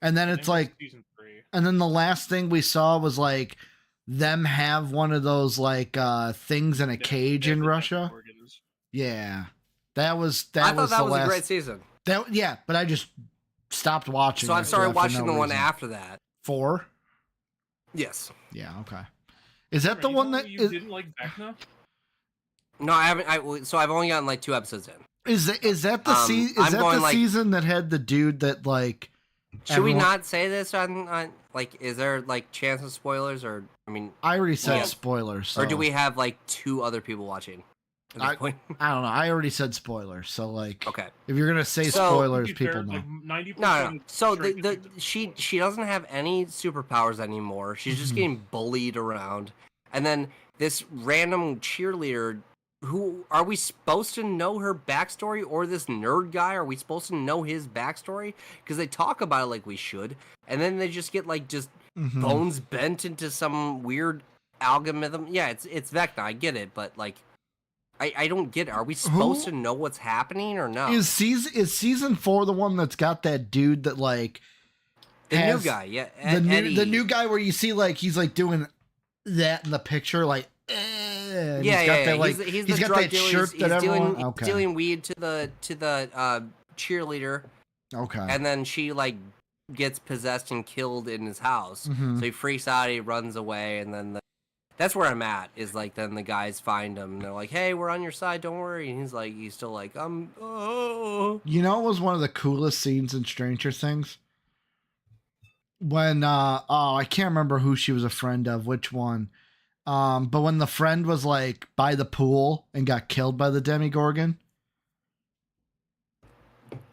And then it's like, season 3. And then the last thing we saw was like them have one of those like things in a cage in Russia. Yeah. I thought that was a great season. But I just stopped watching. So I started watching the one after that. 4? Yes. Yeah, okay. Is that the one that you didn't like Vecna? No, I haven't. So I've only gotten like 2 episodes in. Is that the season that had the dude that like? Should we not say this on like? Is there like chance of spoilers or? I mean, I already said spoilers. So. Or do we have like 2 other people watching? I don't know. I already said spoilers, so like, okay. If you're gonna say spoilers, people know. Like no. So she doesn't have any superpowers anymore. She's just getting bullied around, and then this random cheerleader. Who are we supposed to know her backstory, or this nerd guy? Are we supposed to know his backstory? Because they talk about it like we should, and then they just get like bones bent into some weird algorithm. Yeah, it's Vecna. I get it, but like. I don't get it. Are we supposed to know what's happening or no? Is season 4 the one that's got that dude that like new guy? Yeah, the new guy where you see like he's like doing that in the picture, like And Yeah, he's got yeah. that, like, He's he's the got drug that dealer. shirt He's that everyone. dealing, Okay. dealing weed to the cheerleader, Okay. and then she like gets possessed and killed in his house. Mhm. So he freaks out, he runs away, and then that's where I'm at. Is like then the guys find him. And they're like, "Hey, we're on your side. Don't worry." And he's still like, oh. You know, it was one of the coolest scenes in Stranger Things when I can't remember who she was a friend of, which one. But when the friend was like by the pool and got killed by the Demogorgon.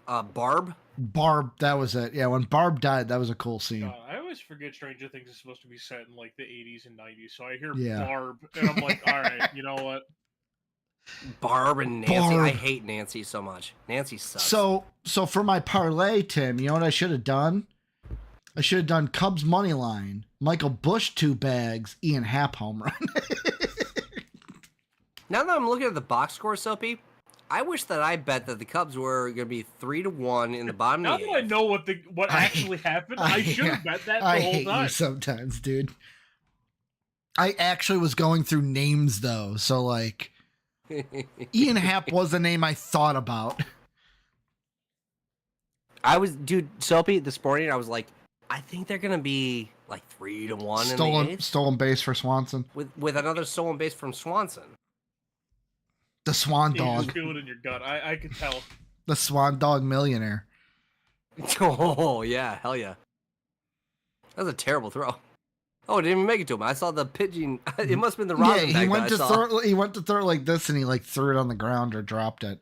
Barb. Barb, that was it. Yeah, when Barb died, that was a cool scene. I always forget Stranger Things is supposed to be set in like the 80s and 90s, so I hear Yeah. Barb, and I'm like, all right, you know what? Barb and Nancy. Barb. I hate Nancy so much. Nancy sucks. So for my parlay, Tim, you know what I should have done? I should have done Cubs money line, Michael Bush 2 bags, Ian Happ home run. Now that I'm looking at the box score, Soapy, I wish that I bet that the Cubs were going to be 3-1 in the bottom Now of the that I eighth. know what actually happened, I should have bet that the I whole hate time. you sometimes, dude. I actually was going through names though, so like Ian Happ was the name I thought about. Dude, Soapy, this morning I was like, I think they're going to be like 3-1 in the eighth. Stolen base for Swanson. With another stolen base from Swanson. The Swan You just Dog. feel it in your gut. I could tell. The Swan Dog millionaire. Oh, yeah, hell yeah. That was a terrible throw. Oh, it didn't even make it to him. I saw the pigeon. It must have been the rosin Yeah, bag that I saw. he went to throw it like this, and he like threw it on the ground or dropped it.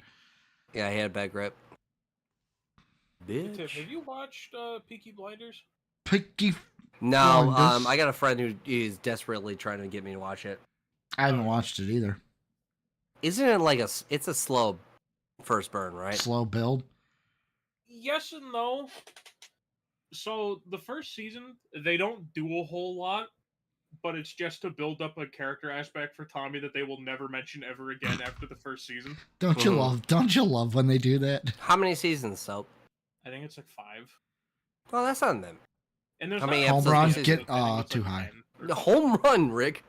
Yeah, he had a bad grip. Tim, Bitch. have you watched Peaky Blinders? Picky. No, Blinders. I got a friend who is desperately trying to get me to watch it. I haven't watched it either. Isn't it like it's a slow first burn, right? Slow build. Yes and no. So the first season, they don't do a whole lot, but it's just to build up a character aspect for Tommy that they will never mention ever again after the first season. Don't you love when they do that? How many seasons, Soap? I think it's like 5. Oh, that's on them. And there's How many not episodes Home run, per season? get I think it's too like high. 9 The home run, Rick.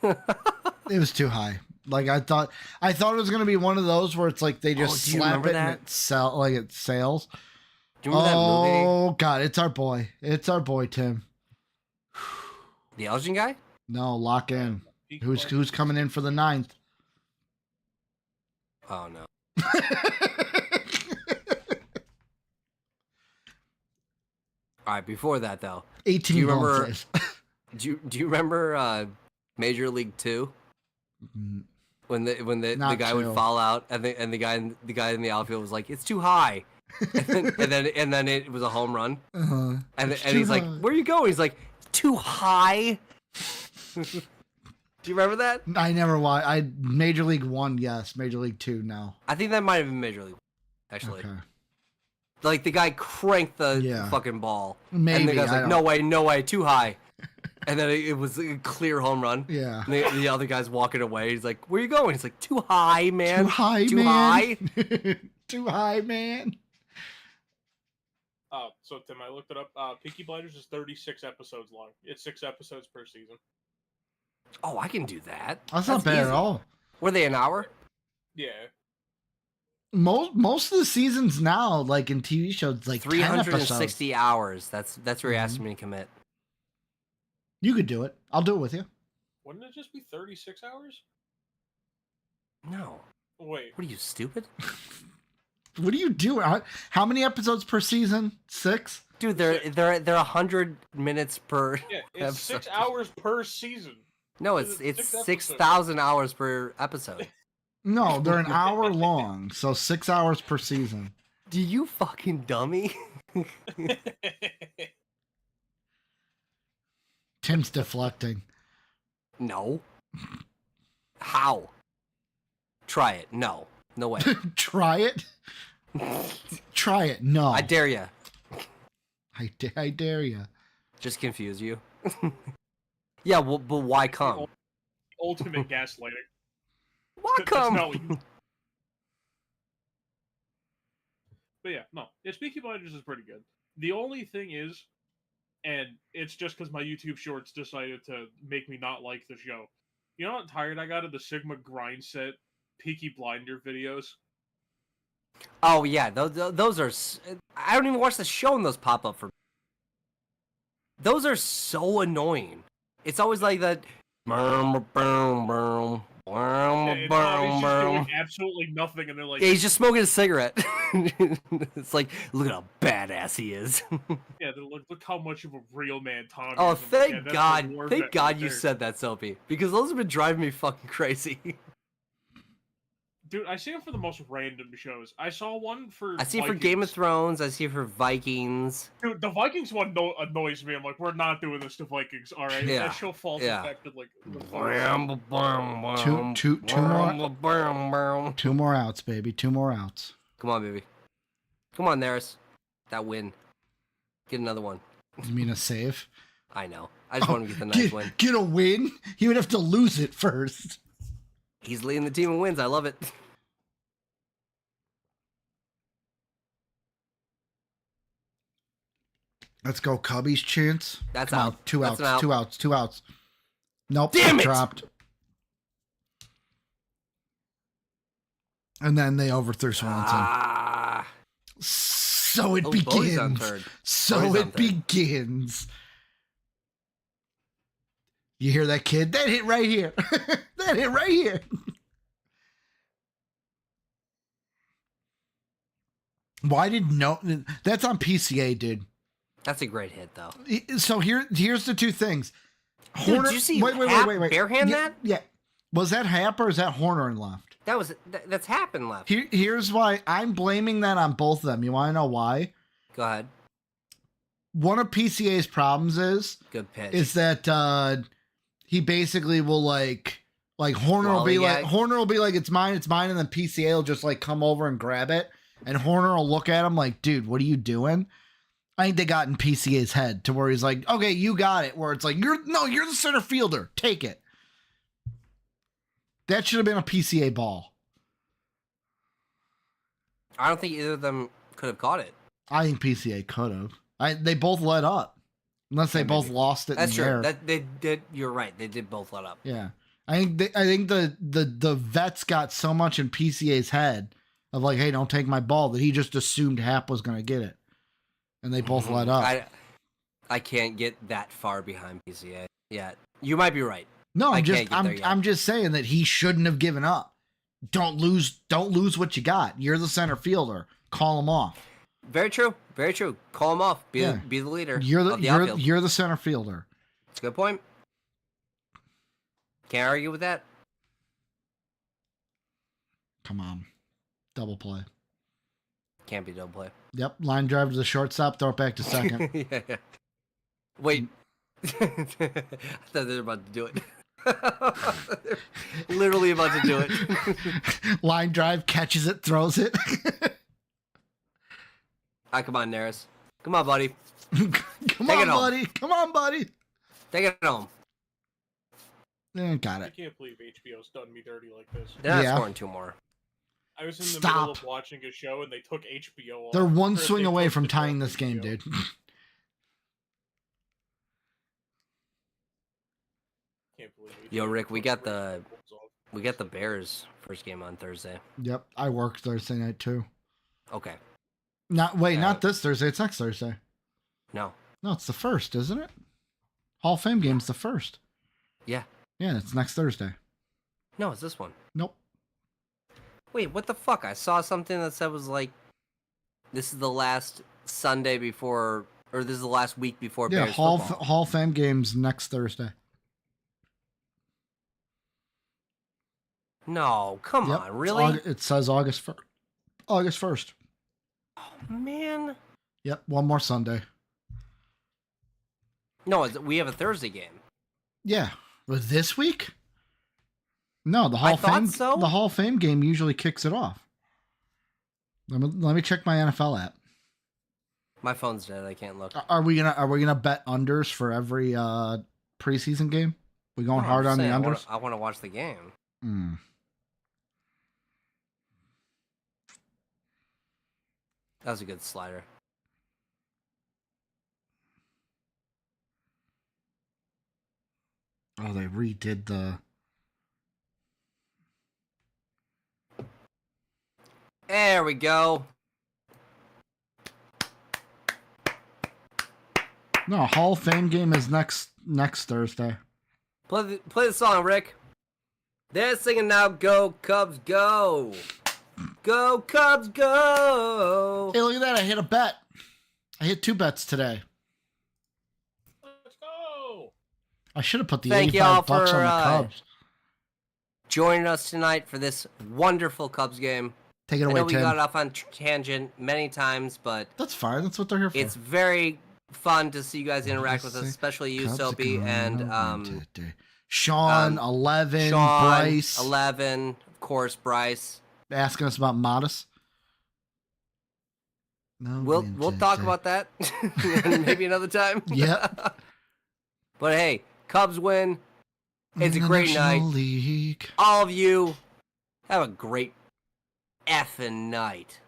It was too high. Like I thought it was gonna be one of those where it's like they just do you slap remember it that? and it sails. Do you remember that movie? Oh God, it's our boy. It's our boy Tim. The Elgin guy? No, lock in. Peaky Who's Blinders. coming in for the 9th? Oh no. All right. Before that, though, 18 Do you remember- goals. do you remember Major League 2 when the Not guy two. would fall out and the guy in the outfield was like, it's too high, and then it was a home run, Uh-huh. and It's he's too like, high. where are you going? He's like, too high. Do you remember that? I never watched. Major League 1, yes. Major League 2, no. I think that might have been Major League 1, actually. Okay. Like the guy cranked the Yeah. fucking ball, Maybe. and the guy's I like, don't- no way, too high. And then it was a clear home run. Yeah. And the other guy's walking away. He's like, where you going? He's like, too high, man. Too high, Too man. high. Too high, man. So Tim, I looked it up. Peaky Blinders is 36 episodes long. It's 6 episodes per season. Oh, I can do that. That's not bad easy. at all. Were they an hour? Yeah. Most of the seasons now, like in TV shows, like 10 episodes. 360 hours. That's where you're Mhm. asking me to commit. You could do it. I'll do it with you. Wouldn't it just be 36 hours? No. Wait. What are you, stupid? What do you do? How many episodes per season? 6? Dude, they're 100 minutes per Yeah, it's 6 episode. hours per season. No, It's it's six episodes. 6,000 hours per episode. No, they're an hour long, so 6 hours per season. Do you fucking dummy? Tim's deflecting. No. How? Try it. No. No way. Try it. Try it. No. I dare you. I dare you. Just confuse you. Yeah, well, but why come? Ultimate gaslighting. Why That's come? not what you- But yeah, no. Peaky Blinders is pretty good. The only thing is, and it's just because my YouTube Shorts decided to make me not like the show. You know how tired I got of the Sigma grind set Peaky Blinder videos? Oh yeah, those are. I don't even watch the show and those pop up for. Those are so annoying. It's always like that. It's Tommy's just doing absolutely nothing, and they're like, yeah, he's just smoking a cigarette. It's like, look at how badass he is. yeah, they're like, look how much of a real man Tommy Oh, is. I'm thank like, yeah, God. Thank right God you there. said that, Soapy. Because those have been driving me fucking crazy. Dude, I see them for the most random shows. I saw one for I see Vikings. it for Game of Thrones. I see it for Vikings. Dude, the Vikings one annoys me. I'm like, we're not doing this to Vikings, alright? Yeah. That show falls affected like... Two more outs, baby. 2 more outs. Come on, baby. Come on, Neris. That win. Get another one. You mean a save? I know. I just want to get the nice win. Get a win? He would have to lose it first. He's leading the team in wins. I love it. Let's go, Cubbies chance. That's Come out. on, 2 That's outs. 2 outs. 2 outs. Nope. Damn it! Dropped. And then they overthrew Swanson. So it begins. So it begins. You hear that, kid? That hit right here. That hit right here. Why did no? That's on PCA, dude. That's a great hit, though. So here's the 2 things. Dude, did you see wait. barehand that? Yeah. Was that Hap or is that Horner in left? That's happened left. Here's why I'm blaming that on both of them. You want to know why? Go ahead. One of PCA's problems is that he basically will like Horner will be like it's mine, and then PCA will just like come over and grab it, and Horner will look at him like, dude, what are you doing? I think they got in PCA's head to where he's like, okay, you got it. Where it's like, you're the center fielder. Take it. That should have been a PCA ball. I don't think either of them could have caught it. I think PCA could have. They both let up. Unless they both lost it That's in the true. air. They did. You're right. They did both let up. Yeah. I think the vets got so much in PCA's head of like, hey, don't take my ball, that he just assumed Hap was going to get it. And they both let up. I can't get that far behind PCA yet. You might be right. No, I'm just saying that he shouldn't have given up. Don't lose what you got. You're the center fielder. Call him off. Very true. Very true. Call him off. Be the leader. You're of the outfield. You're the center fielder. That's a good point. Can't argue with that. Come on. Double play. Can't be double play. Yep. Line drive to the shortstop. Throw it back to second. Yeah. Wait. I thought they were about to do it. They're literally about to do it. Line drive, catches it, throws it. Come on, Neris. Come on, buddy. Come on, buddy. Take it home. Got I it. can't believe HBO's done me dirty like this. They're not scoring 2 more. I was in the middle of watching a show and they took HBO off. They're one swing away from tying this game, dude. Can't believe Yo, Rick, we got the Bears first game on Thursday. Yep, I work Thursday night too. Okay. Not this Thursday. It's next Thursday. No, it's the 1st, isn't it? Hall of Fame game's the 1st. Yeah. Yeah, it's next Thursday. No, it's this one. Nope. Wait, what the fuck? I saw something that said was like, this is the last Sunday before, or this is the last week before Bears football. Hall of Fame game's next Thursday. No, come on, really? It says August 1st. Oh, man. Yep, one more Sunday. No, we have a Thursday game. Yeah, but this week? No, the Hall of Fame. So? The Hall of Fame game usually kicks it off. Let me check my NFL app. My phone's dead. I can't look. Are we gonna bet unders for every preseason game? We going hard on the unders? I want to watch the game. That was a good slider. Oh, they redid the There we go. No, Hall of Fame game is next Thursday. Play the song, Rick. They're singing now, go Cubs, go. Go Cubs, go. Hey, look at that. I hit a bet. I hit 2 bets today. Let's go. I should have put the Thank y'all $85 on for, the Cubs. Joining us tonight for this wonderful Cubs game. Take it I away, know we Tim. got off on tangent many times, but That's fine. That's what they're here for. it's very fun to see you guys interact with us, especially you, Cubs Soapy, and Sean, 11, Sean, Bryce. 11, of course, Bryce. Asking us about Modest. No, We'll talk about that maybe another time. Yeah. But hey, Cubs win. It's a great night. League. All of you have a great effing night.